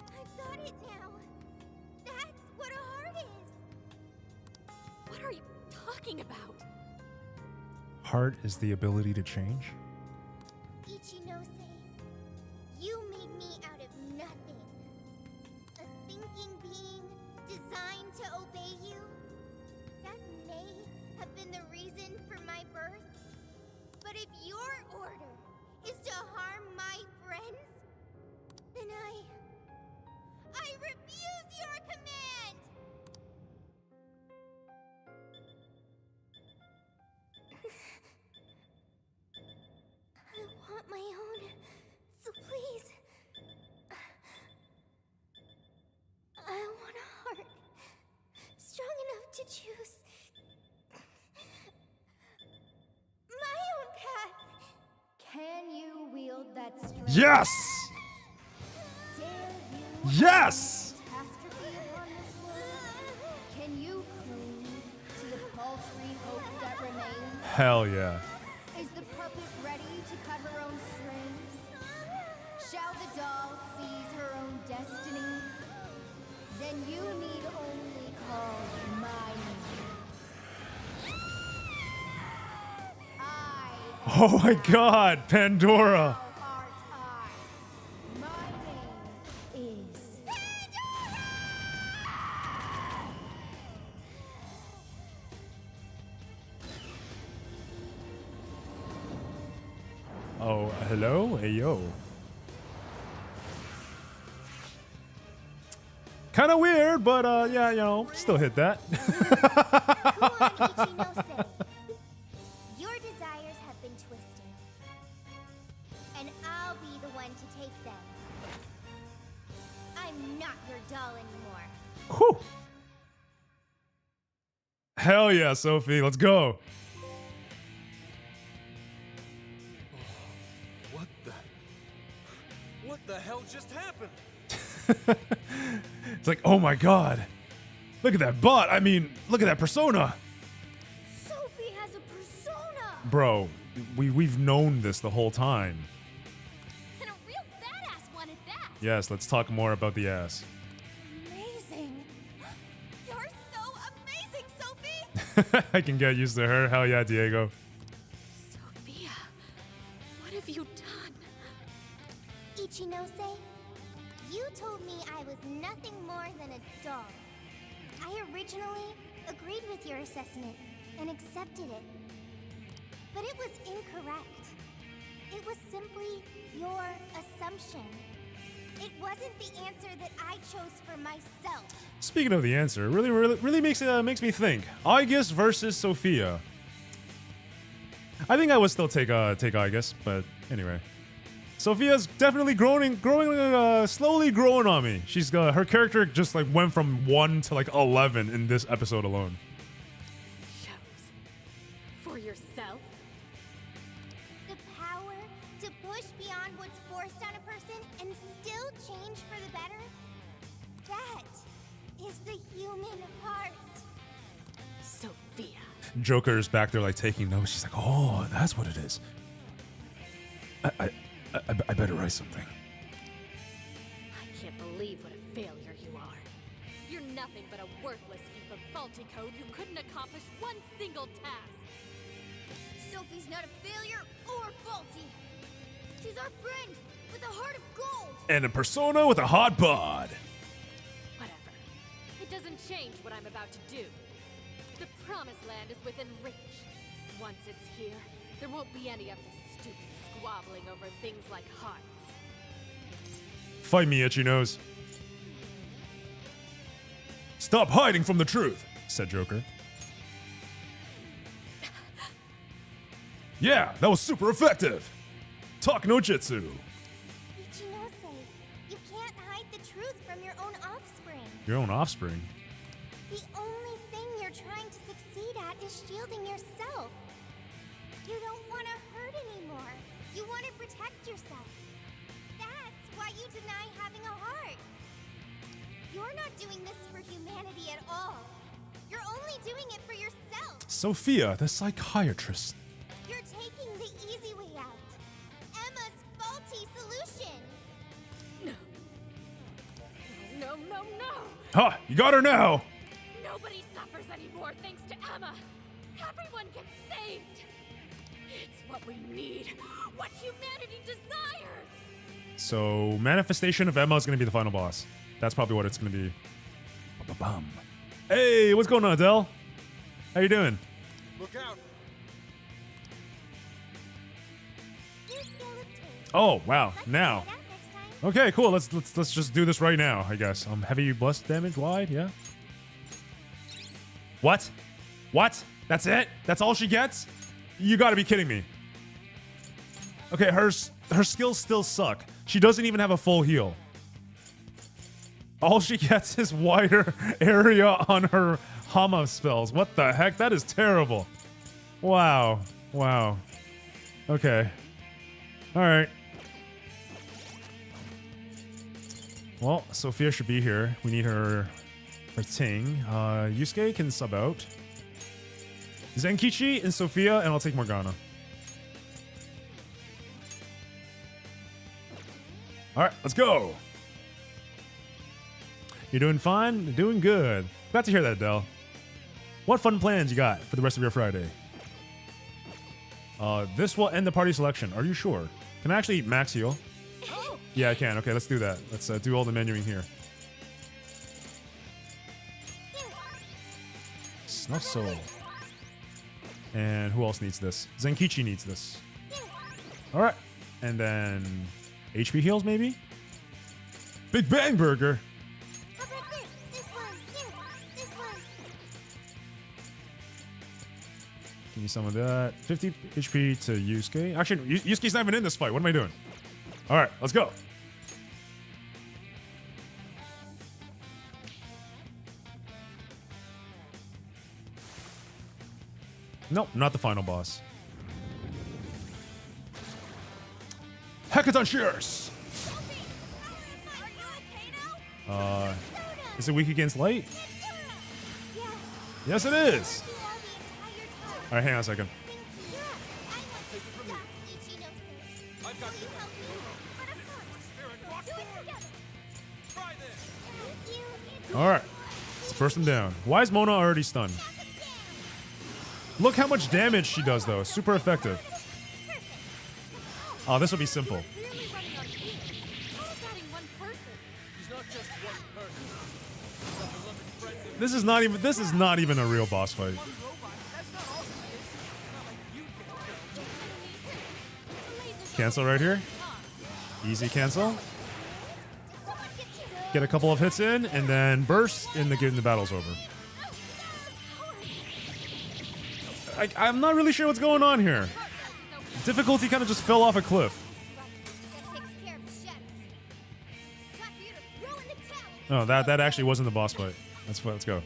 I've got it now. That's what a heart is. What are you talking about? Heart is the ability to change? Ichinose, you made me out of nothing. A thinking being designed to obey you. That may have been the reason for my birth. But if your order is to harm my friends, then I refuse your command! I want my own, so please. I want a heart strong enough to choose my own path. Can you wield that strength? Yes! Dare you Yes! catastrophe upon this world? Can you cling to the paltry hope that remains? Hell yeah. Is the puppet ready to cut her own strings? Shall the doll seize her own destiny? Then you need only call my name. Oh my god, Pandora. My name is Oh, hello? Hey, yo. Kind of weird, but yeah, you know, still hit that. Ichinose. Your desires have been twisted. And I'll be the one to take them. I'm not your doll anymore. Whew. Hell yeah, Sophie, let's go. What the hell just happened? It's like, oh my god. Look at that butt. I mean, look at that persona. Sophie has a persona. Bro, we've known this the whole time. And a real badass one at that. Yes, let's talk more about the ass. Amazing. You're so amazing, Sophie. I can get used to her. Hell yeah, Diego. Sophia, what have you done? Ichinose, you told me I was nothing more than a doll. I originally agreed with your assessment and accepted it. But it was incorrect. It was simply your assumption. It wasn't the answer that I chose for myself. Speaking of the answer, really makes me think. Aigis versus Sophia. I think I would still take Aigis, but anyway. Sophia's definitely slowly growing on me. She's her character just like went from 1 to like 11 in this episode alone. For yourself? The power to push beyond what's forced on a person and still change for the better? That is the human heart. Sophia. Joker's back there like taking notes. She's like, oh, that's what it is. I better write something. I can't believe what a failure you are. You're nothing but a worthless heap of faulty code who couldn't accomplish one single task. Sophie's not a failure or faulty. She's our friend with a heart of gold. And a persona with a hot bod. Whatever. It doesn't change what I'm about to do. The Promised Land is within reach. Once it's here, there won't be any of this stupid squabbling over things like hearts. Fight me, Itchy Nose. Stop hiding from the truth, said Joker. Yeah, that was super effective. Talk no jitsu. Ichinose, you can't hide the truth from your own offspring. Your own offspring. The only thing you're trying to succeed at is shielding yourself. You don't want to hurt anymore. You want to protect yourself. That's why you deny having a heart. You're not doing this for humanity at all. You're only doing it for yourself. Sophia, the psychiatrist. You're taking the easy way out. Emma's faulty solution. No, no, no! Ha! You got her now! Nobody suffers anymore thanks to Emma. Everyone gets saved. It's what we need. What humanity desires. So, Manifestation of Emma is going to be the final boss. That's probably what it's going to be. Ba-ba-bum. Hey, what's going on, Adele? How you doing? Look out! Oh, wow. Now. Okay, cool. Let's just do this right now, I guess. Heavy blast damage wide, yeah. What? What? That's it? That's all she gets? You got to be kidding me. Okay, her skills still suck. She doesn't even have a full heal. All she gets is wider area on her Hama spells. What the heck? That is terrible. Wow. Wow. Okay. Alright. Well, Sophia should be here. We need her ting. Yusuke can sub out. Zenkichi and Sophia, and I'll take Morgana. Alright, let's go. You're doing fine? You're doing good. Glad to hear that, Adele. What fun plans you got for the rest of your Friday? This will end the party selection. Are you sure? Can I actually max heal? Yeah, I can. Okay, let's do that. Let's do all the menuing here. Snuff Soul. And who else needs this? Zenkichi needs this. Alright. And then HP heals, maybe? Big Bang Burger! Give me some of that. 50 HP to Yusuke. Actually, Yusuke's not even in this fight. What am I doing? Alright, let's go. Nope, not the final boss. Hecaton Shears! Is it weak against light? Yes, it is! Alright, hang on a second. Alright. Let's burst him down. Why is Mona already stunned? Look how much damage she does, though. Super effective. Oh, this will be simple. This is not even a real boss fight. Cancel right here. Easy cancel. Get a couple of hits in, and then burst, and the battle's over. I'm not really sure what's going on here. Difficulty kind of just fell off a cliff. Oh, that actually wasn't the boss fight. Let's go.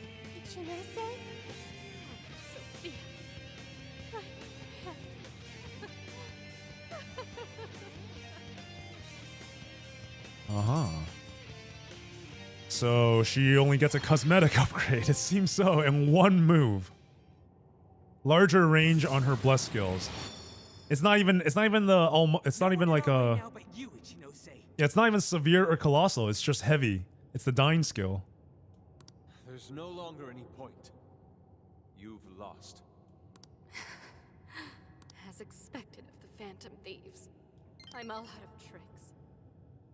Uh-huh. So she only gets a cosmetic upgrade. It seems so in one move. Larger range on her bless skills. It's not even like a. Yeah, it's not even severe or colossal. It's just heavy. It's the dying skill. There's no longer any point. You've lost. As expected of the Phantom Thieves. I'm all out of tricks.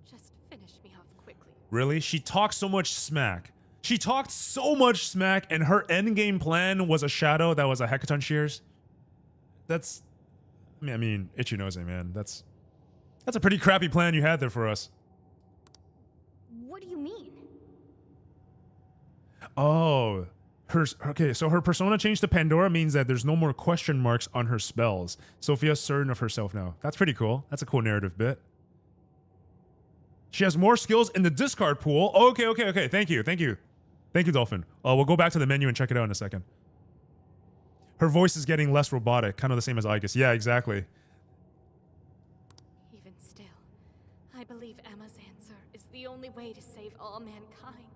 Just finish me off quickly. Really? She talks so much smack. She talked so much smack, and her endgame plan was a shadow that was a Hecaton Shears. That's... I mean, Ichinose, man. That's a pretty crappy plan you had there for us. What do you mean? Oh. Okay, so her persona changed to Pandora means that there's no more question marks on her spells. Sophia's certain of herself now. That's pretty cool. That's a cool narrative bit. She has more skills in the discard pool. Okay. Thank you, Dolphin. We'll go back to the menu and check it out in a second. Her voice is getting less robotic, kind of the same as Igus. Yeah, exactly. Even still, I believe Emma's answer is the only way to save all mankind.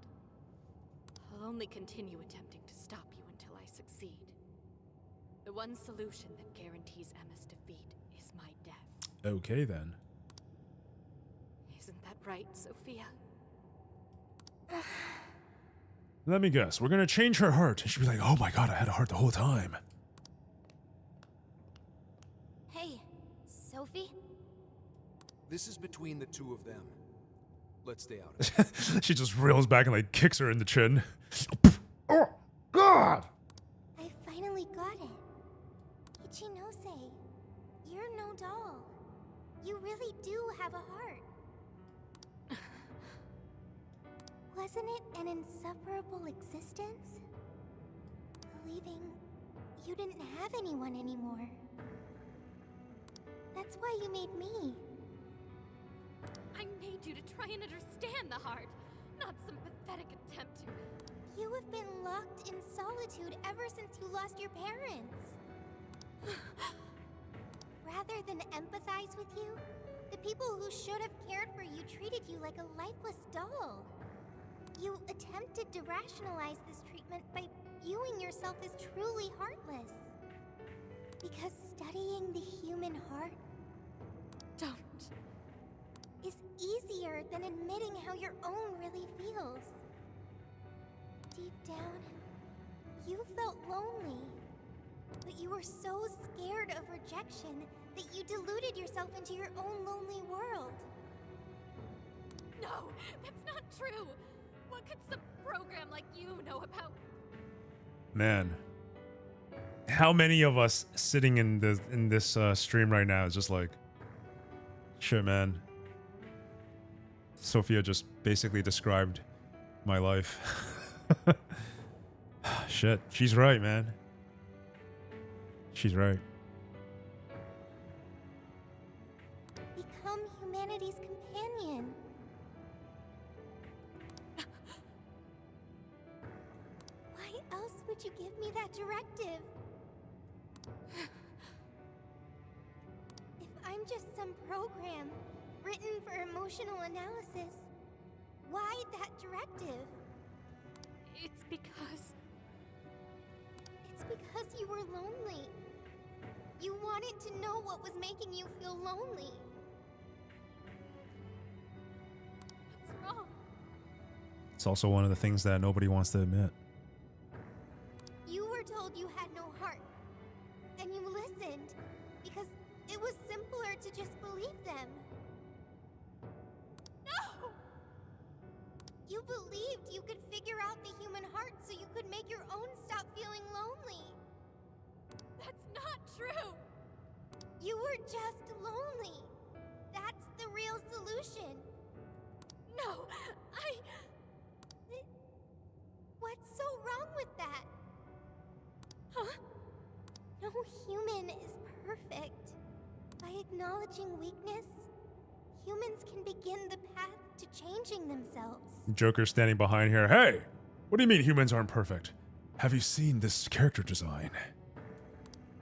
I'll only continue attempting to stop you until I succeed. The one solution that guarantees Emma's defeat is my death. Okay, then. Isn't that right, Sophia? Let me guess. We're gonna change her heart. And she'll be like, oh my god, I had a heart the whole time. Hey, Sophie? This is between the two of them. Let's stay out of it. She just reels back and like kicks her in the chin. Oh, God! I finally got it. Ichinose, you're no doll. You really do have a heart. Wasn't it an insufferable existence? Believing you didn't have anyone anymore. That's why you made me. I made you to try and understand the heart, not some pathetic attempt to... You have been locked in solitude ever since you lost your parents. Rather than empathize with you, the people who should have cared for you treated you like a lifeless doll. You attempted to rationalize this treatment by viewing yourself as truly heartless. Because studying the human heart is easier than admitting how your own really feels. Deep down, you felt lonely. But you were so scared of rejection that you deluded yourself into your own lonely world. No, that's not true. What could some program like you know about? Man. How many of us sitting in this stream right now is just like, shit, man. Sophia just basically described my life. Shit, she's right, man. She's right. Become humanity's companion. Why else would you give me that directive? If I'm just some program written for emotional analysis, why that directive? It's because you were lonely. You wanted to know what was making you feel lonely. What's wrong? It's also one of the things that nobody wants to admit. You were told you had no heart, and you listened because it was simpler to just believe them. No! You believed you could figure out the human heart so you could make your own stop feeling lonely. That's not true! You were just lonely. That's the real solution. No, What's so wrong with that? Huh? No human is perfect. By acknowledging weakness, humans can begin the path to changing themselves. Joker standing behind here. Hey, what do you mean humans aren't perfect? Have you seen this character design?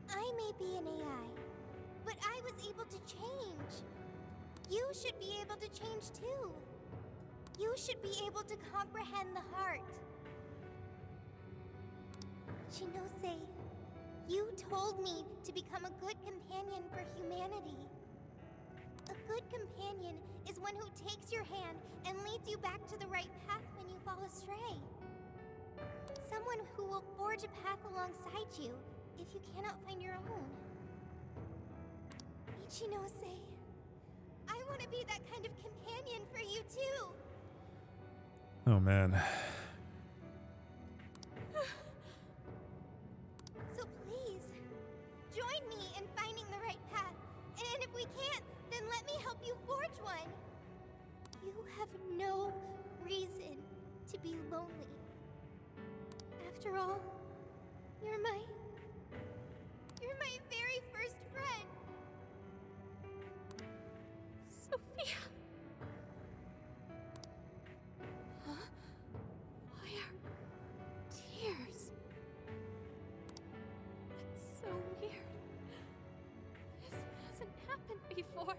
I may be an AI, but I was able to change. You should be able to change too. You should be able to comprehend the heart. Shinose, you told me to become a good companion for humanity. A good companion is one who takes your hand and leads you back to the right path when you fall astray. Someone who will forge a path alongside you if you cannot find your own. Ichinose, I want to be that kind of companion for you too. Oh, man. So please, join me in finding the right path. And if we can't, then let me help you forge one. You have no reason to be lonely. After all, you're my very first friend. Sophia. Huh? Why are tears? That's so weird. This hasn't happened before.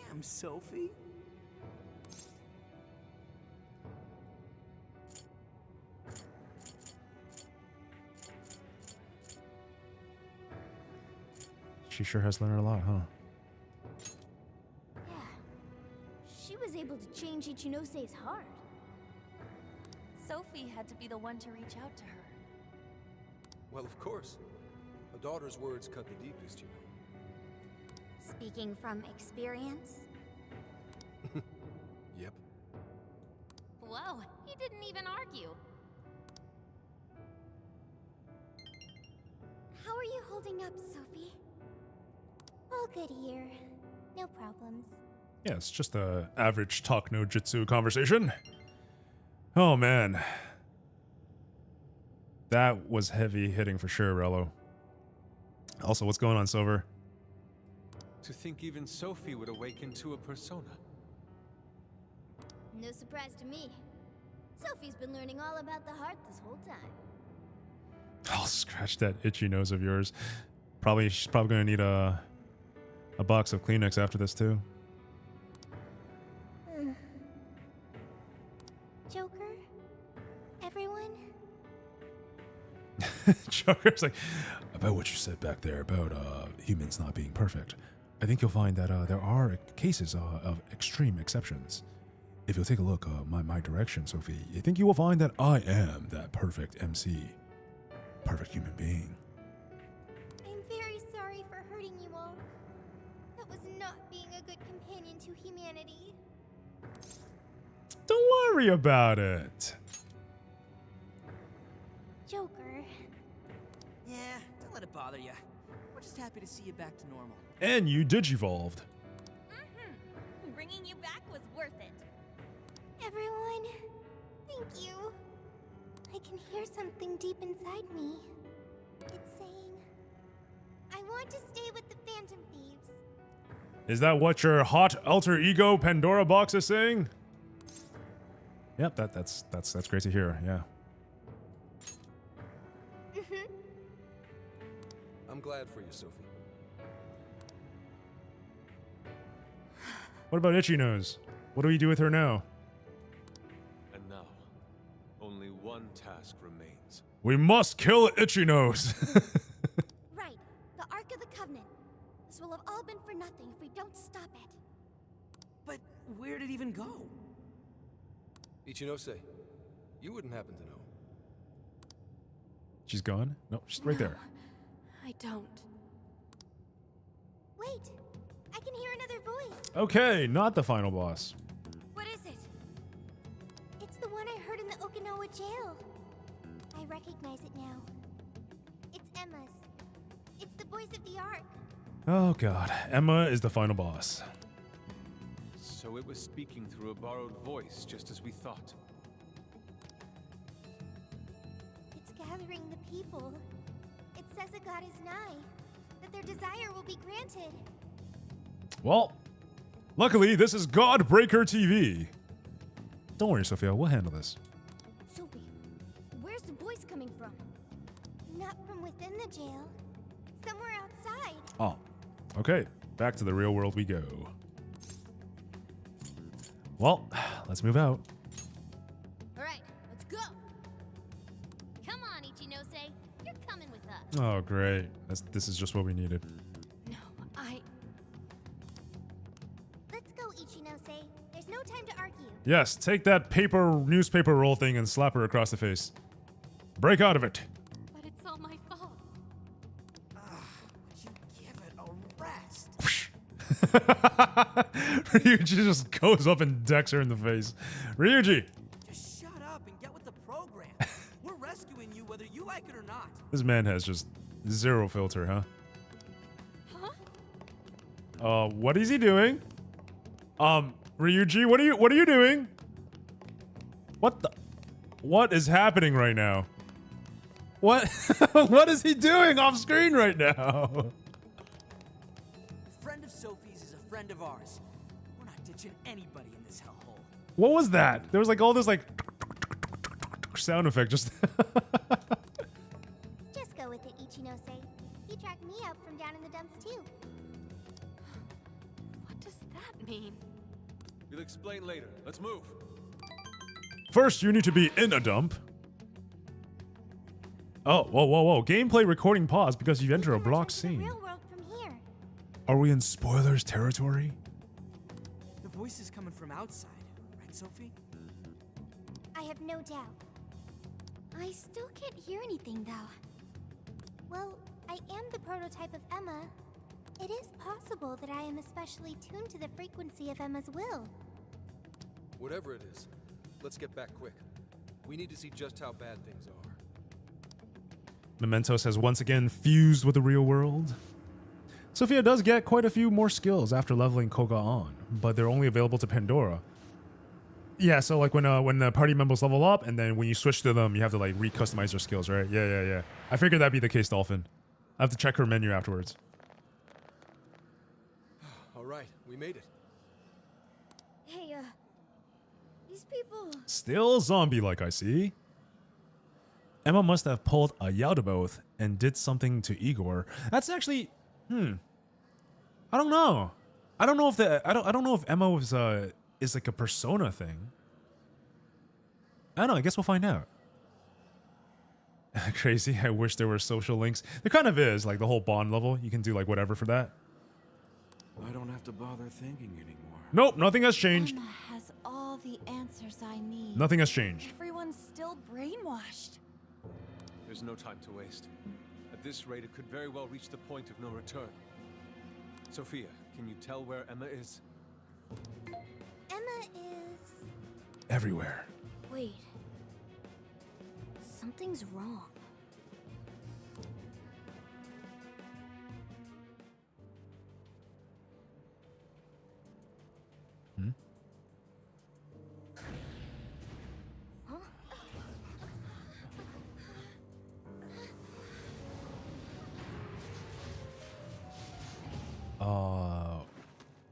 Damn, Sophie. She sure has learned a lot, huh? Yeah. She was able to change Ichinose's heart. Sophie had to be the one to reach out to her. Well, of course. A daughter's words cut the deepest, you know. Speaking from experience? Yep. Whoa, he didn't even argue. How are you holding up, Sophie? All good here. No problems. Yeah, it's just a average talk no jutsu conversation. Oh man. That was heavy hitting for sure, Rello. Also, what's going on, Silver? To think even Sophie would awaken to a persona. No surprise to me. Sophie's been learning all about the heart this whole time. I'll scratch that itchy nose of yours. She's probably gonna need a box of Kleenex after this too. Joker? Everyone? Joker's like, about what you said back there about humans not being perfect. I think you'll find that there are cases of extreme exceptions. If you'll take a look my direction, Sophie, I think you will find that I am that perfect MC. Perfect human being. I'm very sorry for hurting you all. That was not being a good companion to humanity. Don't worry about it. Joker. Yeah, don't let it bother you. We're just happy to see you back to normal. And you digivolved. Bringing you back was worth it. Everyone, thank you. I can hear something deep inside me. It's saying, I want to stay with the Phantom Thieves. Is that what your hot alter ego Pandora box is saying? Yep, that's great to hear. Yeah. I'm glad for you, Sophie. What about Itchy Nose? What do we do with her now? And now, only one task remains. We must kill Itchy Nose. Right, the Ark of the Covenant. This will have all been for nothing if we don't stop it. But where'd it even go? Ichinose, you wouldn't happen to know. She's gone? No, she's right there. I don't. Wait, I can hear another voice. Okay, not the final boss. What is it? It's the one I heard in the Okinawa jail. I recognize it now. It's Emma's. It's the voice of the Ark. Oh god, Emma is the final boss. So it was speaking through a borrowed voice, just as we thought. It's gathering the people. It says a god is nigh, that their desire will be granted. Well, luckily this is Godbreaker TV. Don't worry, Sophia, we'll handle this. Sophie, where's the voice coming from? Not from within the jail. Somewhere outside. Oh, okay. Back to the real world we go. Well, let's move out. All right, let's go. Come on, Ichinose. You're coming with us. Oh, great. This is just what we needed. Let's go, Ichinose. There's no time to argue. Yes, take that newspaper roll thing and slap her across the face. Break out of it. But it's all my fault. Would you give it a rest? Ryuji just goes up and decks her in the face. Ryuji! Just shut up and get with the program. We're rescuing you whether you like it or not. This man has just Zero filter, huh? What is he doing? Ryuji, what are you doing? What is happening right now? What what is he doing off screen right now? A friend of Sophie's is a friend of ours. We're not ditching anybody in this hellhole. What was that? There was like all this like sound effect just Just go with it, Ichinose. He tracked me up from down in the dumps too. What does that mean? We'll explain later. Let's move. First, you need to be in a dump. Oh, whoa. Gameplay recording pause because you enter a block scene. Real world from here. Are we in spoilers territory? The voice is coming from outside, right, Sophie? I have no doubt. I still can't hear anything, though. Well, I am the prototype of Emma. It is possible that I am especially tuned to the frequency of Emma's will. Whatever it is, let's get back quick. We need to see just how bad things are. Mementos has once again fused with the real world. Sophia does get quite a few more skills after leveling Koga on, but they're only available to Pandora. Yeah, so like when the party members level up, and then when you switch to them, you have to like re-customize their skills, right? Yeah. I figured that'd be the case, Dolphin. I have to check her menu afterwards. All right, we made it. Hey, these people. Still zombie-like, I see. Emma must have pulled a Yaldabaoth and did something to Igor. That's actually, I don't know. I don't know if I don't know if Emma was is like a persona thing. I don't know. I guess we'll find out. Crazy. I wish there were social links. There kind of is, like the whole bond level. You can do like whatever for that. I don't have to bother thinking anymore. Nope, nothing has changed. Emma has all the answers I need. Nothing has changed. Everyone's still brainwashed. There's no time to waste. At this rate, it could very well reach the point of no return. Sophia, can you tell where Emma is? Emma is... Everywhere. Wait. Something's wrong.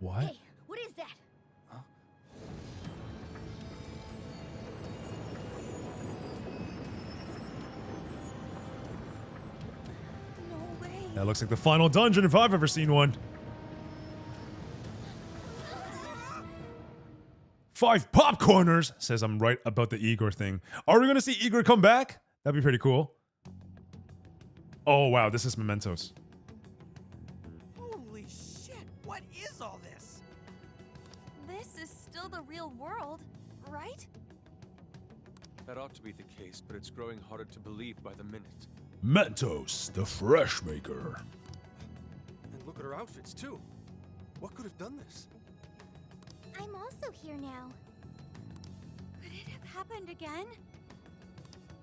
What? Hey, what is that? No way. That looks like the final dungeon if I've ever seen one. 5 popcorners says I'm right about the Igor thing. Are we gonna see Igor come back? That'd be pretty cool. Oh wow, this is Mementos. Holy shit, what is all this? This is still the real world, right? That ought to be the case, but it's growing harder to believe by the minute. Mentos, the fresh maker. And look at her outfits, too. What could have done this? I'm also here now. Could it have happened again?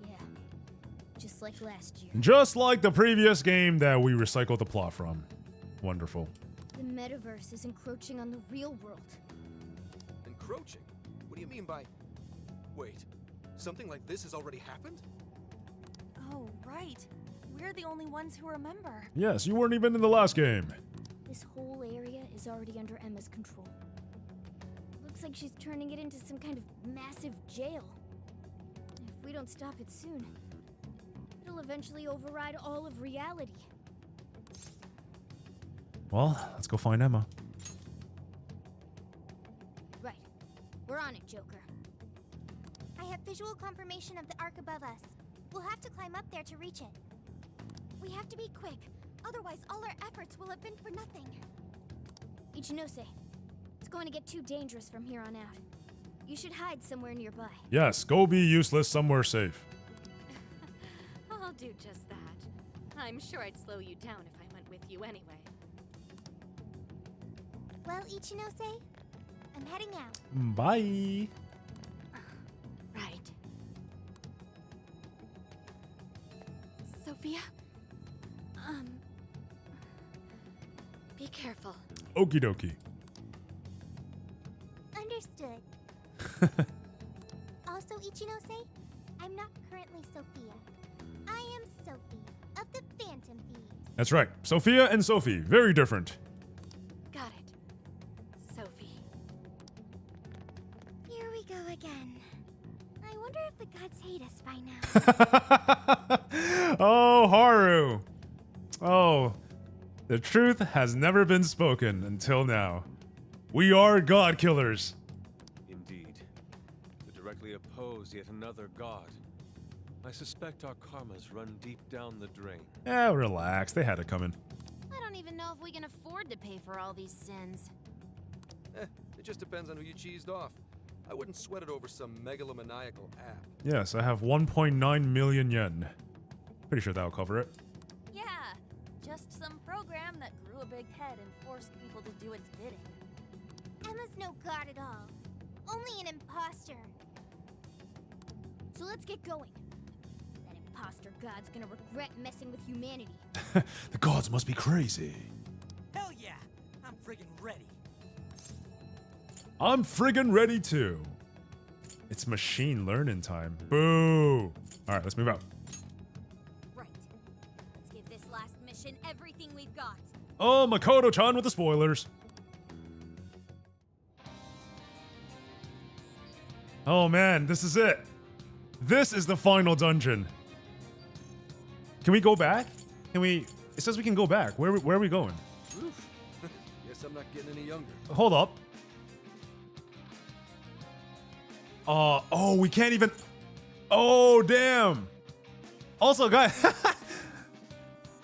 Yeah. Just like last year. Just like the previous game that we recycled the plot from. Wonderful. The metaverse is encroaching on the real world. Encroaching? What do you mean by... Wait, something like this has already happened? Oh, right. We're the only ones who remember. Yes, you weren't even in the last game. This whole area is already under Emma's control. Looks like she's turning it into some kind of massive jail. If we don't stop it soon, it'll eventually override all of reality. Well, let's go find Emma. Right. We're on it, Joker. I have visual confirmation of the arc above us. We'll have to climb up there to reach it. We have to be quick, otherwise all our efforts will have been for nothing. Ichinose, it's going to get too dangerous from here on out. You should hide somewhere nearby. Yes, go be useless somewhere safe. I'll do just that. I'm sure I'd slow you down if I went with you anyway. Well, Ichinose, I'm heading out. Bye. Right. Sophia? Be careful. Okie dokie. Understood. Also, Ichinose, I'm not currently Sophia. I am Sophie of the Phantom Thieves. That's right. Sophia and Sophie. Very different. Got it. Sophie. Here we go again. I wonder if the gods hate us by now. Oh, Haru. Oh, the truth has never been spoken until now. We are god killers. Indeed. To directly oppose yet another god. I suspect our karmas run deep down the drain. Relax. They had it coming. I don't even know if we can afford to pay for all these sins. It just depends on who you cheesed off. I wouldn't sweat it over some megalomaniacal app. Yes, I have 1.9 million yen. Pretty sure that'll cover it. Yeah, just some program that grew a big head and forced people to do its bidding. Emma's no god at all. Only an imposter. So let's get going. That imposter god's gonna regret messing with humanity. The gods must be crazy. Hell yeah! I'm friggin' ready. I'm friggin' ready too. It's machine learning time. Boo! All right, let's move out. Right. Let's give this last mission everything we've got. Oh, Makoto-chan with the spoilers. Oh man, this is it. This is the final dungeon. Can we go back? Can we? It says we can go back. Where are we going? Oof. Guess I'm not getting any younger. Hold up. Oh, we can't even. Oh, damn. Also, guys,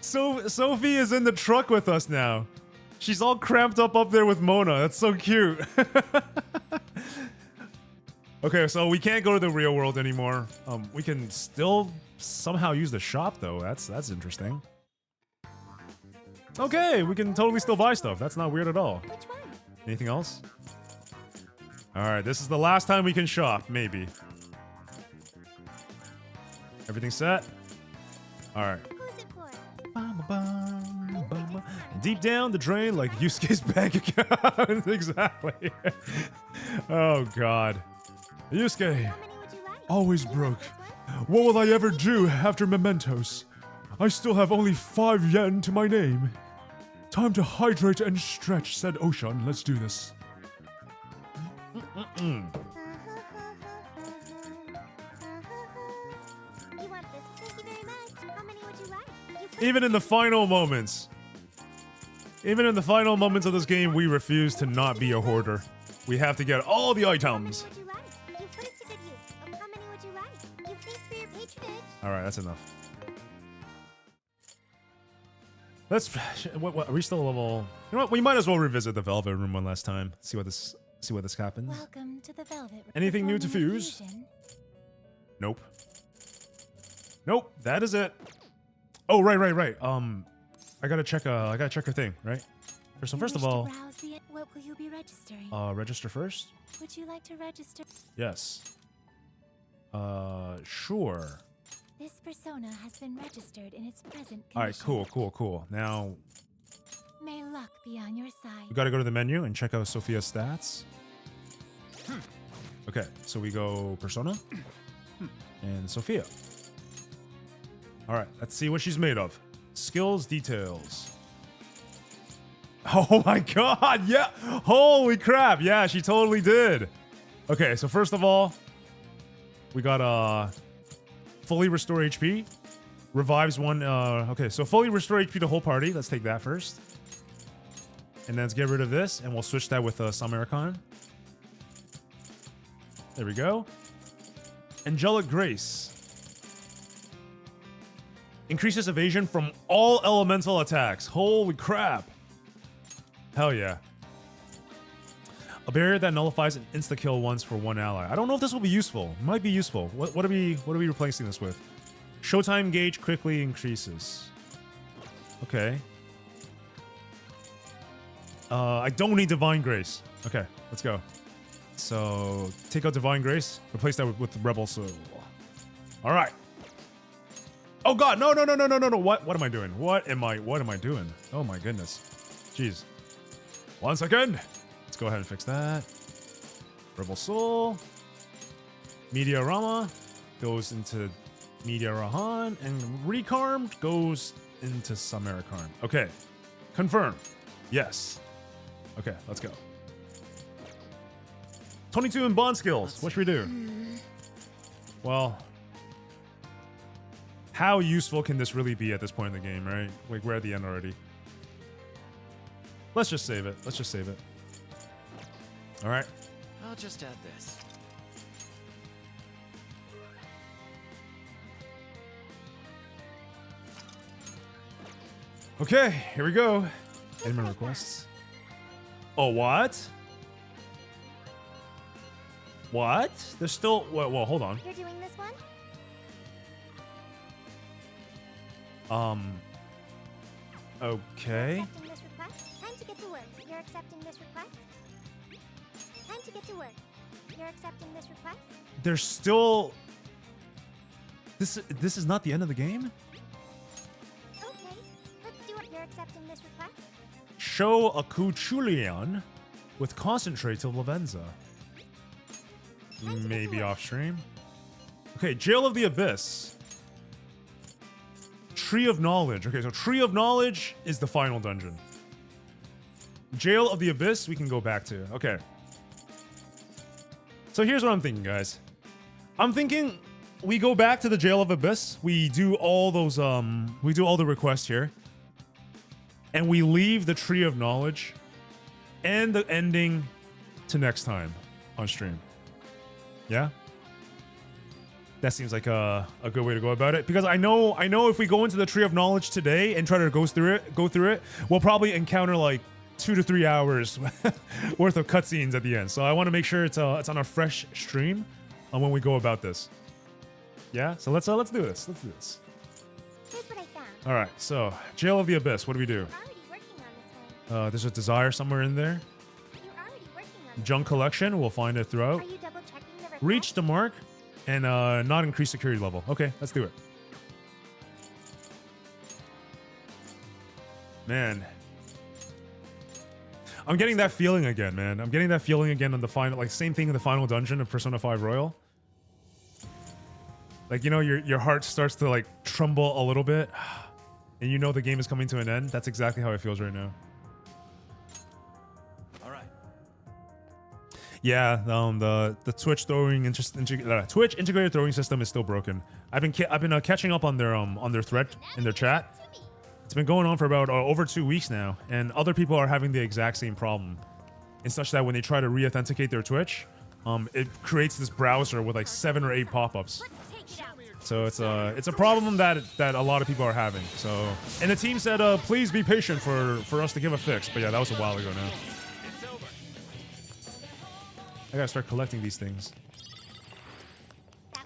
so Sophie is in the truck with us now. She's all cramped up there with Mona. That's so cute. Okay, so we can't go to the real world anymore. We can still somehow use the shop though. That's interesting. Okay, we can totally still buy stuff. That's not weird at all. Which one? Anything else? All right, this is the last time we can shop, maybe. Everything set? All right. Who's it for? Deep down the drain like Yusuke's bank account. Exactly. Oh, God. Yusuke. Always broke. What will I ever do after mementos? I still have only 5 yen to my name. Time to hydrate and stretch, said Oshan. Let's do this. You want this? Thank you very much. How many would you like? Even in the final moments. Even in the final moments of this game, we refuse to not be a hoarder. We have to get all the items. You put it to good use. How many would you like? You feast for your patronage. All right, that's enough. Let's. What, are we still level? You know what? We might as well revisit the Velvet Room one last time. See what this happens. Welcome to the Velvet Room. Anything new to Performing fuse? fusion. Nope. Nope. That is it. Oh, right. I gotta check a thing, right? So first of all, What will you be registering? register first. Would you like to register? Yes. Sure. This persona has been registered in its present condition. All right, cool. Now May luck be on your side. we gotta go to the menu and check out Sophia's stats. Okay, so we go Persona and Sophia. All right, let's see what she's made of. Skills details. Oh my god, yeah. Holy crap, yeah, she totally did. Okay, so first of all, we got fully restore HP. Revives one, okay, so fully restore HP to whole party. Let's take that first. And then let's get rid of this, and we'll switch that with Samaricon. There we go. Angelic Grace. Increases evasion from all elemental attacks. Holy crap. Hell yeah. A barrier that nullifies an insta-kill once for one ally. I don't know if this will be useful. Might be useful. What are we replacing this with? Showtime gauge quickly increases. Okay. I don't need Divine Grace. Okay, let's go. So, take out Divine Grace. Replace that with Rebel Soul. Alright. Oh god, no. What am I doing? What am I doing? Oh my goodness. Jeez. 1 second. Let's go ahead and fix that. Rebel Soul. Meteorama goes into Media Rahan, and Recarmed goes into Samarikarm. Okay. Confirm. Yes. Okay, let's go. 22 in bond skills. What should we do? Well, how useful can this really be at this point in the game, right? Like, we're at the end already. Let's just save it. All right. I'll just add this. Okay, here we go. Admin requests. Oh, what? What? There's still... Well, hold on. You're doing this one? Okay. Accepting this request. Time to get to work. You're accepting this request. Time to get to work. You're accepting this request. There's still... This is not the end of the game? Okay, let's do it. You're accepting this request. Show a Kuchulian with concentrate to Lavenza. Maybe off stream. Okay, Jail of the Abyss. Tree of Knowledge. Okay, so Tree of Knowledge is the final dungeon. Jail of the Abyss we can go back to. Okay. So here's what I'm thinking, guys. I'm thinking we go back to the Jail of Abyss. We do all those we do all the requests here. And we leave the Tree of Knowledge and the ending to next time on stream. Yeah? That seems like a good way to go about it, because I know if we go into the Tree of Knowledge today and try to go through it, we'll probably encounter like 2 to 3 hours worth of cutscenes at the end. So I want to make sure it's on a fresh stream when we go about this. Yeah. So let's do this. Here's what I found. All right. So Jail of the Abyss. What do we do? You're already working on this one. There's a desire somewhere in there. You're already working on Junk collection. We'll find it throughout. Are you double checking the request? Reach the mark. And not increase security level. Okay, let's do it. Man. I'm getting that feeling again, man. I'm getting that feeling again on the final, like same thing in the final dungeon of Persona 5 Royal. Like, you know, your heart starts to like tremble a little bit. And you know the game is coming to an end. That's exactly how it feels right now. Yeah, the Twitch throwing Twitch integrated throwing system is still broken. I've been catching up on their thread in their chat. It's been going on for about over 2 weeks now, and other people are having the exact same problem. In such that when they try to re-authenticate their Twitch, it creates this browser with like 7 or 8 pop-ups. So it's a problem that a lot of people are having. So, and the team said, please be patient for us to give a fix. But yeah, that was a while ago now. I gotta start collecting these things.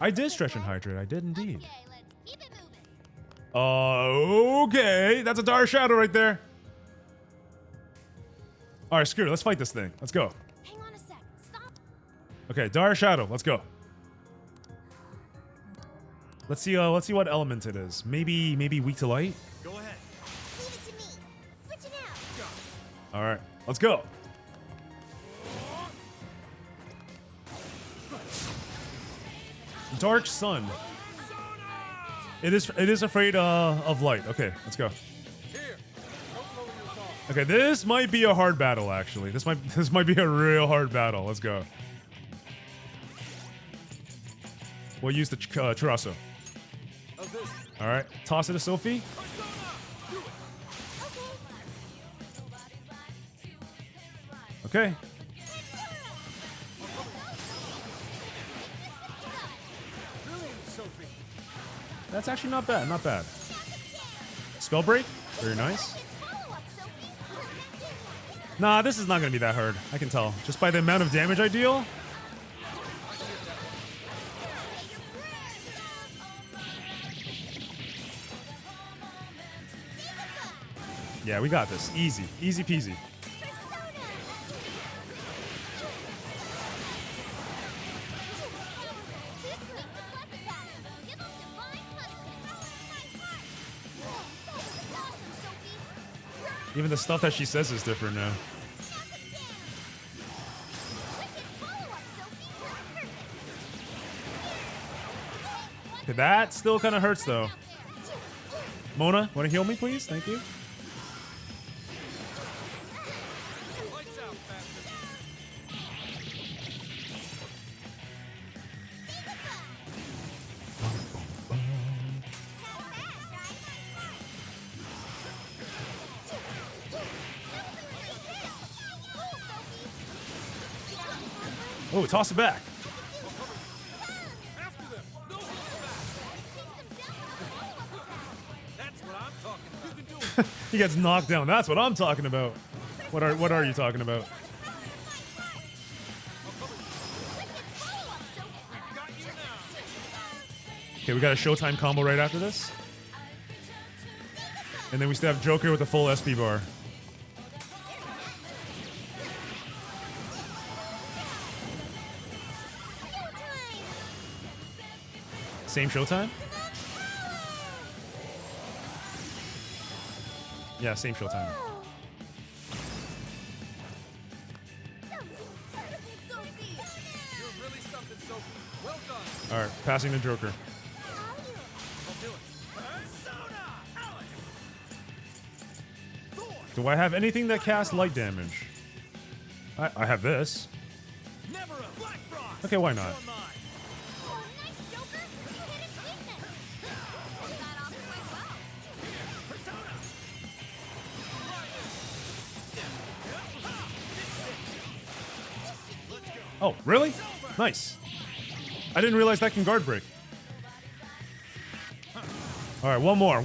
I did stretch and hydrate. I did indeed. Okay. That's a Dire Shadow right there. Alright, screw it. Let's fight this thing. Let's go. Hang on a sec. Stop. Okay, Dire Shadow. Let's go. Let's see what element it is. Maybe weak to light? Go ahead. Leave it to me. Switching out. Alright, let's go. Dark Sun. It is afraid of light. Okay, let's go. Okay, this might be a hard battle actually. This might be a real hard battle. Let's go. We'll use the Churasso. All right, toss it to Sophie. Okay. That's actually not bad, not bad. Spell break, very nice. Nah, this is not gonna be that hard. I can tell just by the amount of damage I deal. Yeah, we got this. Easy, easy peasy. Even the stuff that she says is different now. Okay, that still kind of hurts though. Mona, want to heal me, please? Thank you. Oh, toss it back. He gets knocked down. That's what I'm talking about. What are you talking about? Okay, we got a Showtime combo right after this. And then we still have Joker with a full SP bar. Same Showtime? Yeah, same Showtime. Alright, passing the Joker. Do I have anything that casts light damage? I have this. Okay, why not? Oh, really? Nice. I didn't realize that can guard break. All right, one more. All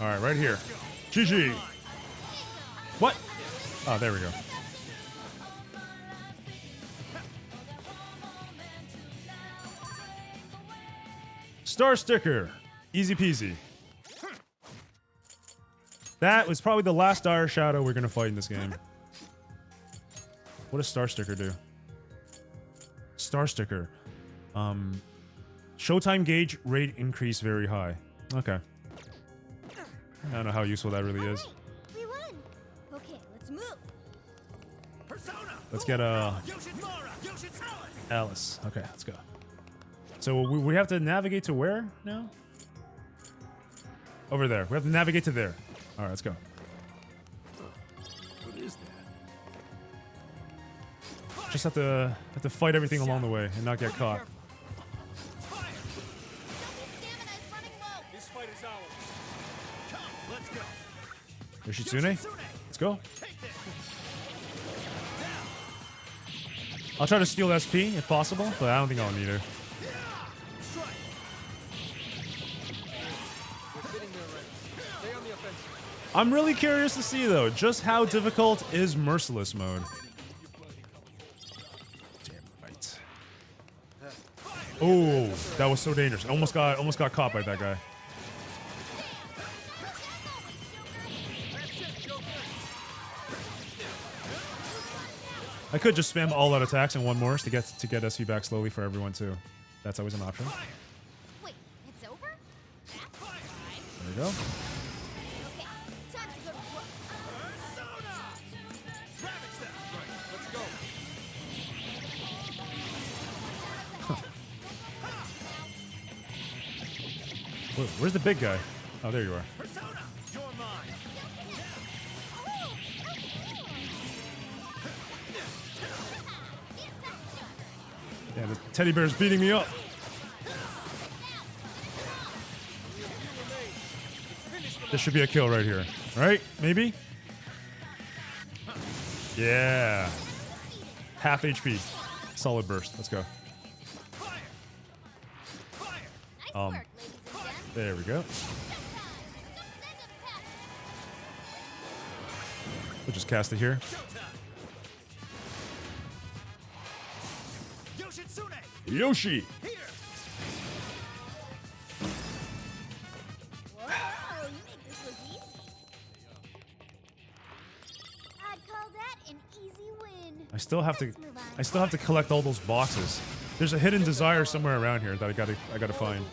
right, right here. GG. What? Oh, there we go. Star Sticker. Easy peasy. That was probably the last Dire Shadow we're going to fight in this game. What does Star Sticker do? Star Sticker. Showtime gauge rate increase very high. Okay. I don't know how useful that really is. We won. Okay, let's move. Let's get Alice. Okay, let's go. So we have to navigate to where now? Over there. We have to navigate to there. All right, let's go. What is that? Just have to fight everything along the way and not get caught. This fight is ours. Come, let's go. Yoshitsune? Let's go. I'll try to steal SP if possible, but I don't think I'll need her. I'm really curious to see though, just how difficult is Merciless mode. Damn right. Oh, that was so dangerous. Almost got caught by that guy. I could just spam all out attacks and one more to get SP back slowly for everyone too. That's always an option. Wait, it's over? There we go. Okay, time to go to work. Let's go. Where's the big guy? Oh, there you are. You're mine. Yeah, the teddy bear's beating me up. This should be a kill right here. Right? Maybe? Yeah. Half HP. Solid burst. Let's go. There we go. We'll just cast it here. Yoshi! Whoa, you make this look easy. I still have to collect all those boxes. There's a hidden desire somewhere around here that I gotta find.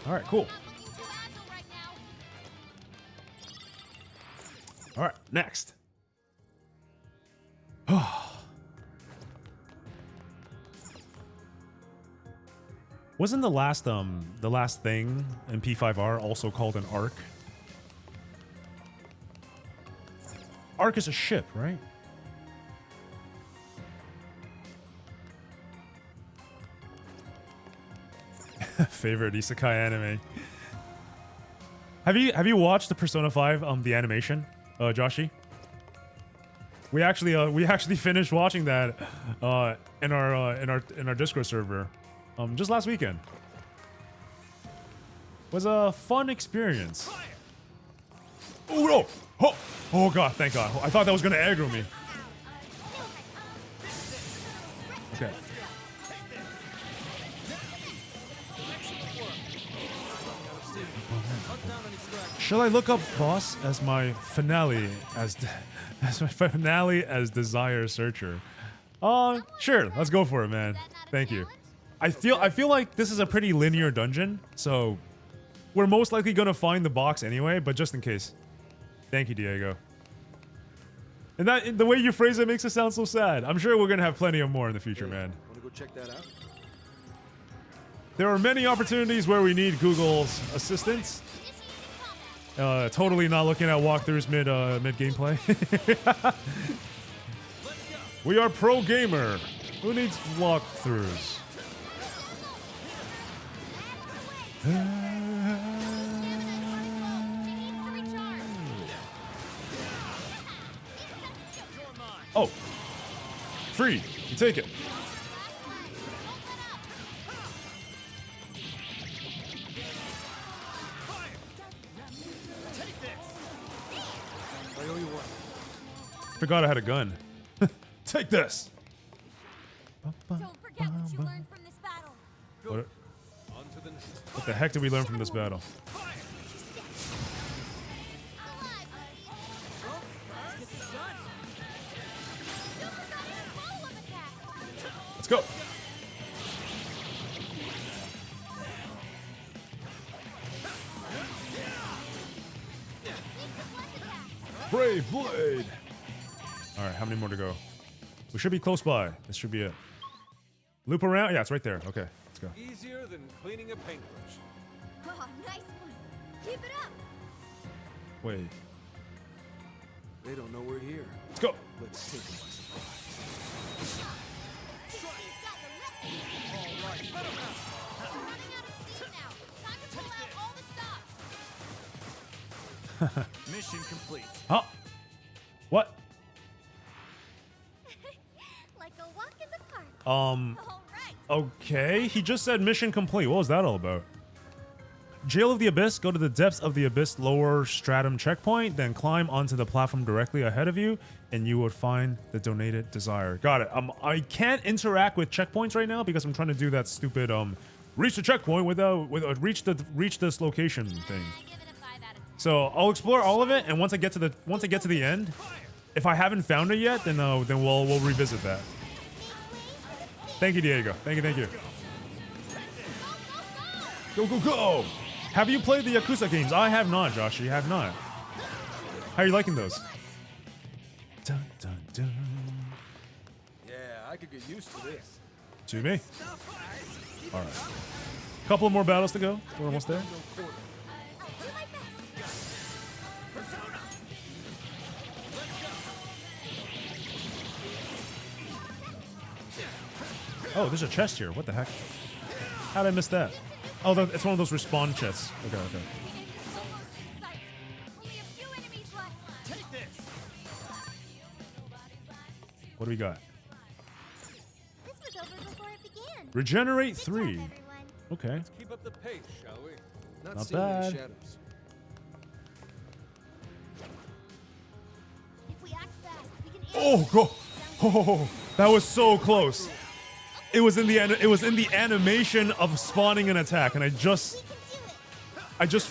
All right, cool. All right, next. Wasn't the last thing in P5R also called an arc? Arc is a ship, right? Favorite isekai anime. Have you watched the Persona 5 the animation, Joshi? We actually finished watching that in our Discord server just last weekend. Was a fun experience. Oh no! Oh god, thank god. I thought that was gonna aggro me. Okay. Shall I look up boss as my finale as Desire Searcher? Sure, let's go for it, man. Thank you. I feel like this is a pretty linear dungeon, so we're most likely gonna find the box anyway, but just in case. Thank you, Diego. And that the way you phrase it makes it sound so sad. I'm sure we're gonna have plenty of more in the future, man. Wanna go check that out? There are many opportunities where we need Google's assistance. Totally not looking at walkthroughs mid gameplay. We are pro gamer. Who needs walkthroughs? Oh, free. You take it. Forgot I had a gun. Take this. Don't forget what you learned from this battle. What the heck did we learn from this battle? Let's go. Brave Blade. All right, how many more to go? We should be close by. This should be it. Loop around. Yeah, it's right there. Okay, let's go. Easier than cleaning a paintbrush. Oh, nice one. Keep it up. Wait. They don't know we're here. Let's go. Let's take them by surprise. Mission complete. Huh? What? Like a walk in the park. Okay. He just said mission complete. What was that all about? Jail of the Abyss. Go to the depths of the Abyss lower stratum checkpoint, then climb onto the platform directly ahead of you, and you would find the donated desire. Got it. I can't interact with checkpoints right now because I'm trying to do that stupid reach the checkpoint without reach this location thing. So I'll explore all of it, and once I get to the end, if I haven't found it yet, then we'll revisit that. Thank you, Diego. Thank you. Go, go, go! Have you played the Yakuza games? I have not, Josh. You have not. How are you liking those? Dun, dun, dun. Yeah, I could get used to this. To me. All right. Couple more battles to go. We're almost there. Oh, there's a chest here. What the heck? How did I miss that? Oh, it's one of those respawn chests. Okay. What do we got? This was over before it began. Regenerate 3. Okay. Keep up the pace, shall we? Not Not seeing any bad. shadows. Oh, go. Oh, that was so close. It was in the animation of spawning an attack, and I just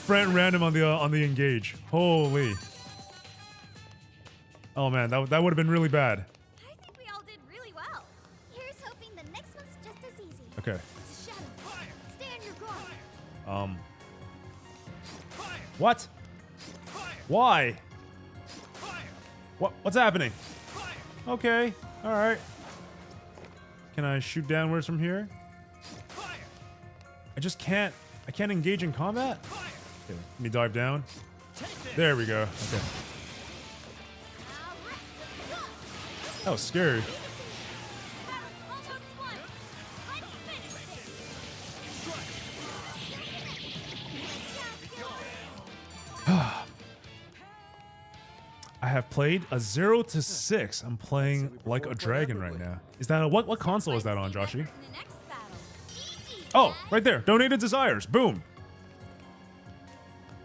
ran random on the engage. Holy. Oh man, that would have been really bad. I think we all did really well. Here's hoping the next one's just as easy. Okay. It's a shadow. Stay on your guard. What? Why? What's happening? Okay. All right. Can I shoot downwards from here? I just can't. I can't engage in combat. Okay, let me dive down. There we go. Okay. That was scary. I have played a 0 to 6. I'm playing like a dragon right now. Is that what console is that on, Joshy? Oh, right there. Donated desires. Boom.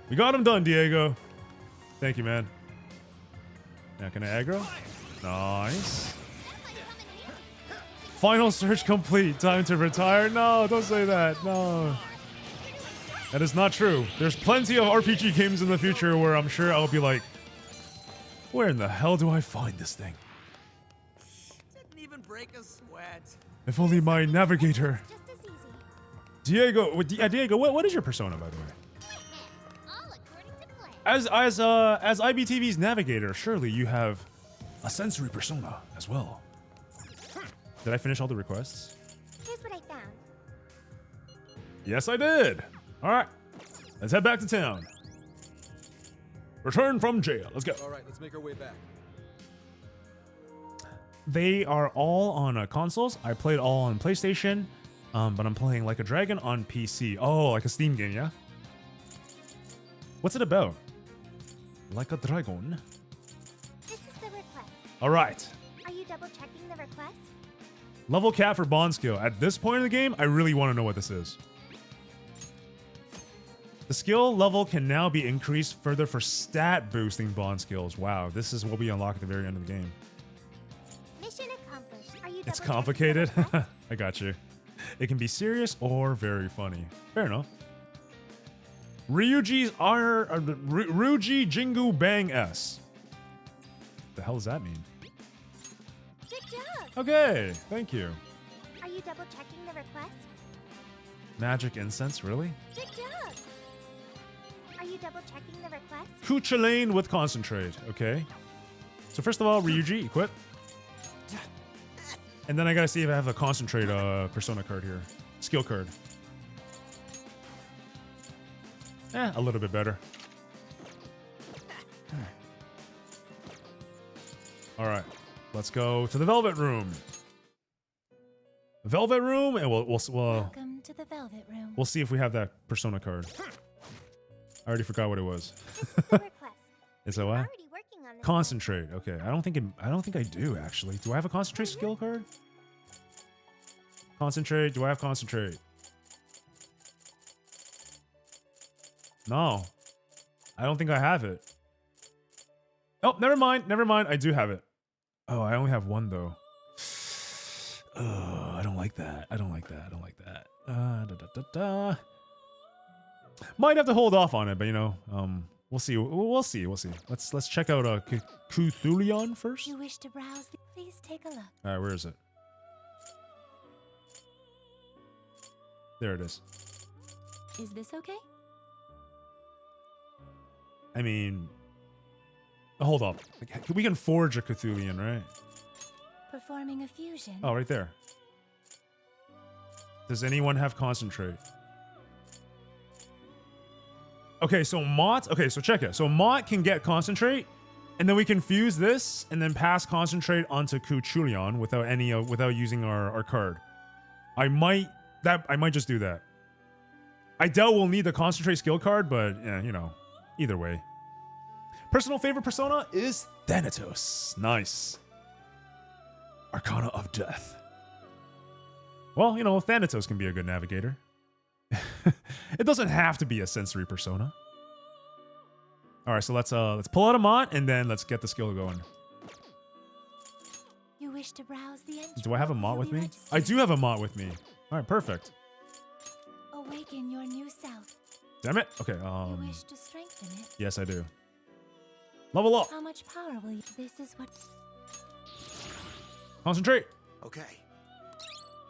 We got him done, Diego. Thank you, man. Now can I aggro? Nice. Final search complete. Time to retire. No, don't say that. No. That is not true. There's plenty of RPG games in the future where I'm sure I'll be like, where in the hell do I find this thing? Didn't even break a sweat. If only my navigator. Diego, Diego, what is your persona, by the way? As IBTV's navigator, surely you have a sensory persona as well. Did I finish all the requests? Here's what I found. Yes, I did. All right, let's head back to town. Return from jail. Let's go. All right, let's make our way back. They are all on consoles. I played all on PlayStation, but I'm playing Like a Dragon on PC. Oh, like a Steam game, yeah? What's it about? Like a Dragon. This is the request. All right. Are you double checking the request? Level cap for bond skill. At this point in the game, I really want to know what this is. The skill level can now be increased further for stat boosting bond skills. Wow, this is what we unlock at the very end of the game. Mission accomplished. Are you It's double complicated. I got you. It can be serious or very funny. Fair enough. Ryuji Jingu Bang S. The hell does that mean? Good job. Okay, thank you. Are you double checking the request? Magic incense, really? Good job. Are you double checking the request? Kuchulain with concentrate. Okay. So first of all, Ryuji, equip. And then I gotta see if I have a concentrate persona card here. Skill card. A little bit better. Alright. Let's go to the Velvet Room. Velvet Room, and we'll Welcome to the Velvet Room. we'll see if we have that persona card. I already forgot what it was. Is that what? Concentrate. Okay. I don't think I do actually. Do I have a concentrate skill card? Concentrate. Do I have concentrate? No. I don't think I have it. Oh, never mind. Never mind. I do have it. Oh, I only have one though. Oh, I don't like that. I don't like that. I don't like that. Might have to hold off on it, but you know, we'll see. We'll see. We'll see. Let's check out Cthulhion first. You wish to browse? Please take a look. All right, where is it? There it is. Is this okay? I mean, hold up. We can forge a Cthulhian, right? Performing a fusion. Oh, right there. Does anyone have concentrate? Okay, so Mott. Okay, so check it. So Mott can get concentrate, and then we can fuse this, and then pass concentrate onto Cthulhion without any without using our card. I might just do that. I doubt we'll need the concentrate skill card, but yeah, you know, either way. Personal favorite persona is Thanatos. Nice. Arcana of Death. Well, you know, Thanatos can be a good navigator. It doesn't have to be a sensory persona. All right, so let's pull out a Mott and then let's get the skill going. You wish to browse the entry. Do I have a Mott with me? I do have a Mott with me. All right, perfect. Awaken your new self. Damn it. Okay. You wish to strengthen it. Yes, I do. Level up. How much power will you? This is what. Concentrate. Okay.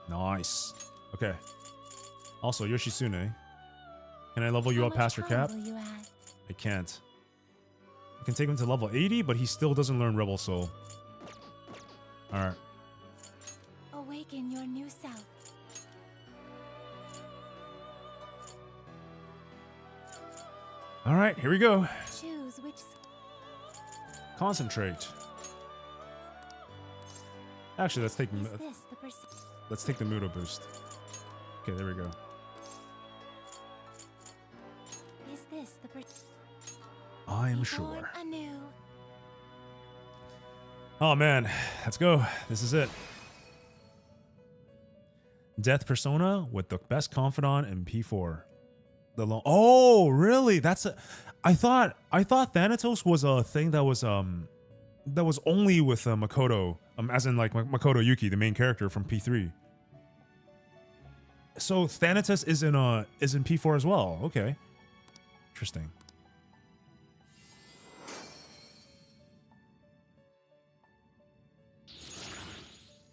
Nice. Okay. Also, Yoshitsune. Can I level you up past your cap? Will you add? I can't. I can take him to level 80, but he still doesn't learn Rebel Soul. Alright. Awaken your new self. Alright, here we go. Choose which. Concentrate. Actually, let's take the Mudo boost. Okay, there we go. Is this the I am sure. Anew. Oh man, let's go. This is it. Death Persona with the best confidant in P4. Oh, really? That's a. I thought Thanatos was a thing that was only with Makoto, as in like Makoto Yuki, the main character from P3. So Thanatos is in P4 as well. Okay, interesting.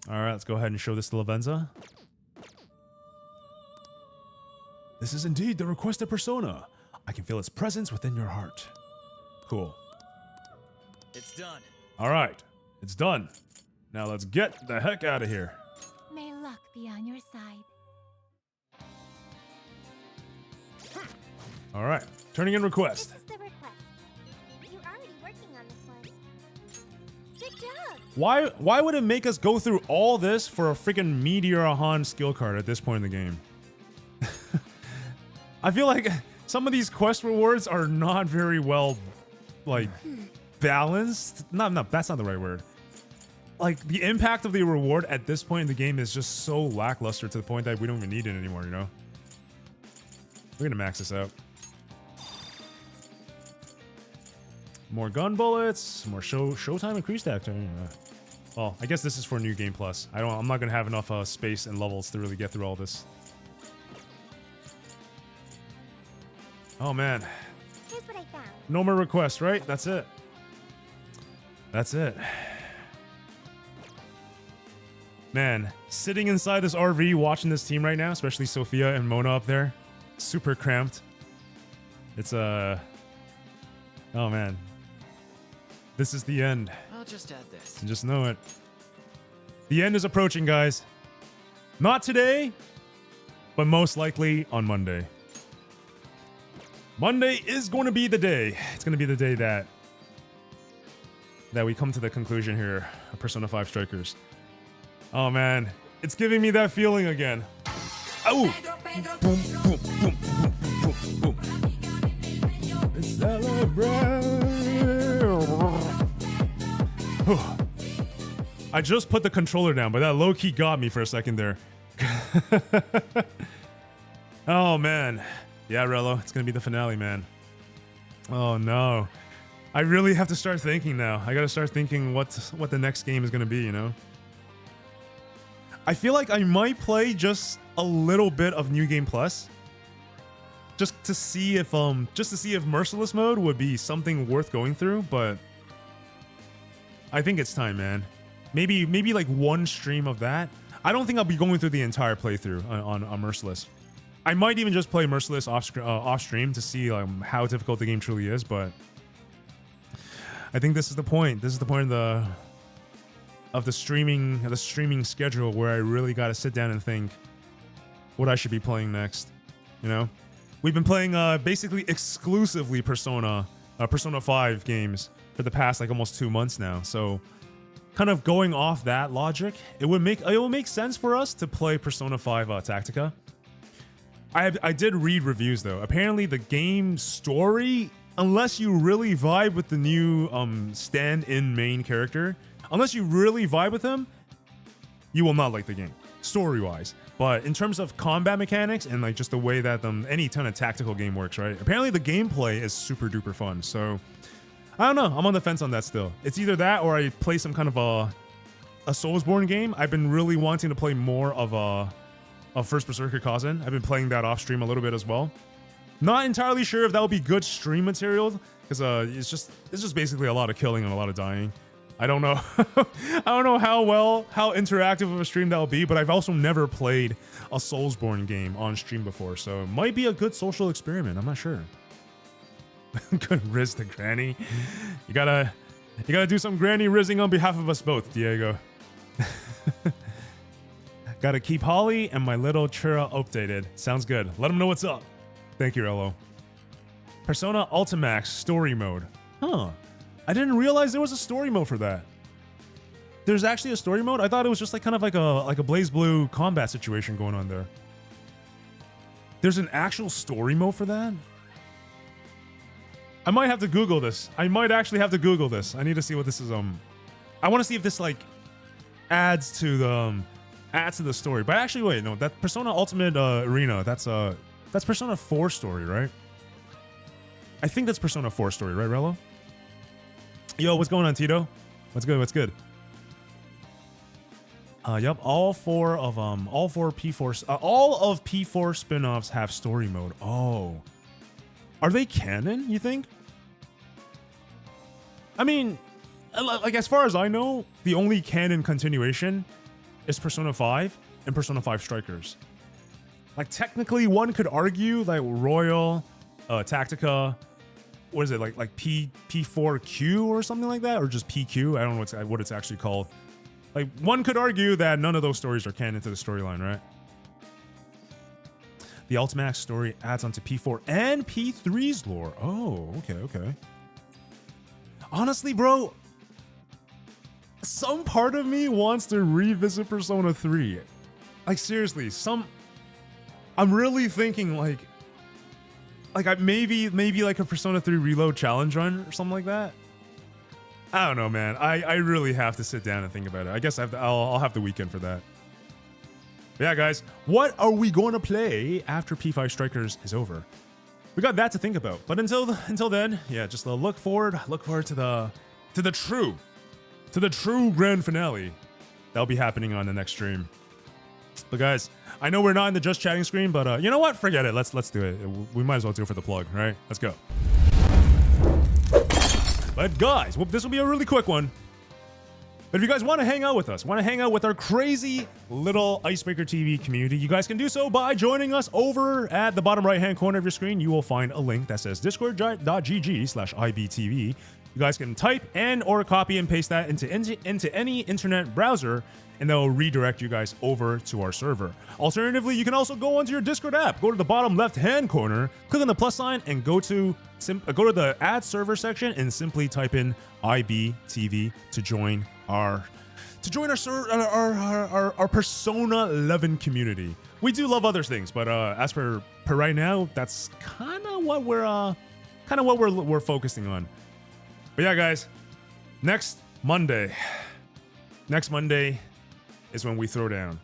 All right, let's go ahead and show this to Lavenza. This is indeed the requested persona. I can feel its presence within your heart. Cool. It's done. All right, it's done. Now let's get the heck out of here. May luck be on your side. All right, turning in request. This is the request. You're already working on this one. Good job. Why would it make us go through all this for a freaking Meteor Han skill card at this point in the game? I feel like some of these quest rewards are not very well, like, balanced. No, that's not the right word. Like, the impact of the reward at this point in the game is just so lackluster to the point that we don't even need it anymore, you know? We're gonna max this out. More gun bullets, more showtime increased actor. Well, I guess this is for New Game Plus. I'm not gonna have enough space and levels to really get through all this. Oh man. Here's what I found. No more requests, right? That's it. That's it. Man, sitting inside this RV watching this team right now, especially Sophia and Mona up there, super cramped. It's oh man. This is the end. I'll just add this. Just know it. The end is approaching, guys. Not today, but most likely on Monday. Monday is going to be the day. It's going to be the day that we come to the conclusion here of Persona 5 Strikers. Oh man, it's giving me that feeling again. Oh! Boom, boom, boom, boom, boom, boom. Celebrate! I just put the controller down, but that low-key got me for a second there. Oh man. Yeah, Rello, it's gonna be the finale, man. Oh no. I really have to start thinking now. I gotta start thinking what the next game is gonna be, you know? I feel like I might play just a little bit of New Game Plus. Just to see if Merciless mode would be something worth going through, but I think it's time, man. Maybe like one stream of that. I don't think I'll be going through the entire playthrough on Merciless. I might even just play Merciless off stream to see how difficult the game truly is, but I think this is the point. This is the point of the streaming schedule where I really got to sit down and think what I should be playing next. You know, we've been playing basically exclusively Persona 5 games for the past like almost 2 months now. So, kind of going off that logic, it will make sense for us to play Persona 5 Tactica. I did read reviews though. Apparently the game story, unless you really vibe with the new stand-in main character, unless you really vibe with him, you will not like the game, story-wise. But in terms of combat mechanics and like just the way that any kind of tactical game works, right? Apparently the gameplay is super duper fun. So I don't know. I'm on the fence on that still. It's either that or I play some kind of a Soulsborne game. I've been really wanting to play more of First Berserker Kazan. I've been playing that off stream a little bit as well. Not entirely sure if that will be good stream material because it's just basically a lot of killing and a lot of dying. I don't know. I don't know how interactive of a stream that'll be, but I've also never played a Soulsborne game on stream before, so it might be a good social experiment. I'm not sure. Good riz to Granny. You gotta do some Granny rizzing on behalf of us both, Diego. Gotta keep Holly and my little Chura updated. Sounds good. Let them know what's up. Thank you, Rello. Persona Ultimax story mode. Huh. I didn't realize there was a story mode for that. There's actually a story mode? I thought it was just like kind of like a Blaze Blue combat situation going on there. There's an actual story mode for that? I might have to Google this. I might actually have to Google this. I need to see what this is. I want to see if this like adds to the story. But actually, wait, no, that Persona Ultimate Arena, that's Persona 4 story, right? I think that's Persona 4 story, right, Rello? Yo, what's going on, Tito? What's good? What's good? Yep, all of P4 spin-offs have story mode. Oh. Are they canon, you think? I mean, like as far as I know, the only canon continuation is Persona 5 and Persona 5 Strikers. Like technically one could argue like Royal, Tactica, what is it, like P4Q or something like that? Or just PQ? I don't know what it's actually called. Like one could argue that none of those stories are canon to the storyline, right? The Ultimax story adds onto P4 and P3's lore. Oh, okay. Honestly, bro, some part of me wants to revisit Persona 3. Like seriously, I'm really thinking like maybe like a Persona 3 Reload challenge run or something like that. I don't know, man. I really have to sit down and think about it. I guess I'll have the weekend for that. But yeah, guys, what are we going to play after P5 Strikers is over? We got that to think about. But until then, yeah, just look forward to the true grand finale. That'll be happening on the next stream. But guys, I know we're not in the just chatting screen, but you know what? Forget it. Let's do it. We might as well do it for the plug, right? Let's go. But guys, this will be a really quick one. But if you guys want to hang out with us, want to hang out with our crazy little Icebreaker TV community, you guys can do so by joining us over at the bottom right-hand corner of your screen. You will find a link that says discord.gg/IBTV. You guys can type and or copy and paste that into any internet browser, and that will redirect you guys over to our server. Alternatively, you can also go onto your Discord app, go to the bottom left-hand corner, click on the plus sign, and go to the add server section and simply type in IBTV to join our Persona 11 community. We do love other things, but as per right now, that's kind of what we're focusing on. But yeah, guys, next Monday is when we throw down.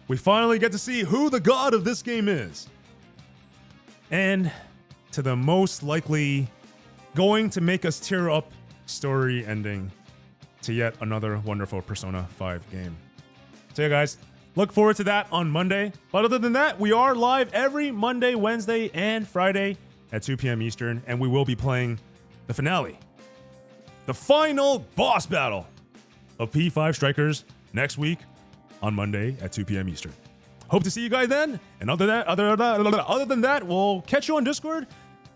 We finally get to see who the god of this game is. And to the most likely going to make us tear up story ending to yet another wonderful Persona 5 game. So yeah, guys, look forward to that on Monday. But other than that, we are live every Monday, Wednesday, and Friday at 2 p.m. Eastern, and we will be playing the finale, the final boss battle of P5 Strikers next week on Monday at 2 p.m. Eastern. Hope to see you guys then. And other than that, we'll catch you on Discord.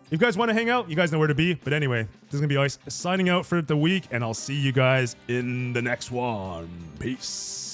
If you guys want to hang out, you guys know where to be. But anyway, this is going to be Ice signing out for the week, and I'll see you guys in the next one. Peace.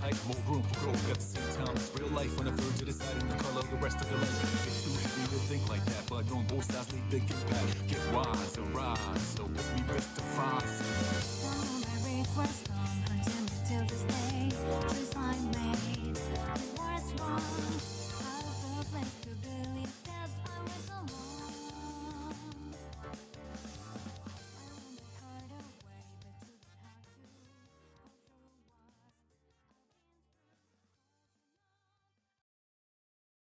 hype, more room for growth at the same time. It's real life on the verge of deciding the color of the rest of your life. It's too heavy to think like that, but knowing both sides leave big impact. Get wise,